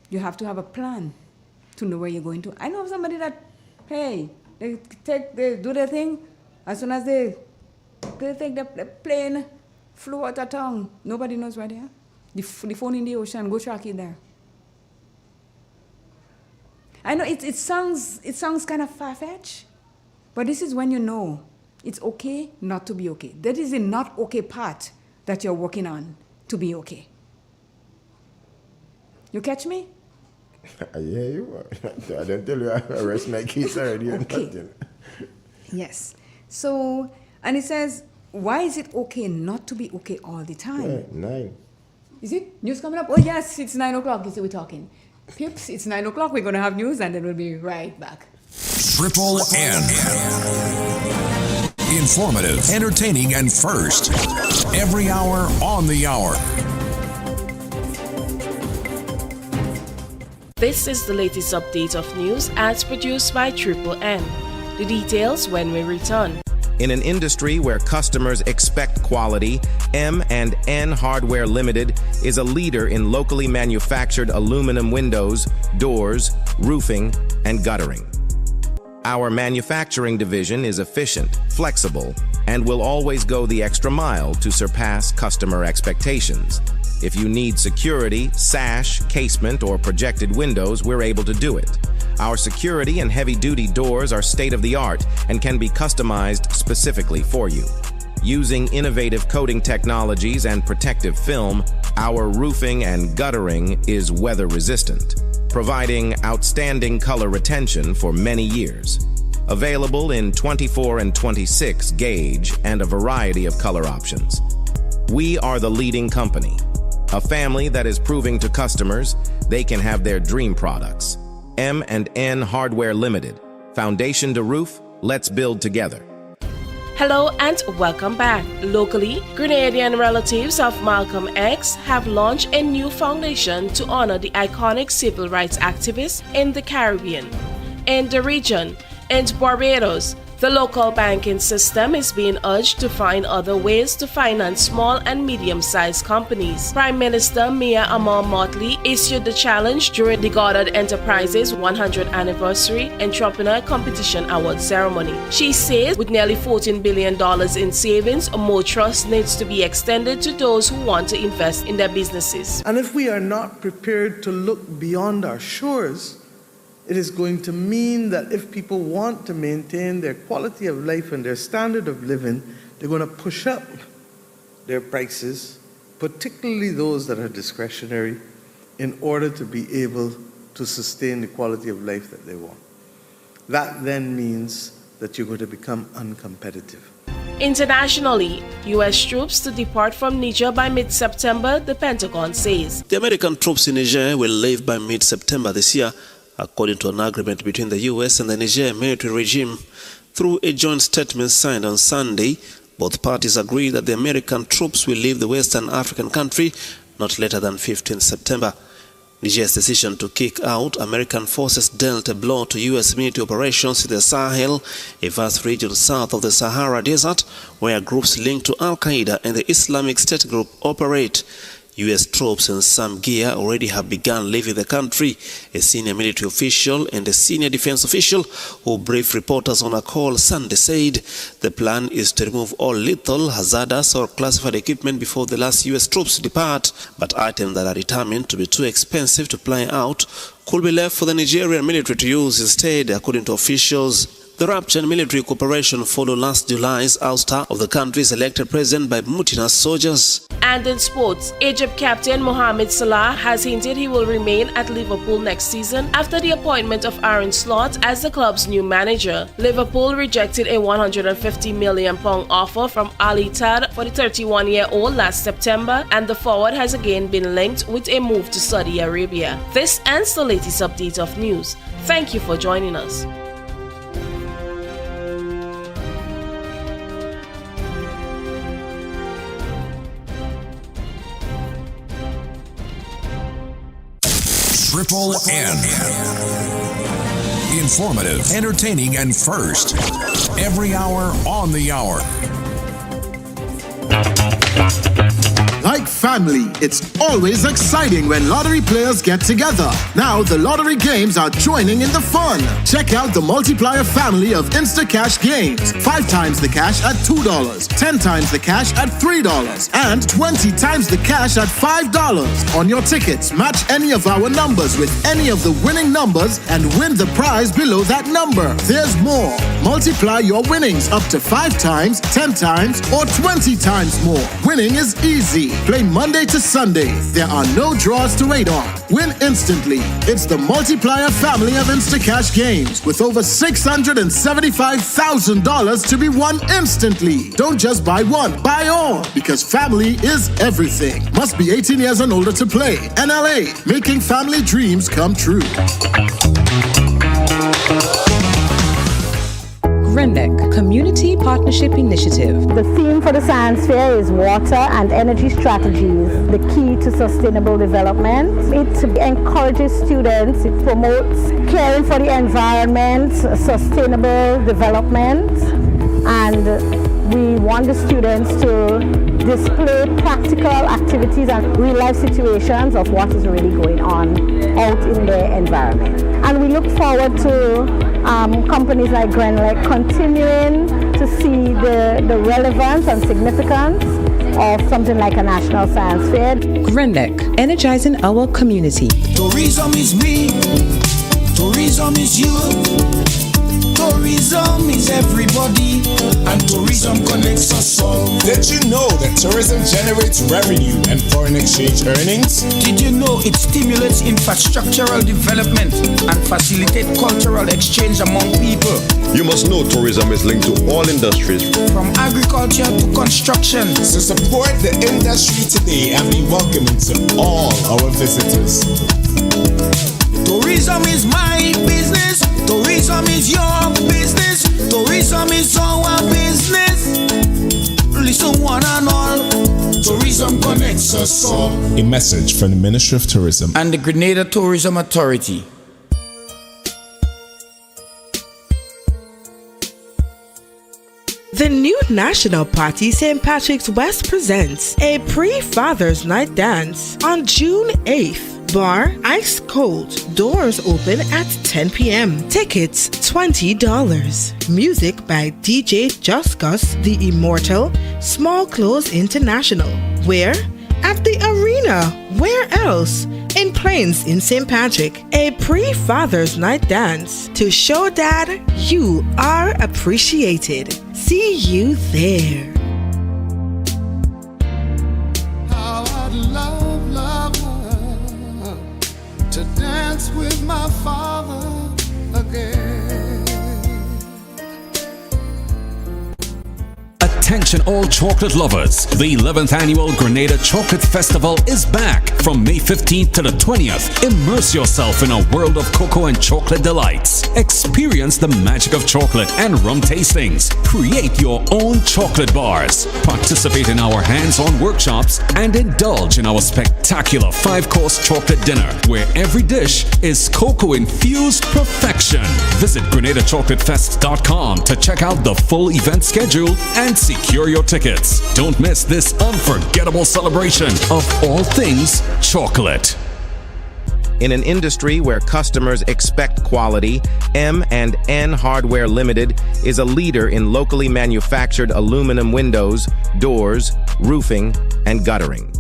you have to have a plan to know where you're going to. I know somebody that, hey, they do their thing, as soon as they take the plane, flew out of town, nobody knows where they are. The phone in the ocean, go track it there. I know it sounds kind of far-fetched, but this is when you know it's okay not to be okay. That is the not okay part that you're working on to be okay. You catch me? I hear you. I don't tell you I rest my case already. Okay. Yes. So, and it says, why is it okay not to be okay all the time? Yeah, 9. Is it? News coming up? Oh, yes, it's 9 o'clock. You see, we're talking. Pips, it's 9 o'clock. We're going to have news and then we'll be right back. Triple N. Informative, entertaining, and first. Every hour on the hour. This is the latest update of news as produced by Triple N. The details when we return. In an industry where customers expect quality, M&N Hardware Limited is a leader in locally manufactured aluminum windows, doors, roofing, and guttering. Our manufacturing division is efficient, flexible, and will always go the extra mile to surpass customer expectations. If you need security, sash, casement, or projected windows, we're able to do it. Our security and heavy-duty doors are state-of-the-art and can be customized specifically for you. Using innovative coating technologies and protective film, our roofing and guttering is weather-resistant, providing outstanding color retention for many years. Available in 24 and 26 gauge and a variety of color options. We are the leading company, a family that is proving to customers they can have their dream products. M&N Hardware Limited. Foundation to roof, let's build together. Hello and welcome back. Locally, Grenadian relatives of Malcolm X have launched a new foundation to honor the iconic civil rights activists in the Caribbean. In the region, in Barbados, the local banking system is being urged to find other ways to finance small and medium-sized companies. Prime Minister Mia Amor Motley issued the challenge during the Goddard Enterprises 100th Anniversary Entrepreneur Competition Award ceremony. She says with nearly $14 billion in savings, more trust needs to be extended to those who want to invest in their businesses. And if we are not prepared to look beyond our shores, it is going to mean that if people want to maintain their quality of life and their standard of living, they're going to push up their prices, particularly those that are discretionary, in order to be able to sustain the quality of life that they want. That then means that you're going to become uncompetitive. Internationally, U.S. troops to depart from Niger by mid-September, the Pentagon says. The American troops in Niger will leave by mid-September this year, according to an agreement between the U.S. and the Niger military regime. Through a joint statement signed on Sunday, both parties agreed that the American troops will leave the Western African country not later than 15 September. Niger's decision to kick out American forces dealt a blow to U.S. military operations in the Sahel, a vast region south of the Sahara Desert, where groups linked to Al-Qaeda and the Islamic State group operate. U.S. troops in some gear already have begun leaving the country. A senior military official and a senior defense official who briefed reporters on a call Sunday said the plan is to remove all lethal, hazardous or classified equipment before the last U.S. troops depart, but items that are determined to be too expensive to fly out could be left for the Nigerian military to use instead, according to officials. The rapture and military cooperation followed last July's ouster of the country's elected president by mutinous soldiers. And in sports, Egypt captain Mohamed Salah has hinted he will remain at Liverpool next season after the appointment of Aaron Slot as the club's new manager. Liverpool rejected a £150 million offer from Al Ittihad for the 31-year-old last September, and the forward has again been linked with a move to Saudi Arabia. This ends the latest update of news. Thank you for joining us. Triple N. Informative, entertaining, and first. Every hour on the hour. Like family, it's always exciting when lottery players get together. Now the lottery games are joining in the fun. Check out the multiplier family of Instacash games. 5 times the cash at $2, 10 times the cash at $3, and 20 times the cash at $5. On your tickets, match any of our numbers with any of the winning numbers and win the prize below that number. There's more. Multiply your winnings up to 5 times, 10 times, or 20 times more. Winning is easy. Play Monday to Sunday. There are no draws to wait on. Win instantly. It's the multiplier family of Instacash games with over $675,000 to be won instantly. Don't just buy one, buy all, because family is everything. Must be 18 years and older to play. NLA, making family dreams come true. GRENDEC Community Partnership Initiative. The theme for the science fair is water and energy strategies, the key to sustainable development. It encourages students, it promotes caring for the environment, sustainable development, and we want the students to display practical activities and real-life situations of what is really going on out in their environment. And we look forward to companies like GRENDEC continuing to see the relevance and significance of something like a national science fair. GRENDEC, energizing our community. Tourism is me, tourism is you, tourism is everybody, and tourism connects us all. Did you know that tourism generates revenue and foreign exchange earnings? Did you know it stimulates infrastructural development and facilitates cultural exchange among people? You must know tourism is linked to all industries, from agriculture to construction. So support the industry today and be welcoming to all our visitors. Tourism is my business. Tourism is your business. Tourism is our business. Listen one and all. Tourism connects us all. A message from the Ministry of Tourism and the Grenada Tourism Authority. The new National Party St. Patrick's West presents a pre-Father's Night Dance on June 8th. Bar ice cold. Doors open at 10 p.m. Tickets $20. Music by DJ Just Gus, The Immortal, Small Clothes International. Where? At the arena. Where else? In Plains in St. Patrick. A pre-Father's Night Dance to show Dad you are appreciated. See you there. How I'd love to dance with my father again. Attention all chocolate lovers. The 11th annual Grenada Chocolate Festival is back from May 15th to the 20th. Immerse yourself in a world of cocoa and chocolate delights. Experience the magic of chocolate and rum tastings. Create your own chocolate bars. Participate in our hands-on workshops and indulge in our spectacular 5-course chocolate dinner where every dish is cocoa-infused perfection. Visit GrenadaChocolateFest.com to check out the full event schedule and secure your tickets. Don't miss this unforgettable celebration of all things chocolate. In an industry where customers expect quality, M&N Hardware Limited is a leader in locally manufactured aluminum windows, doors, roofing, and guttering.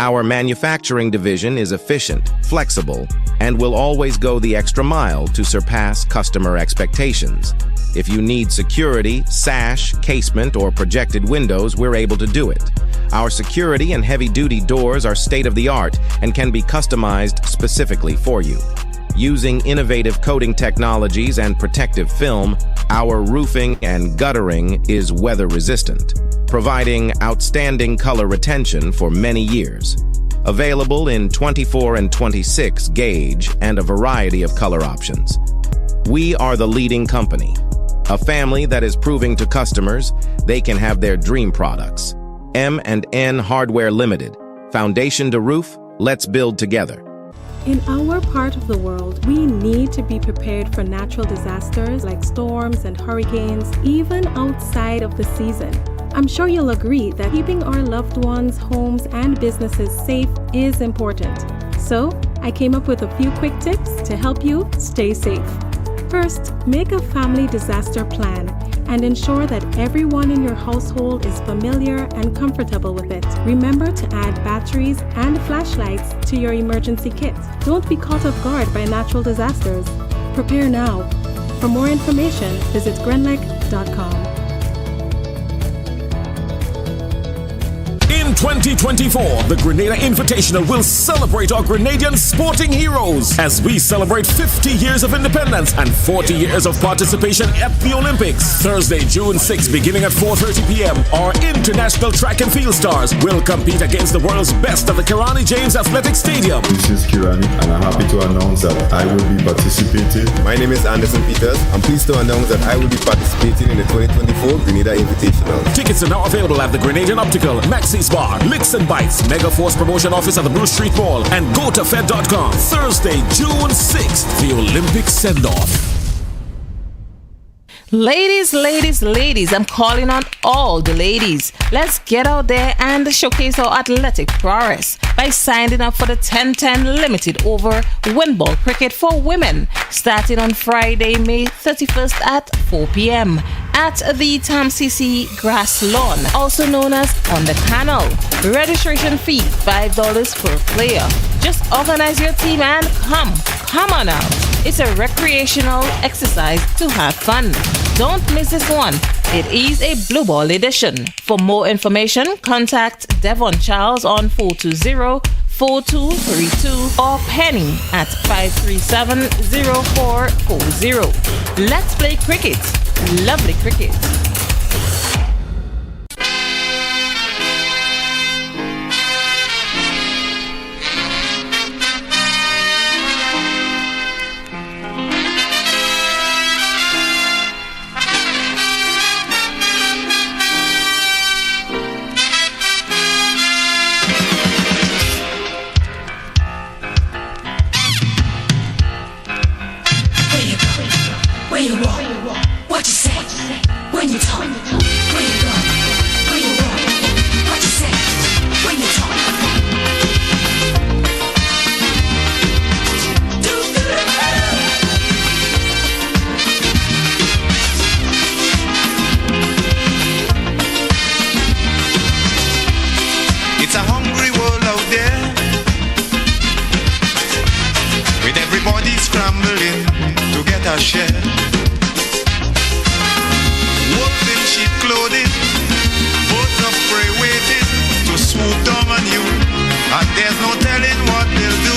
Our manufacturing division is efficient, flexible, and will always go the extra mile to surpass customer expectations. If you need security, sash, casement, or projected windows, we're able to do it. Our security and heavy-duty doors are state-of-the-art and can be customized specifically for you. Using innovative coating technologies and protective film, our roofing and guttering is weather-resistant, providing outstanding color retention for many years. Available in 24 and 26 gauge and a variety of color options. We are the leading company, a family that is proving to customers they can have their dream products. M&N Hardware Limited. Foundation to roof, let's build together. In our part of the world, we need to be prepared for natural disasters like storms and hurricanes, even outside of the season. I'm sure you'll agree that keeping our loved ones, homes, and businesses safe is important. So, I came up with a few quick tips to help you stay safe. First, make a family disaster plan and ensure that everyone in your household is familiar and comfortable with it. Remember to add batteries and flashlights to your emergency kit. Don't be caught off guard by natural disasters. Prepare now. For more information, visit grenlec.com. In 2024, the Grenada Invitational will celebrate our Grenadian sporting heroes as we celebrate 50 years of independence and 40 years of participation at the Olympics. Thursday, June 6, beginning at 4:30 p.m., our international track and field stars will compete against the world's best at the Kirani James Athletic Stadium. This is Kirani, and I'm happy to announce that I will be participating. My name is Anderson Peters. I'm pleased to announce that I will be participating in the 2024 Grenada Invitational. Tickets are now available at the Grenadian Optical, Maxis Bar, Licks and Bites, Mega Force Promotion Office at the Bruce Street Mall, and GoToFed.com. Thursday, June 6th, the Olympic send-off. Ladies, I'm calling on all the ladies. Let's get out there and showcase our athletic prowess by signing up for the 10-10 limited over windball cricket for women, starting on Friday, May 31st at 4 p.m. at the TAMCC Grass Lawn, also known as On the Canal. Registration fee $5 per player. Just organize your team and come on out. It's a recreational exercise to have fun. Don't miss this one. It is a blue ball edition. For more information, contact Devon Charles on 420-4232 or Penny at 537-0440. Let's play cricket. Lovely cricket. Where you walk, what you say, when you talk, where you go, where you walk, what you say, when you talk. It's a hungry world out there, with everybody scrambling to get a share. Wolves in sheep clothing, birds of prey waiting to swoop down on you, and there's no telling what they'll do.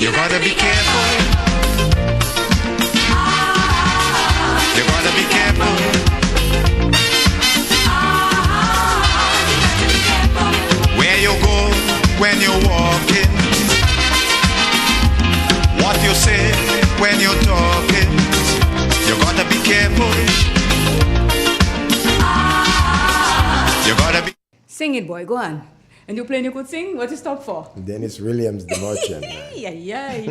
You gotta be careful. You gotta be careful. Where you go when you're walking, what you say when you're talking, you gotta be careful. You gotta be. Sing it, boy, go on. And you playing you could sing? What you stop for? Dennis Williams, the merchant. Yeah.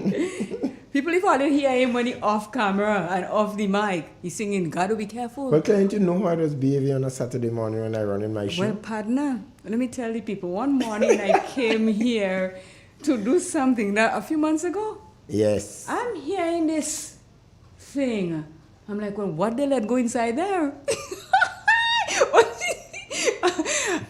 People if only hear him when he off camera and off the mic. He's singing, gotta be careful. But can't you know how I was behaving on a Saturday morning when I run in my show? Well, partner, let me tell you people, one morning I came here to do something that a few months ago. Yes. I'm hearing this thing. I'm like, well, what they let go inside there?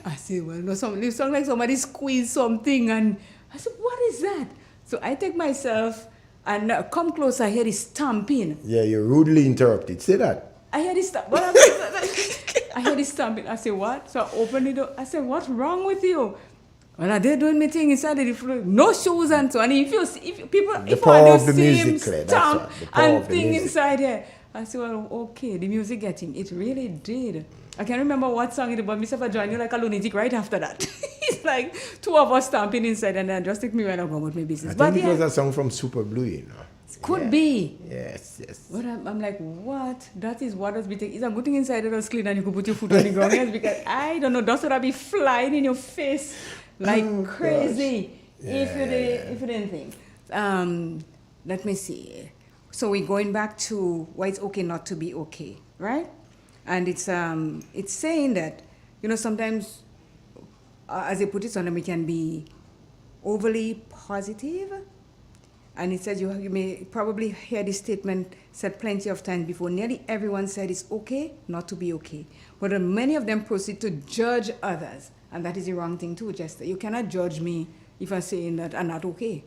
I said, well, no, it sounds like somebody squeezed something. And I said, what is that? So I take myself and come close. I hear this stamping. Yeah, you rudely interrupted. Say that. I hear this I hear this stamping. I said, what? So I opened it up. I said, what's wrong with you? Well, they're doing my thing inside the floor. No shoes and so on. If people the power of the music, Claire, stamp that's right. The power and of the thing music. inside here. I said, well, okay, the music getting it really did. I can't remember what song it was, but Mr. John, you're like a lunatic right after that. It's like two of us stamping inside and then just take me when I go about my business. I think it was a song from Super Blue, you know. Could be. Yes. But I'm like, what? That is what has been taken. It's a good thing inside it was clean and you could put your foot on the ground. Yes, because I don't know, dust would be flying in your face like crazy if you didn't think. Let me see. So we're going back to why it's okay not to be okay, right? And it's saying that, sometimes, as they put it on, we can be overly positive. And it says you may probably hear this statement said plenty of times before. Nearly everyone said it's okay not to be okay. But many of them proceed to judge others. And that is the wrong thing too, Jester. You cannot judge me if I'm saying that I'm not okay,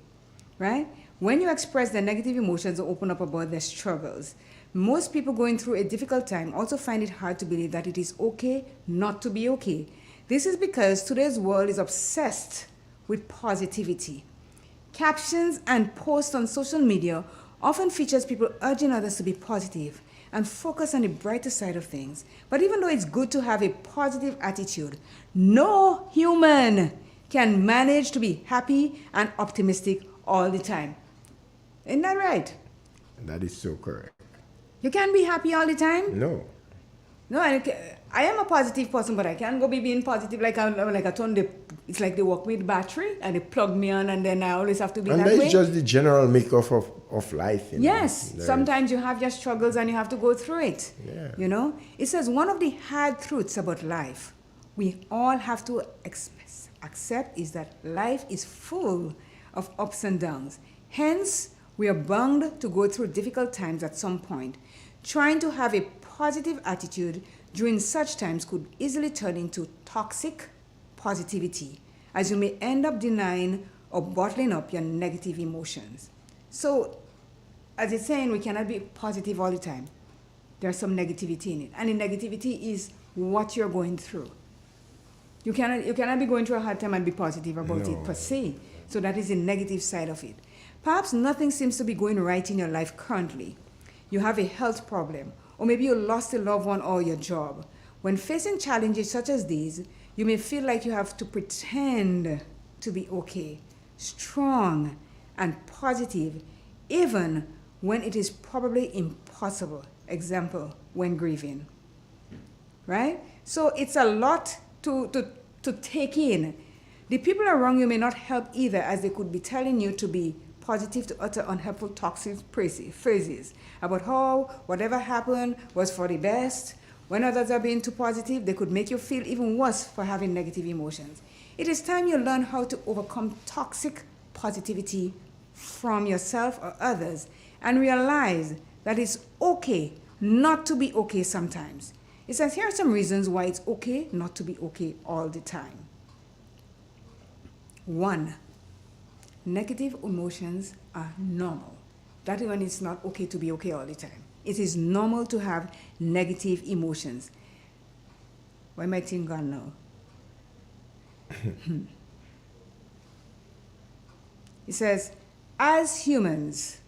right? When you express their negative emotions or open up about their struggles, most people going through a difficult time also find it hard to believe that it is okay not to be okay. This is because today's world is obsessed with positivity. Captions and posts on social media often features people urging others to be positive and focus on the brighter side of things. But even though it's good to have a positive attitude, no human can manage to be happy and optimistic all the time. Isn't that right? That is so correct. You can't be happy all the time? No. No, I am a positive person, but I can't go be being positive like I turn it's like they work with battery and they plug me on and then I always have to be that way. And that's just the general makeup of life. Yes, sometimes you have your struggles and you have to go through it. Yeah. It says one of the hard truths about life we all have to accept is that life is full of ups and downs. Hence, we are bound to go through difficult times at some point. Trying to have a positive attitude during such times could easily turn into toxic positivity, as you may end up denying or bottling up your negative emotions. So, as it's saying, we cannot be positive all the time. There's some negativity in it. And the negativity is what you're going through. You cannot be going through a hard time and be positive about it per se. So that is the negative side of it. Perhaps nothing seems to be going right in your life currently. You have a health problem, or maybe you lost a loved one or your job. When facing challenges such as these, you may feel like you have to pretend to be okay, strong, and positive, even when it is probably impossible. Example, when grieving. Right? So it's a lot to take in. The people around you may not help either, as they could be telling you to be positive to utter unhelpful toxic phrases about how whatever happened was for the best. When others are being too positive, they could make you feel even worse for having negative emotions. It is time you learn how to overcome toxic positivity from yourself or others and realize that it's okay not to be okay sometimes. It says here are some reasons why it's okay not to be okay all the time. 1. Negative emotions are normal. That is when it's not okay to be okay all the time. It is normal to have negative emotions. Why am I thinking gone now? It says, as humans,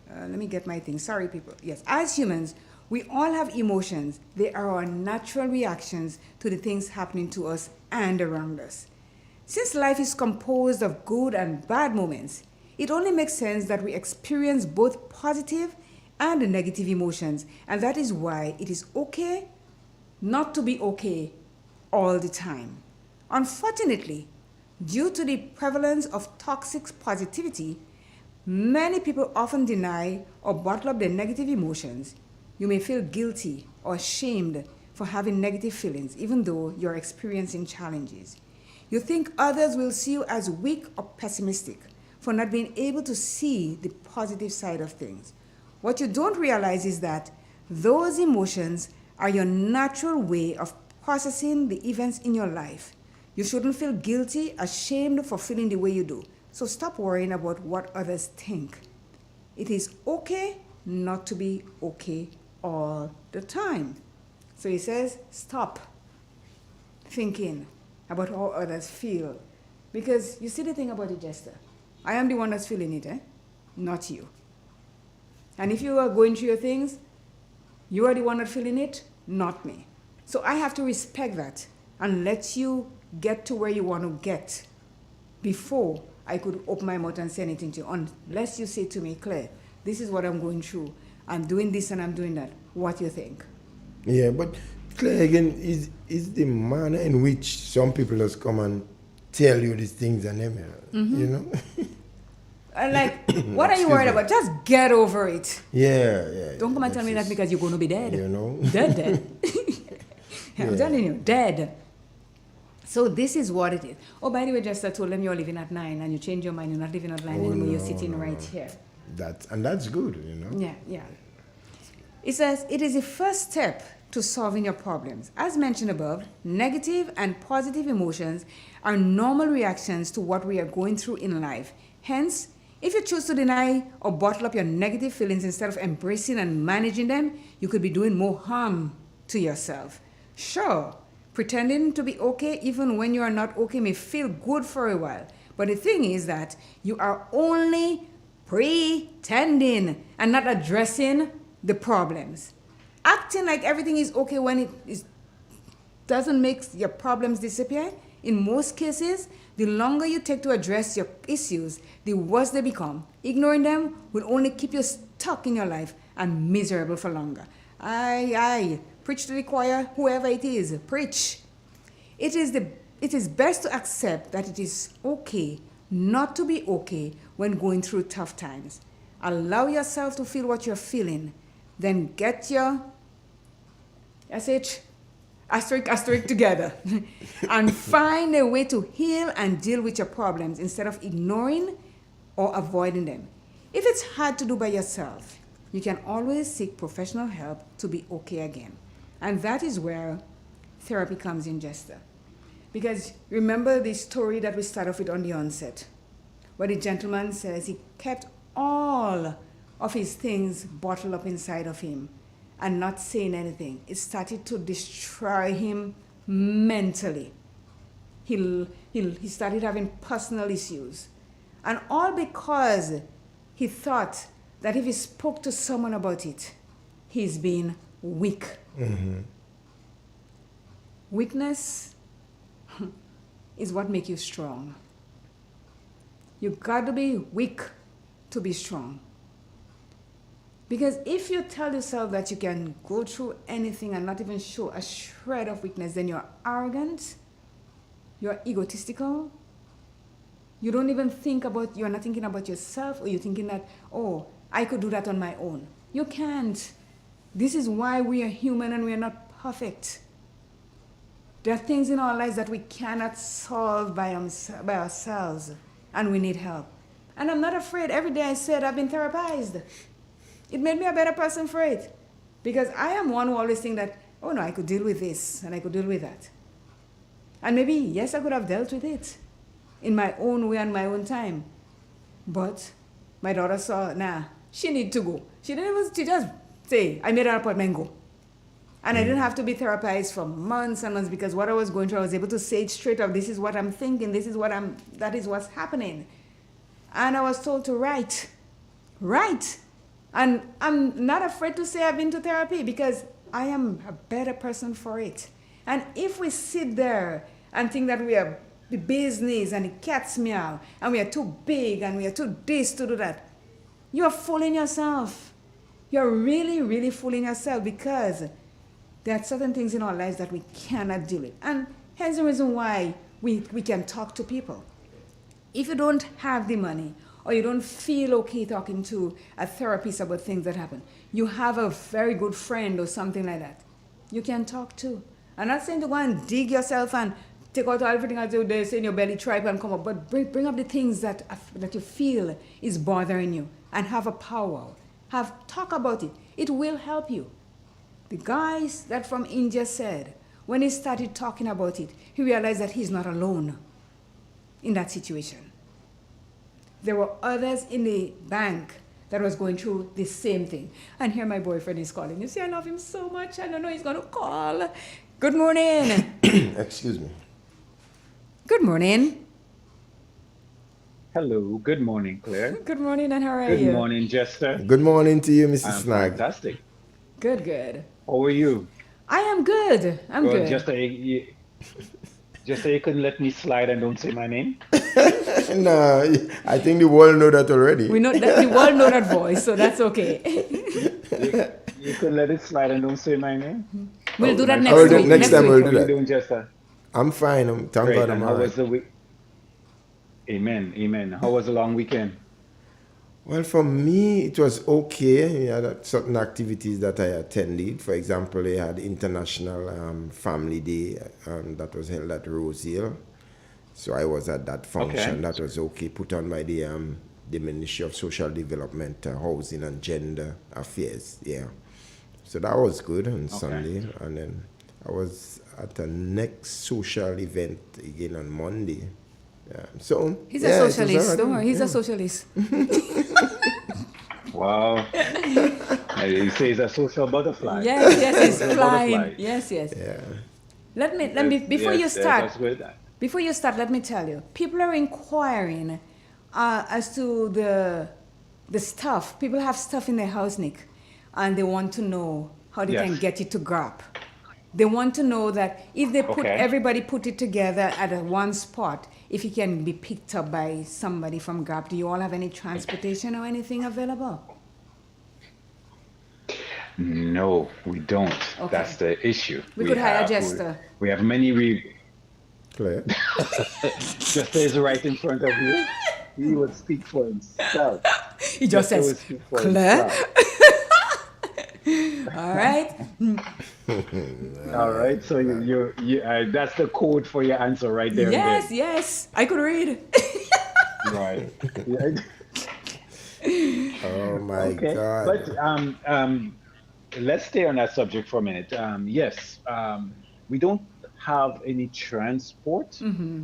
let me get my thing. Sorry, people. Yes, as humans, we all have emotions. They are our natural reactions to the things happening to us and around us. Since life is composed of good and bad moments, it only makes sense that we experience both positive and negative emotions, and that is why it is okay not to be okay all the time. Unfortunately, due to the prevalence of toxic positivity, many people often deny or bottle up their negative emotions. You may feel guilty or ashamed for having negative feelings, even though you're experiencing challenges. You think others will see you as weak or pessimistic for not being able to see the positive side of things. What you don't realize is that those emotions are your natural way of processing the events in your life. You shouldn't feel guilty, ashamed for feeling the way you do. So stop worrying about what others think. It is okay not to be okay all the time. So he says, stop thinking about how others feel. Because you see the thing about it, Jester, I am the one that's feeling it, not you. And if you are going through your things, you are the one that's feeling it, not me. So I have to respect that and let you get to where you want to get before I could open my mouth and say anything to you. Unless you say to me, Claire, this is what I'm going through. I'm doing this and I'm doing that. What do you think? Yeah, but Claire, again, is the manner in which some people just come and tell you these things and them, you know? Like, what are you worried about? Just get over it. Yeah. Don't come and tell me that because you're going to be dead. You know? Dead. I'm telling you, dead. So this is what it is. Oh, by the way, Jester told them you're leaving at 9 and you change your mind. You're not leaving at 9 anymore. You're sitting right here. That's good, you know? Yeah. It says, it is the first step to solving your problems. As mentioned above, negative and positive emotions are normal reactions to what we are going through in life. Hence, if you choose to deny or bottle up your negative feelings instead of embracing and managing them, you could be doing more harm to yourself. Sure, pretending to be okay even when you are not okay may feel good for a while. But the thing is that you are only pretending and not addressing the problems. Acting like everything is okay when it doesn't make your problems disappear. In most cases, the longer you take to address your issues, the worse they become. Ignoring them will only keep you stuck in your life and miserable for longer. Aye. Preach to the choir, whoever it is, preach. It is best to accept that it is okay not to be okay when going through tough times. Allow yourself to feel what you're feeling. Then get your asterisk together and find a way to heal and deal with your problems instead of ignoring or avoiding them. If it's hard to do by yourself, you can always seek professional help to be okay again. And that is where therapy comes in, Jester. Because remember the story that we started off with on the onset, where the gentleman says he kept all of his things bottled up inside of him and not saying anything. It started to destroy him mentally. He started having personal issues. And all because he thought that if he spoke to someone about it, he's being weak. Mm-hmm. Weakness is what makes you strong. You got to be weak to be strong. Because if you tell yourself that you can go through anything and not even show a shred of weakness, then you're arrogant, you're egotistical, you're not thinking about yourself, or you're thinking that, oh, I could do that on my own. You can't. This is why we are human and we are not perfect. There are things in our lives that we cannot solve by ourselves, and we need help. And I'm not afraid. Every day I said I've been therapized. It made me a better person for it. Because I am one who always think that, oh no, I could deal with this and I could deal with that. And maybe, yes, I could have dealt with it in my own way and my own time. But my daughter saw, she need to go. She just say, I made an appointment, go. And I didn't have to be therapized for months and months because what I was going through, I was able to say it straight up. This is what I'm thinking. That is what's happening. And I was told to write. And I'm not afraid to say I've been to therapy because I am a better person for it. And if we sit there and think that we are the business and the cat's meow and we are too big and we are too this to do that, you are fooling yourself. You're really, really fooling yourself because there are certain things in our lives that we cannot deal with. And here's the reason why we can talk to people. If you don't have the money or you don't feel okay talking to a therapist about things that happen, you have a very good friend or something like that, you can talk to. I'm not saying to go and dig yourself and take out everything that's there, say in your belly, tripe and come up, but bring up the things that you feel is bothering you and have a power. Talk about it. It will help you. The guys that from India said, When he started talking about it, he realized that he's not alone in that situation. There were others in the bank that was going through the same thing. And here my boyfriend is calling. You see, I love him so much. I don't know he's going to call. Good morning. Excuse me. Good morning. Hello. Good morning, Claire. Good morning, and how are Good you? Good morning, Jester. Good morning to you, Mr. I'm Snag. Fantastic. Good, good. How are you? I am good. I'm good. Jester, you couldn't let me slide and don't say my name? No, I think the world know that already. We know that the world know that voice, so that's okay. You could let it slide and don't say my name? We'll do that next week. Next time we'll do that. How are you doing, Jester? I'm fine. Thank God I'm How all was right. the week? Amen, amen. How was the long weekend? Well, for me, it was okay. We had certain activities that I attended. For example, they had International Family Day that was held at Rose Hill. So I was at that function. Okay. That was okay, put on by the Ministry of Social Development, Housing and Gender Affairs. Yeah. So that was good on Sunday. And then I was at the next social event again on Monday. Yeah. So he's a socialist. Don't worry, he's a socialist. Wow. You say he's a social butterfly. Yes, he's flying. Yes. Yeah. Let me before you start. That's good. Before you start, let me tell you, people are inquiring as to the stuff. People have stuff in their house, Nick, and they want to know how they can get it to GRAP. They want to know that if they everybody put it together at one spot, if it can be picked up by somebody from GRAP. Do you all have any transportation or anything available? No, we don't. Okay. That's the issue. We could hire Jester. We have many. Claire. Jester is right in front of you. He would speak for himself. He just says, Claire. All right. All right. So you that's the code for your answer right there. Yes. I could read. Right. Oh my God. But let's stay on that subject for a minute. Yes. We don't have any transport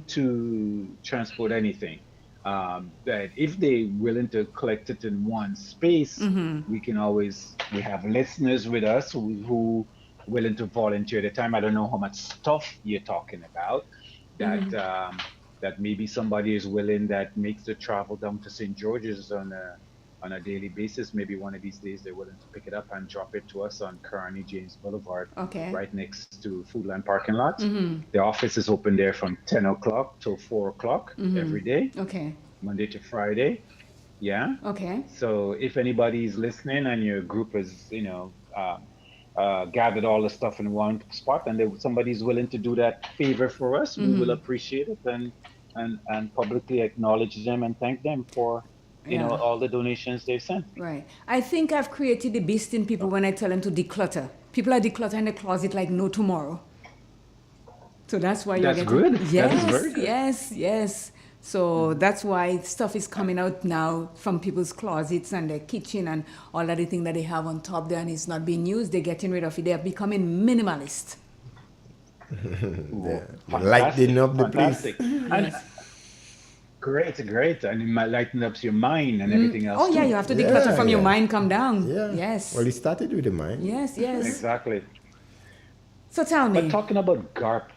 to transport anything. That if they're willing to collect it in one space, we have listeners with us who willing to volunteer the time. I don't know how much stuff you're talking about. That maybe somebody is willing that makes the travel down to St. George's on a daily basis. Maybe one of these days they're willing to pick it up and drop it to us on Kearney James Boulevard, right next to Foodland parking lot. The office is open there from 10 o'clock till 4 o'clock every day. Okay. Monday to Friday. Yeah. Okay. So if anybody is listening and your group is, gathered all the stuff in one spot and somebody's willing to do that favor for us, we will appreciate it and publicly acknowledge them and thank them for all the donations they sent. Right. I think I've created the beast in people when I tell them to declutter. People are decluttering the closet like no tomorrow. So that's why you're getting... Good. Yes, that is very good. Yes. So that's why stuff is coming out now from people's closets and their kitchen and all other things that they have on top there and it's not being used. They're getting rid of it. They're becoming minimalist. They're lighting up the place. Great. And it might lighten up your mind and everything else. Oh, yeah, you have to declutter from your mind, come down. Yeah. Yes. Well, it started with the mind. Yes. Exactly. So tell me. But talking about GARP,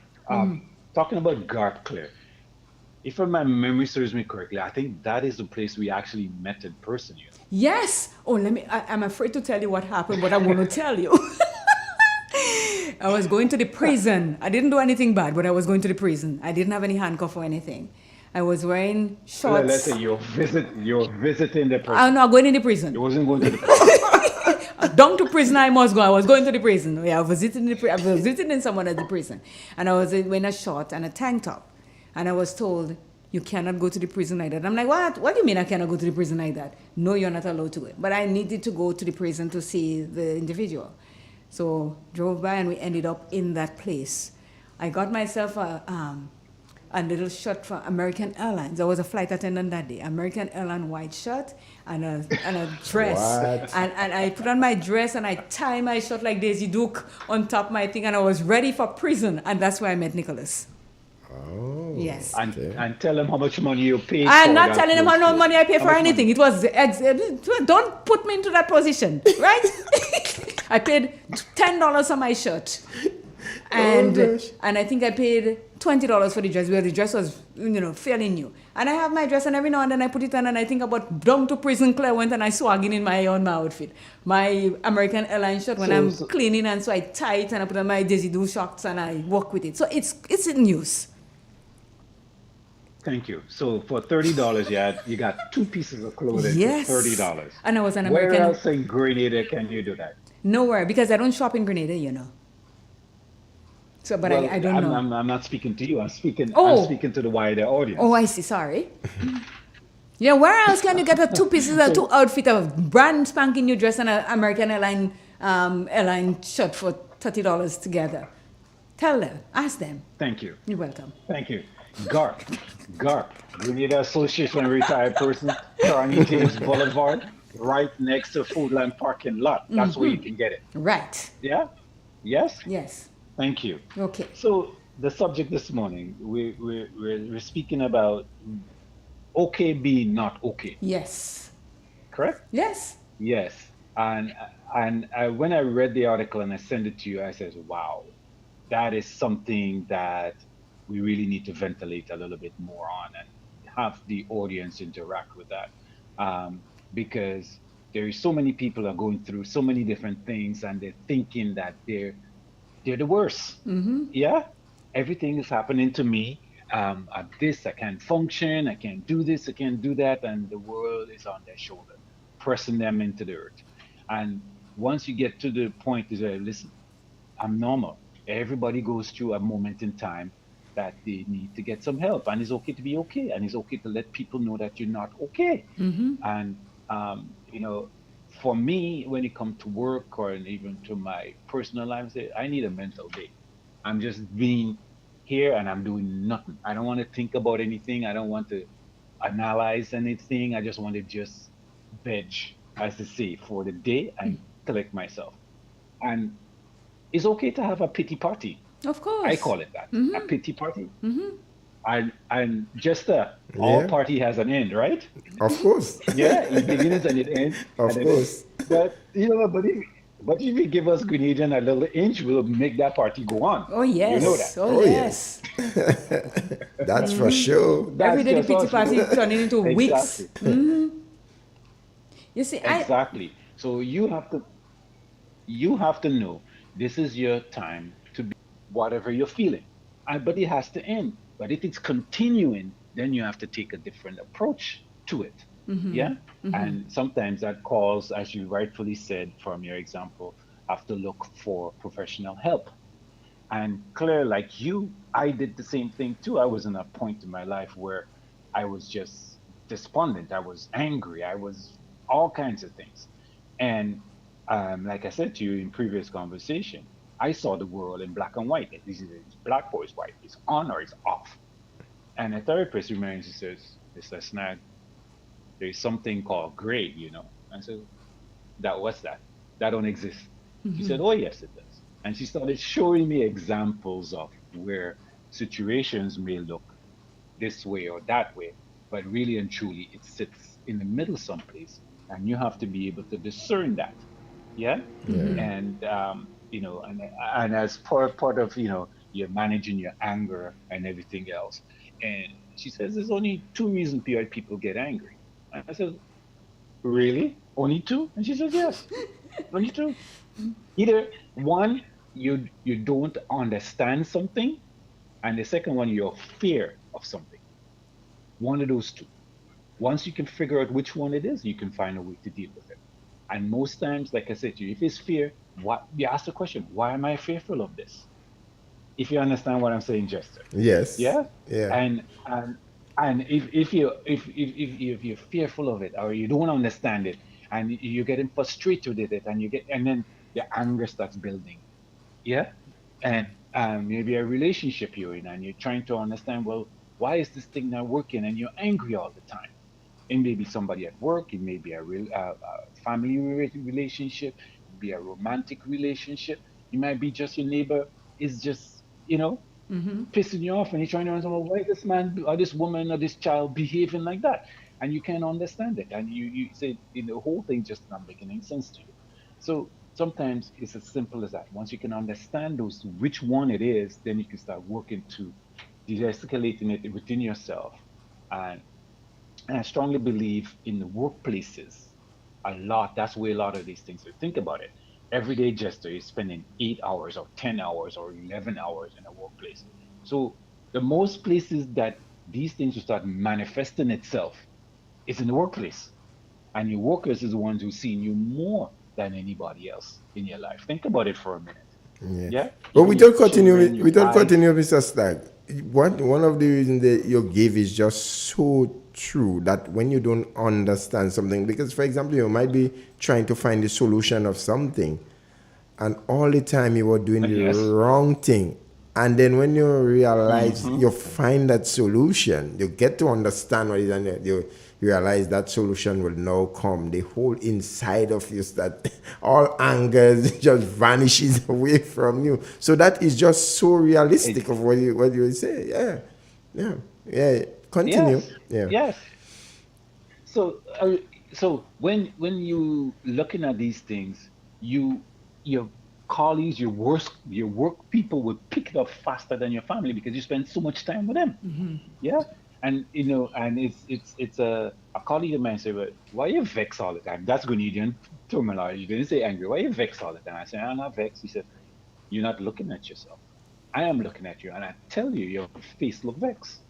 Claire, if my memory serves me correctly, I think that is the place we actually met in person. Yes. Oh, I'm afraid to tell you what happened, but I want to tell you. I was going to the prison. I didn't do anything bad, but I was going to the prison. I didn't have any handcuff or anything. I was wearing shorts. Let's say you're visiting the prison. I'm not going in the prison. You wasn't going to the prison. Down to prison I must go. I was going to the prison. Yeah, I was visiting someone at the prison. And I was wearing a short and a tank top. And I was told, you cannot go to the prison like that. I'm like, what? What do you mean I cannot go to the prison like that? No, you're not allowed to go. But I needed to go to the prison to see the individual. So drove by and we ended up in that place. I got myself a a little shirt from American Airlines. I was a flight attendant that day. American Airlines white shirt and a dress. What? And I put on my dress and I tie my shirt like Daisy Duke on top my thing, and I was ready for prison. And that's where I met Nicholas. Oh. Yes. And tell him how much money you paid. I'm not telling him how much money I pay for anything. It was don't put me into that position, right? I paid $10 on my shirt, and I think I paid $20 for the dress, where the dress was fairly new. And I have my dress, and every now and then I put it on, and I think about down to prison. Claire went and I swagging in my outfit, my American Airlines shirt when I'm cleaning, and so I tie it and I put on my Daisy Doo shorts and I walk with it. So it's in use. Thank you. So for $30, you got 2 pieces of clothing Yes. for $30. And I was an American. Where else in Grenada can you do that? Nowhere, because I don't shop in Grenada, So, but Well, I don't know. I'm not speaking to you. I'm speaking to the wider audience. Oh, I see. Sorry. Yeah, where else can you get a 2 pieces or 2 outfit of brand spanking new dress and an American airline shirt for $30 together? Tell them. Ask them. Thank you. You're welcome. Thank you. GARP, Grenada Association of Retired Persons, Carney James Boulevard, right next to Foodland parking lot. That's where you can get it. Right. Yeah? Yes? Yes. Thank you. Okay. So the subject this morning, we're speaking about okay being not okay. Yes. Correct? Yes. Yes. And when I read the article and I sent it to you, I said, wow, that is something that we really need to ventilate a little bit more on and have the audience interact with that. Because there is so many people are going through so many different things, and they're thinking that they're the worst. Mm-hmm. Yeah, everything is happening to me. At this, I can't function. I can't do this. I can't do that, and the world is on their shoulder, pressing them into the earth. And once you get to the point, is listen, I'm normal. Everybody goes through a moment in time that they need to get some help, and it's okay to be okay, and it's okay to let people know that you're not okay. Mm-hmm. And for me, when it comes to work or even to my personal life, I need a mental day. I'm just being here and I'm doing nothing. I don't want to think about anything. I don't want to analyze anything. I just want to just veg, as they say, for the day and collect myself. And it's okay to have a pity party. Of course. I call it that. Mm-hmm. A pity party. Mm-hmm. And Jester, all party has an end, right? Of course. Yeah, it begins and it ends. Of course. But if you give us Grenadian a little inch, we'll make that party go on. Oh yes. You know that. Oh yes. That's for sure. Every day the pity party turning into weeks. Exactly. Mm-hmm. You see, exactly. So you have to know this is your time to be whatever you're feeling. But it has to end. But if it's continuing, then you have to take a different approach to it. Mm-hmm. Yeah? Mm-hmm. And sometimes that calls, as you rightfully said from your example, have to look for professional help. And Claire, like you, I did the same thing too. I was in a point in my life where I was just despondent. I was angry. I was all kinds of things. And like I said to you in previous conversation, I saw the world in black and white. This is black or it's white. It's on or it's off. And a therapist reminds me, says, Mr. Snag, there's something called gray, you know. I said, what's that? That don't exist. Mm-hmm. She said, oh, yes, it does. And she started showing me examples of where situations may look this way or that way, but really and truly it sits in the middle someplace. And you have to be able to discern that. Yeah? Mm-hmm. And, and as part of, you're managing your anger and everything else. And she says, there's only 2 reasons people get angry. And I said, really? Only 2? And she says, yes, only 2. Either one, you don't understand something, and the second one, you're fear of something. One of those 2. Once you can figure out which one it is, you can find a way to deal with it. And most times, like I said to you, if it's fear, you ask the question, why am I fearful of this? If you understand what I'm saying, Jester. Yes. Yeah? Yeah. And if you're fearful of it or you don't understand it and you're getting frustrated with it and then the anger starts building. Yeah? And maybe a relationship you're in and you're trying to understand, well, why is this thing not working? And you're angry all the time. It may be somebody at work, it may be a family relationship, it may be a romantic relationship, it might be just your neighbor is just, pissing you off and you're trying to understand, well, why is this man or this woman or this child behaving like that? And you can't understand it. And you say the whole thing just not making any sense to you. So sometimes it's as simple as that. Once you can understand those which one it is, then you can start working to de-escalating it within yourself. And I strongly believe in the workplaces a lot. That's where a lot of these things are. Think about it. Everyday Jester is spending 8 hours or 10 hours or 11 hours in a workplace. So the most places that these things will start manifesting itself is in the workplace. And your workers is the ones who've seen you more than anybody else in your life. Think about it for a minute. Yeah. But we don't Children, continue. your We don't wife. continue, Mr. Stagg. One of the reasons that you give is just so true that when you don't understand something, because for example, you might be trying to find the solution of something, and all the time you were doing the wrong thing. And then when you realize you find that solution, you get to understand what it is, and you realize that solution will now come. The whole inside of you, that all anger just vanishes away from you. So that is just so realistic of what you say. Yeah. Continue. Yes. So when you looking at these things, your colleagues, your work people will pick it up faster than your family because you spend so much time with them. Yeah. And and it's a colleague of mine said, well, why you vex all the time? That's Ghanaian terminology. You didn't say angry. Why you vex all the time? I said, I'm not vexed. He said, you're not looking at yourself. I am looking at you, and I tell you, your face look vexed.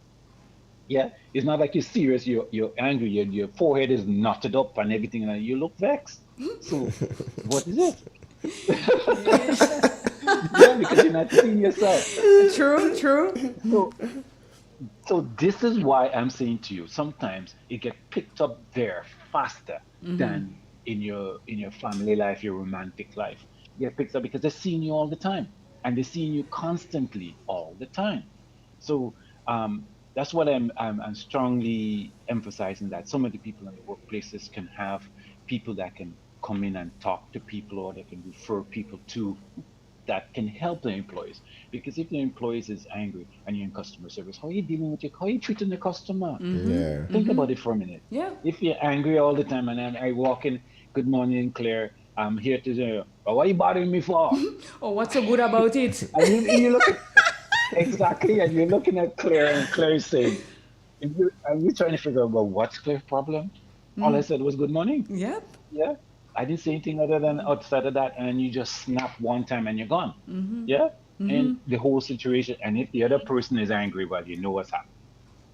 Yeah, it's not like you're serious. You're angry. Your forehead is knotted up and everything, and you look vexed. So what is it? Yeah, because you're not seeing yourself. True. So this is why I'm saying to you, sometimes it get picked up there faster than in your family life, your romantic life. It get picked up because they're seeing you all the time, and they're seeing you constantly all the time. So that's what I'm strongly emphasizing, that some of the people in the workplaces can have people that can come in and talk to people, or they can refer people to that can help the employees. Because if the employees is angry and you're in customer service, how are you dealing with how are you treating the customer? Think about it for a minute. Yeah. If you're angry all the time and then I walk in, good morning, Claire, I'm here to say, oh, what are you bothering me for? Oh, what's so good about it? And you look at, exactly, and you're looking at Claire, and Claire is saying, and you're trying to figure out, well, what's Claire's problem? All I said was good morning. Yep. Yeah. I didn't say anything other than outside of that, and you just snap one time and you're gone. Yeah. And the whole situation, and if the other person is angry, well, you know what's happening.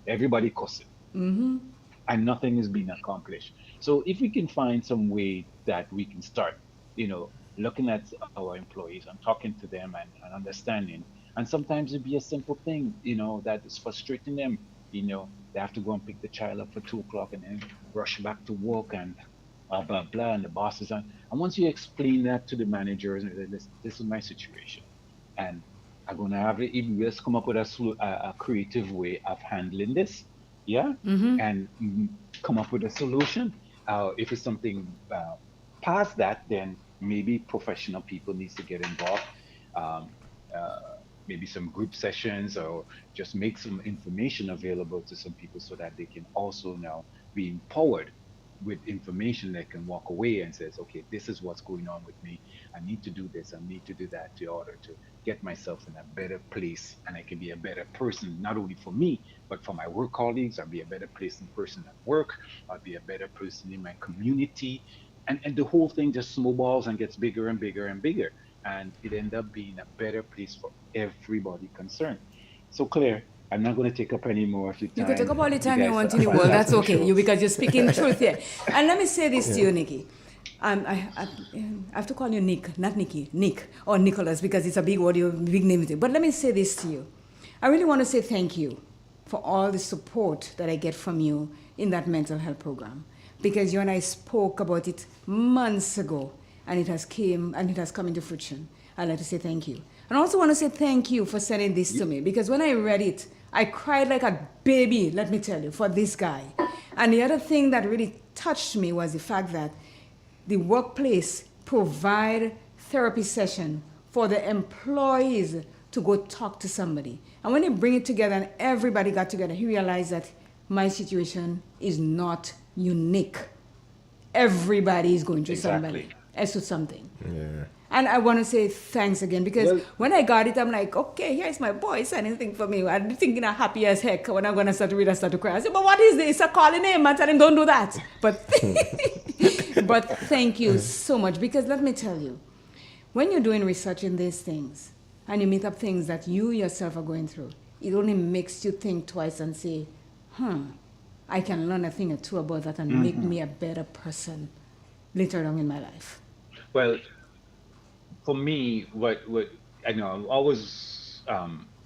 Everybody cussing. And nothing is being accomplished. So if we can find some way that we can start, looking at our employees and talking to them and understanding. And sometimes it'd be a simple thing, that is frustrating them. They have to go and pick the child up for 2:00 and then rush back to work and blah, blah, blah. And the boss is on. And once you explain that to the managers, this is my situation. And I'm going to have it, even let's come up with a creative way of handling this. Yeah. And come up with a solution. If it's something past that, then maybe professional people needs to get involved. Maybe some group sessions, or just make some information available to some people so that they can also now be empowered with information. They can walk away and says, okay, this is what's going on with me. I need to do this. I need to do that in order to get myself in a better place, and I can be a better person, not only for me, but for my work colleagues. I'll be a better person at work. I'll be a better person in my community. And the whole thing just snowballs and gets bigger and bigger and bigger. And it ends up being a better place for everybody concerned. So, Claire, I'm not going to take up any more of your time. You can take up all the time you want in the world. That's okay. Because you're speaking truth here. And let me say this to you, Nikki. I have to call you Nick, not Nikki. Nick or Nicholas, because it's a big word, big name. But let me say this to you. I really want to say thank you for all the support that I get from you in that mental health program. Because you and I spoke about it months ago, and it has come into fruition. I'd like to say thank you. And I also want to say thank you for sending this to me, because when I read it, I cried like a baby, let me tell you, for this guy. And the other thing that really touched me was the fact that the workplace provide therapy session for the employees to go talk to somebody. And when they bring it together and everybody got together, he realized that my situation is not unique. Everybody is going through somebody else with something. Yeah. And I want to say thanks again because when I got it, I'm like, okay, here's my boy signing anything for me. I'm thinking I'm happy as heck. When I'm going to start to read, I start to cry. I said, but what is this? I call him and tell him, don't do that. But, but thank you so much because let me tell you, when you're doing research in these things and you meet up things that you yourself are going through, it only makes you think twice and say, I can learn a thing or two about that and make me a better person later on in my life. Well, for me, what I know, I'm always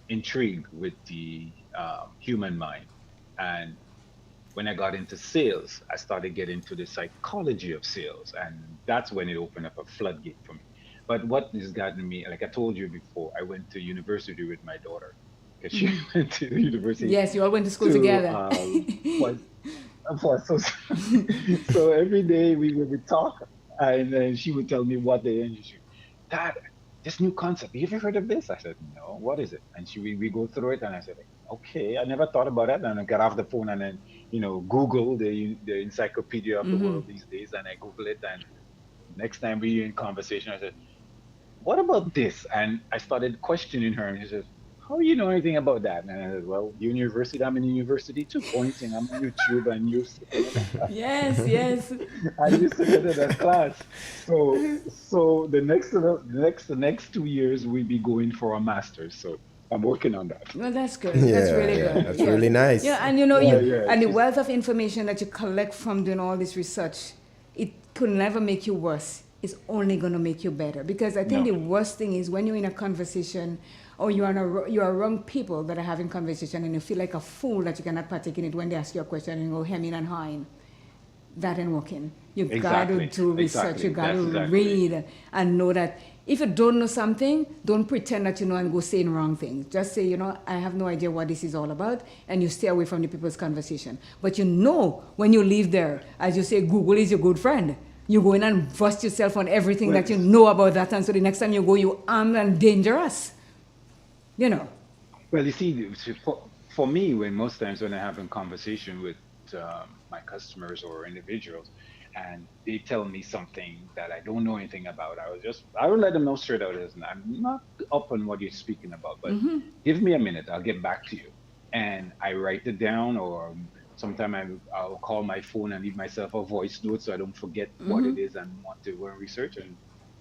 intrigued with the human mind, and when I got into sales, I started getting into the psychology of sales, and that's when it opened up a floodgate for me. But what has gotten me, like I told you before, I went to university with my daughter because she went to university. Yes, you all went to school together. So every day we would talk, and then she would tell me what the industry. Dad, this new concept, you ever heard of this? I said, no, what is it? And we go through it, and I said, okay, I never thought about it. And I got off the phone and then, Google the encyclopedia of the world these days, and I Google it, and next time we in conversation, I said, what about this? And I started questioning her, and she says, how do you know anything about that? And I said, well, university, I'm in university too. Only thing, I'm on YouTube and you Yes. I used to go to that class. So the next 2 years we'll be going for a master's. So I'm working on that. Well, that's good. That's really good. That's really nice. Yeah, and and the wealth of information that you collect from doing all this research, it could never make you worse. It's only going to make you better. Because I think the worst thing is when you're in a conversation or you're around people that are having conversation and you feel like a fool that you cannot partake in it when they ask you a question and you go hemming and hawing. That ain't working. You got to do research. You got to read and know that if you don't know something, don't pretend that you know and go saying wrong things. Just say, I have no idea what this is all about, and you stay away from the people's conversation. But when you leave there, as you say, Google is your good friend. You go in and bust yourself on everything that you know about that, and so the next time you go, you're armed and dangerous. Well, you see, for me, most times when I have a conversation with my customers or individuals, and they tell me something that I don't know anything about, I will let them know straight out, I'm not up on what you're speaking about, but give me a minute, I'll get back to you. And I write it down, or sometimes I'll call my phone and leave myself a voice note so I don't forget what it is and want to go and research. And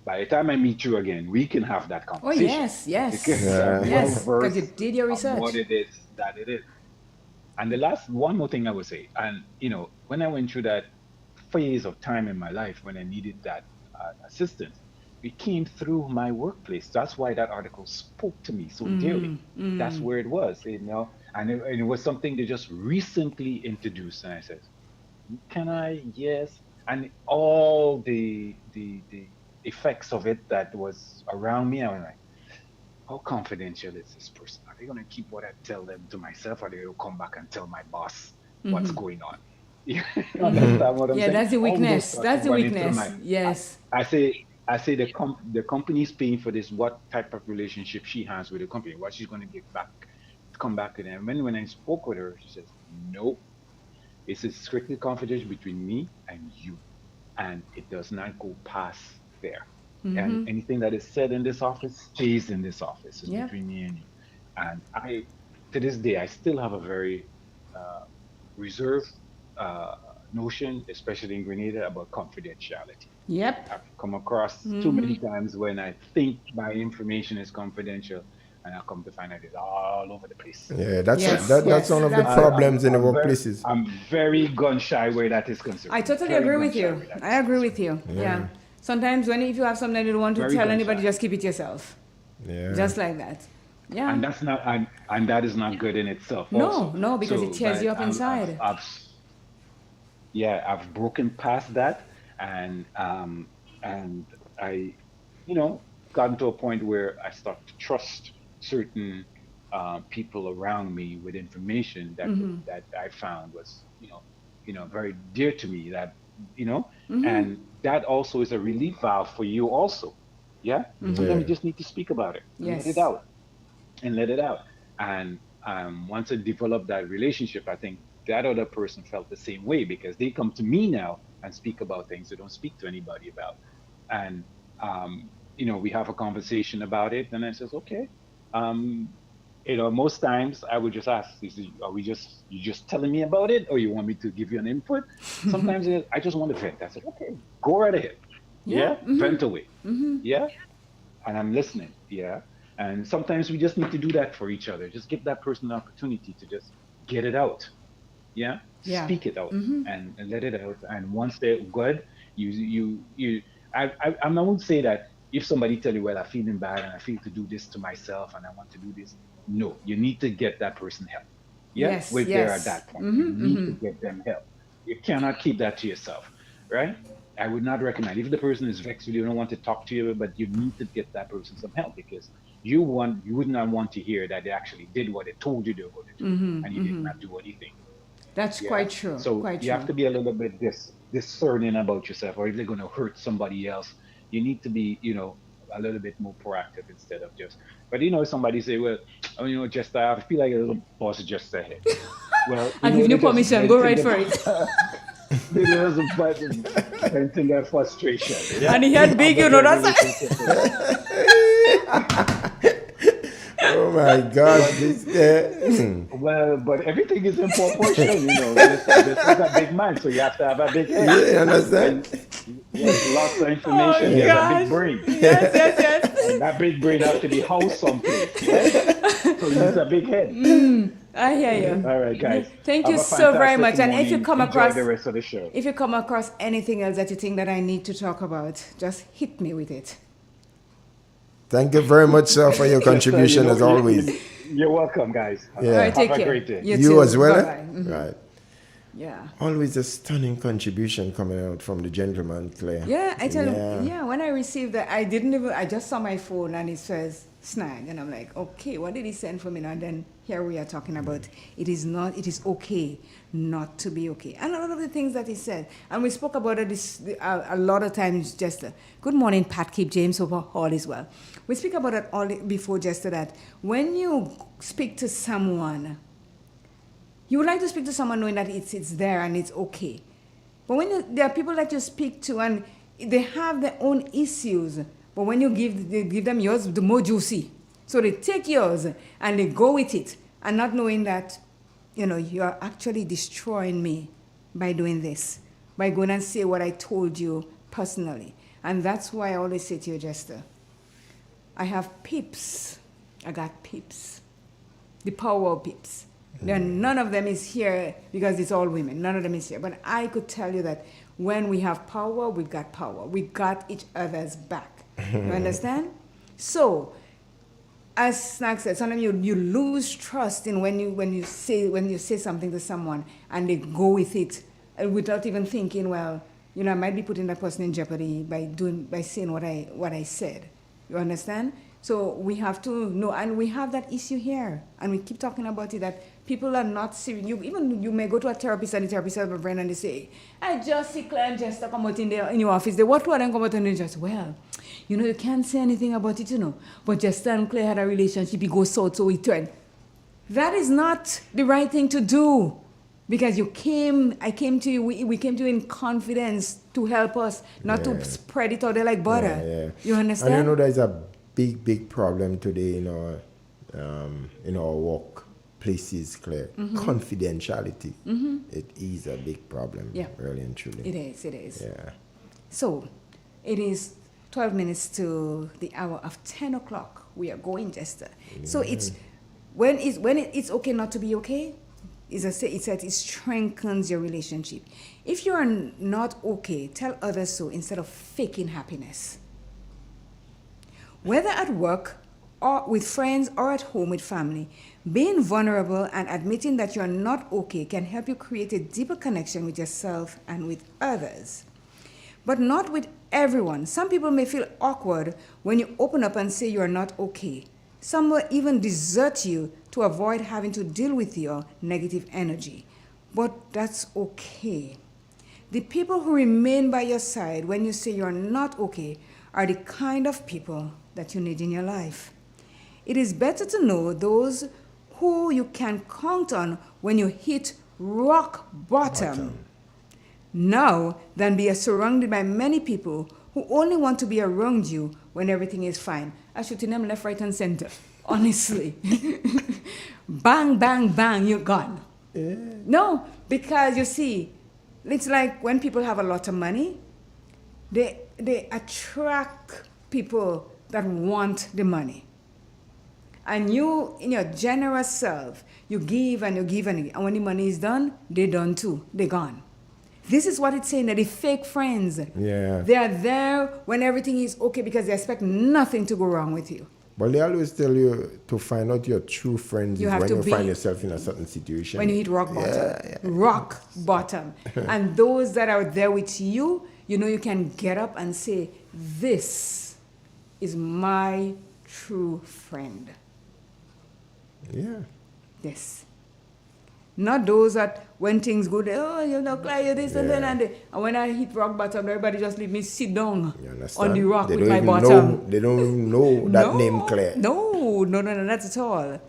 by the time I meet you again, we can have that conversation. Oh, yes. Because you did your research. What it is that it is. And one more thing I would say, and when I went through that phase of time in my life when I needed that assistance, it came through my workplace. That's why that article spoke to me so dearly. That's where it was, and it was something they just recently introduced. And I said, can I? Yes. And all the effects of it that was around me, I was like, how confidential is this person? Are they going to keep what I tell them to myself, or are they going to come back and tell my boss what's going on? You understand what I'm saying? That's the weakness. That's the weakness. Yes. I say the company's paying for this. What type of relationship she has with the company? What she's going to give back, come back to them. And when I spoke with her, she says, "No, this is strictly confidential between me and you, and it does not go past there. And anything that is said in this office stays in this office. It's between me and you." And to this day, I still have a very reserved notion, especially in Grenada, about confidentiality. Yep. I've come across too many times when I think my information is confidential, and I come to find out it's all over the place. Yeah, that's one of the problems in the workplaces. I'm very gun shy where that is concerned. I totally agree with you. I agree with you. Yeah. Sometimes if you have something you don't want to tell anybody, just keep it yourself. Yeah. Just like that. Yeah. And that's not and that is not good in itself. No, because it tears you up inside. I've broken past that, and I, gotten to a point where I start to trust certain people around me with information that that I found was very dear to me. That and that also is a relief valve for you also. Yeah. Sometimes you just need to speak about it and let it Yes. out and let it out. And once I developed that relationship, I think that other person felt the same way because they come to me now and speak about things they don't speak to anybody about. And we have a conversation about it, and I says, okay. Um, most times I would just ask, are we just you just telling me about it, or you want me to give you an input? Sometimes I just want to vent. I said, okay, go right ahead. Yeah, vent away. Yeah, and I'm listening. Yeah. And sometimes we just need to do that for each other. Just give that person the opportunity to just get it out. Yeah. Yeah. Speak it out and let it out. And once they're good, I won't say that if somebody tell you, well, I'm feeling bad and I feel to do this to myself and I want to do this. No, you need to get that person help. Yeah. Yes. If they're at that point, you need to get them help. You cannot keep that to yourself. Right. I would not recommend if the person is vexed with you, don't want to talk to you, but you need to get that person some help because you would not want to hear that they actually did what they told you they were going to do and you did not do anything. That's quite true. So you have to be a little bit discerning about yourself, or if they're going to hurt somebody else, you need to be, a little bit more proactive instead of just. But somebody say, well, just I feel like a boss just ahead. Well, I give you permission. Go right for it. There's a button venting their frustration. Yeah? And he had big, that's Oh my God! Well, but everything is in proportion, This is a big man, so you have to have a big head. Yeah, you understand? Yes, lots of information. He has a big brain. Yes. And that big brain has to be housed someplace. Right? So he needs a big head. I hear you. All right, guys. Thank you so very much. And if you come across the rest of the show. If you come across anything else that you think that I need to talk about, just hit me with it. Thank you very much, sir, for your contribution as always. You're welcome, guys. Yeah. All right, take have care. a great day. You as well. Bye-bye. Right. Yeah. Always a stunning contribution coming out from the gentleman, Claire. Yeah, I tell you, when I received that, I just saw my phone and it says snag, and I'm like, okay, what did he send for me? And then here we are talking about it is okay not to be okay. And a lot of the things that he said, and we spoke about it a lot of times, Jester. Good morning, Pat, keep James over all is well. We speak about it all before, Jester, that when you speak to someone, you would like to speak to someone knowing that it's there and it's okay. But when there are people that you speak to and they have their own issues, but when you give them yours, the more juicy. So they take yours and they go with it and not knowing that, you are actually destroying me by doing this, by going and say what I told you personally. And that's why I always say to you, Jester, I have peeps. I got peeps. The power of peeps. None of them is here because it's all women. None of them is here. But I could tell you that when we have power, we've got power. We got each other's back. You understand? So, as Snag said, sometimes you lose trust in when you say something to someone and they go with it without even thinking, well, I might be putting that person in jeopardy by saying what I said. You understand? So we have to know, and we have that issue here, and we keep talking about it, that people are not serious. You may go to a therapist, and the therapist has a friend, and they say, I just see Claire and Jester come out in your office. What do I come out and they just, well, you can't say anything about it, But Jester and Claire had a relationship, it goes south, so it turned. That is not the right thing to do. Because I came to you, we came to you in confidence to help us, not to spread it out there like butter. You understand? And there's a big problem today in our workplaces, Claire. Confidentiality. It is a big problem, really and truly. It is. Yeah. So, it is 12 minutes to the hour of 10 o'clock. We are going, Jester. So it's when it's okay not to be okay. It strengthens your relationship. If you are not okay, tell others so instead of faking happiness. Whether at work or with friends or at home with family, being vulnerable and admitting that you're not okay can help you create a deeper connection with yourself and with others. But not with everyone. Some people may feel awkward when you open up and say you're not okay. Some will even desert you to avoid having to deal with your negative energy. But that's okay. The people who remain by your side when you say you're not okay are the kind of people that you need in your life. It is better to know those who you can count on when you hit rock bottom now than be surrounded by many people who only want to be around you when everything is fine. I shoot in them left, right, and center. Honestly. Bang, bang, bang, you're gone. Yeah. No, because you see, it's like when people have a lot of money, they attract people that want the money. And you, in your generous self, you give and you give and you give. And when the money is done, they're done too. They're gone. This is what it's saying, that the fake friends, they are there when everything is okay because they expect nothing to go wrong with you. But they always tell you to find out your true friends You is have when to you be- find yourself in a certain situation. When you hit rock bottom. Rock bottom. And those that are there with you, you know you can get up and say, this is my true friend. Yeah. Yes. Not those that when things good, oh, you look like you this and then and when I hit rock bottom, everybody just leave me sit down on the rock They with don't my even bottom. They don't even know that name clear. No, not at all.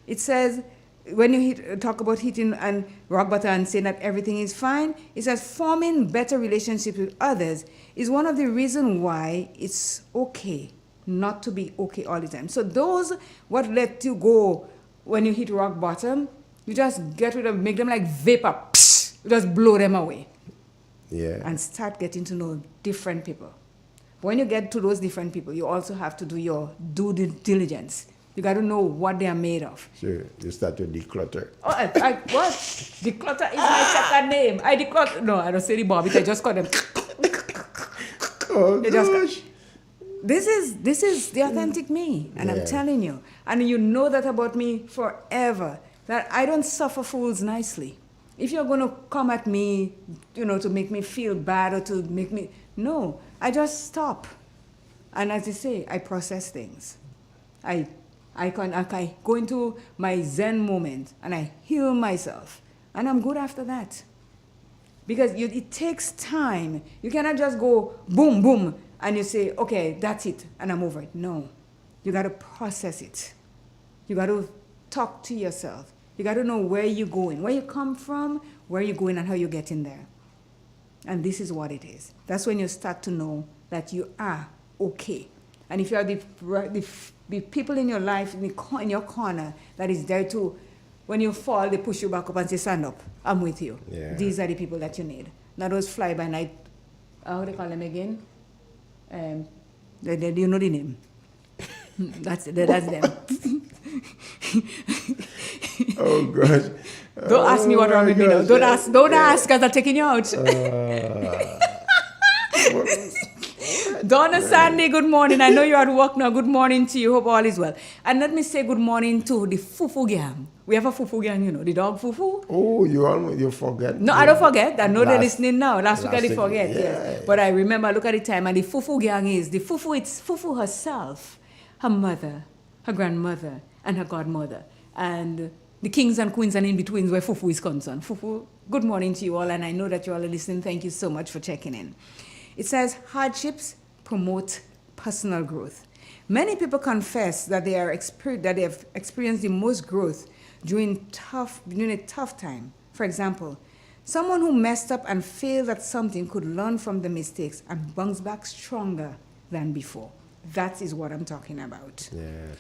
It says when you talk about hitting and rock bottom and saying that everything is fine, it says forming better relationships with others is one of the reasons why it's okay not to be okay all the time. So those what let you go when you hit rock bottom, you just get rid of, make them like vapor. Psh, you just blow them away. Yeah. And start getting to know different people. But when you get to those different people, you also have to do your due diligence. You got to know what they are made of. Sure. You start to declutter. Oh, what? Declutter is my second name. I declutter. No, I don't say the Bobby. I just call them. Oh, gosh. This is the authentic me, and I'm telling you. And you know that about me forever, that I don't suffer fools nicely. If you're going to come at me, to make me feel bad or to make me... No, I just stop. And as you say, I process things. I go into my Zen moment, and I heal myself. And I'm good after that. Because it takes time. You cannot just go boom, boom, and you say, okay, that's it, and I'm over it. No. You got to process it. You got to talk to yourself. You got to know where you're going, where you come from, where you're going, and how you get in there. And this is what it is. That's when you start to know that you are okay. And if you are the people in your life, in your corner, that is there to, when you fall, they push you back up and say, stand up, I'm with you. Yeah. These are the people that you need. Not those fly-by-night, how do they call them again? You know the name. That's them. Oh, gosh. Don't ask me what wrong with me now. Don't ask, because I'm taking you out. Donna Sandy, good morning. I know you're at work now. Good morning to you. Hope all is well. And let me say good morning to the Fufu gang. We have a Fufu gang, the dog Fufu. Oh, you forget. No, I don't forget. I know they're listening now. Last week I did forget. Yes. But I remember, look at the time, and the Fufu gang it's Fufu herself, her mother, her grandmother, and her godmother. And the kings and queens and in-betweens where Fufu is concerned. Fufu, good morning to you all, and I know that you all are listening. Thank you so much for checking in. It says, hardships promote personal growth. Many people confess that they have experienced the most growth during a tough time. For example, someone who messed up and failed at something could learn from the mistakes and bounce back stronger than before. That is what I'm talking about. Yeah.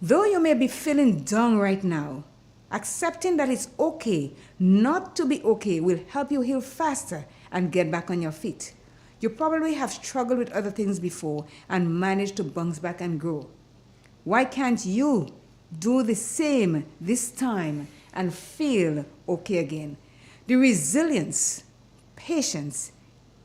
Though you may be feeling down right now, accepting that it's okay not to be okay will help you heal faster and get back on your feet. You probably have struggled with other things before and managed to bounce back and grow. Why can't you do the same this time and feel okay again? The resilience, patience,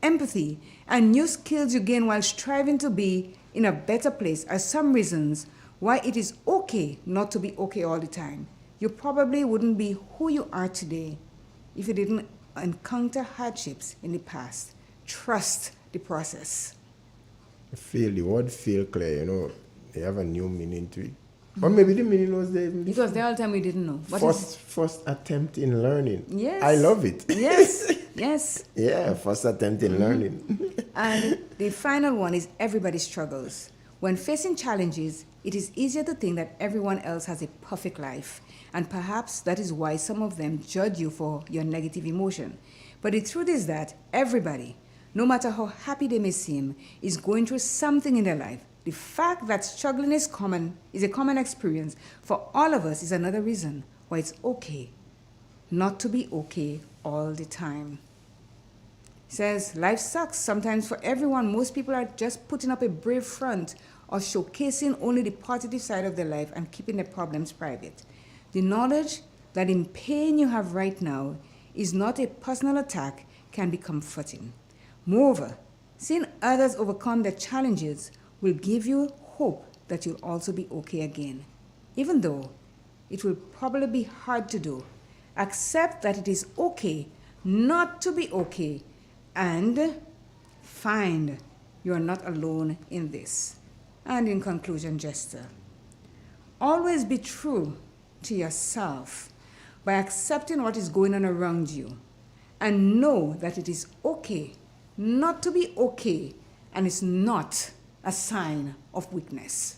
empathy, and new skills you gain while striving to be in a better place are some reasons why it is okay not to be okay all the time. You probably wouldn't be who you are today if you didn't encounter hardships in the past. Trust the process. The word feel clear, they have a new meaning to it. Or maybe the meaning was there. It was there all the time we didn't know. First attempt in learning. Yes. I love it. Yes. Yes. Yeah, first attempt in learning. And the final one is everybody struggles. When facing challenges, it is easier to think that everyone else has a perfect life. And perhaps that is why some of them judge you for your negative emotion. But the truth is that everybody, no matter how happy they may seem, is going through something in their life. The fact that struggling is a common experience for all of us is another reason why it's okay not to be okay all the time. It says, life sucks sometimes for everyone. Most people are just putting up a brave front or showcasing only the positive side of their life and keeping their problems private. The knowledge that in pain you have right now is not a personal attack can be comforting. Moreover, seeing others overcome their challenges will give you hope that you'll also be okay again. Even though it will probably be hard to do, accept that it is okay not to be okay and find you are not alone in this. And in conclusion, Jester, always be true to yourself by accepting what is going on around you and know that it is okay not to be okay, and it's not a sign of weakness.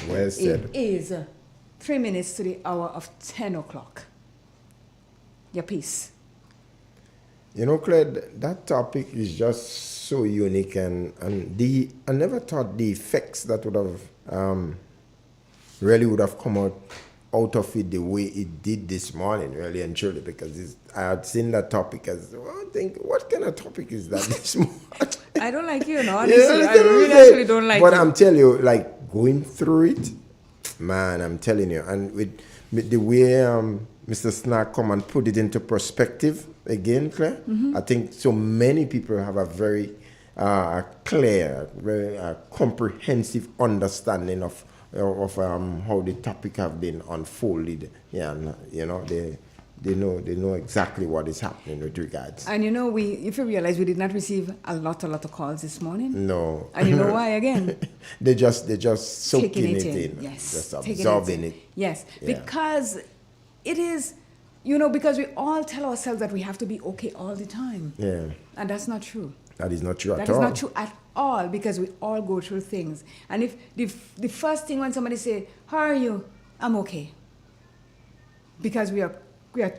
Well said. It is 3 minutes to the hour of 10 o'clock. Your piece. You know, Claire, that topic is just so unique, and I never thought the effects that would have really would have come out of it the way it did this morning, really and truly, because I had seen that topic as, well, I think, what kind of topic is that this morning? I don't like you, no, honestly. I really actually don't like you. But I'm telling you, like, going through it, man, I'm telling you, and with the way Mr. Snack come and put it into perspective again, Claire, I think so many people have a very clear, very comprehensive understanding of how the topic have been unfolded. Yeah, and you know they know exactly what is happening with regards. And you know, if you realize, we did not receive a lot of calls this morning. No. And you know why again? they just soaking it in. Yes. Just absorbing it. Yes. Yeah. Because it is, you know, because we all tell ourselves that we have to be okay all the time. Yeah. And that's not true. That is not true at all. That is not true at all, because we all go through things. And if the first thing when somebody say, "How are you?" I'm okay. Because we are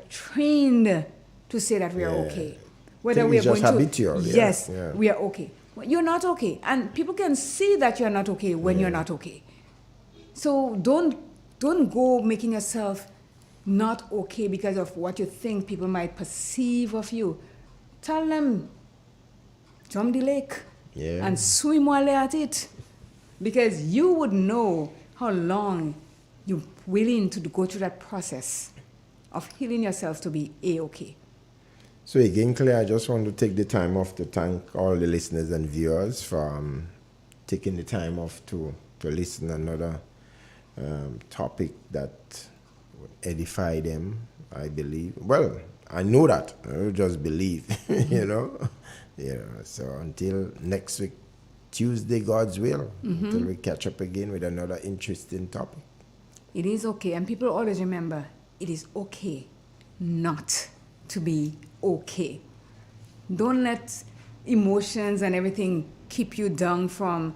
trained to say that we are okay. Whether we are going habitual, to yes, we are okay. Well, you're not okay, and people can see that you're not okay when you're not okay. So don't go making yourself not okay because of what you think people might perceive of you. Tell them, jump the lake and swim while they're at it, because you would know how long you're willing to go through that process of healing yourself to be A-okay. So again, Claire, I just want to take the time off to thank all the listeners and viewers for taking the time off to listen to another topic that would edify them, I believe. Well, I know that. I don't just believe, you know. So until next week, Tuesday, God's will, until we catch up again with another interesting topic. It is okay, and people always remember, it is okay not to be okay. Don't let emotions and everything keep you down from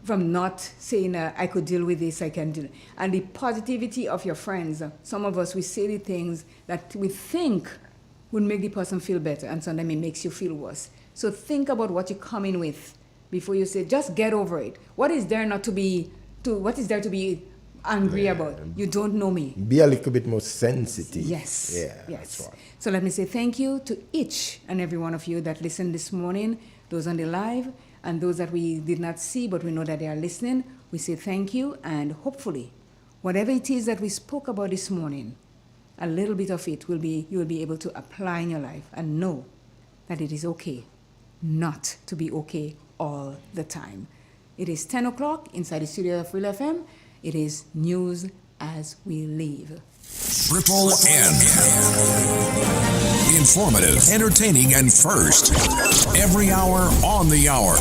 not saying, I could deal with this, I can do it. And the positivity of your friends. Some of us, we say the things that we think would make the person feel better, and sometimes it makes you feel worse. So think about what you come in with before you say, just get over it. What is there to be angry about? You don't know me. Be a little bit more sensitive. Yes. Yeah. Yes. That's right. So let me say thank you to each and every one of you that listened this morning, those on the live and those that we did not see, but we know that they are listening. We say thank you, and hopefully, whatever it is that we spoke about this morning, a little bit of it you will be able to apply in your life and know that it is okay not to be okay all the time. It is 10 o'clock inside the studio of Real FM. It is news as we leave. Triple N. Informative, entertaining, and first. Every hour on the hour.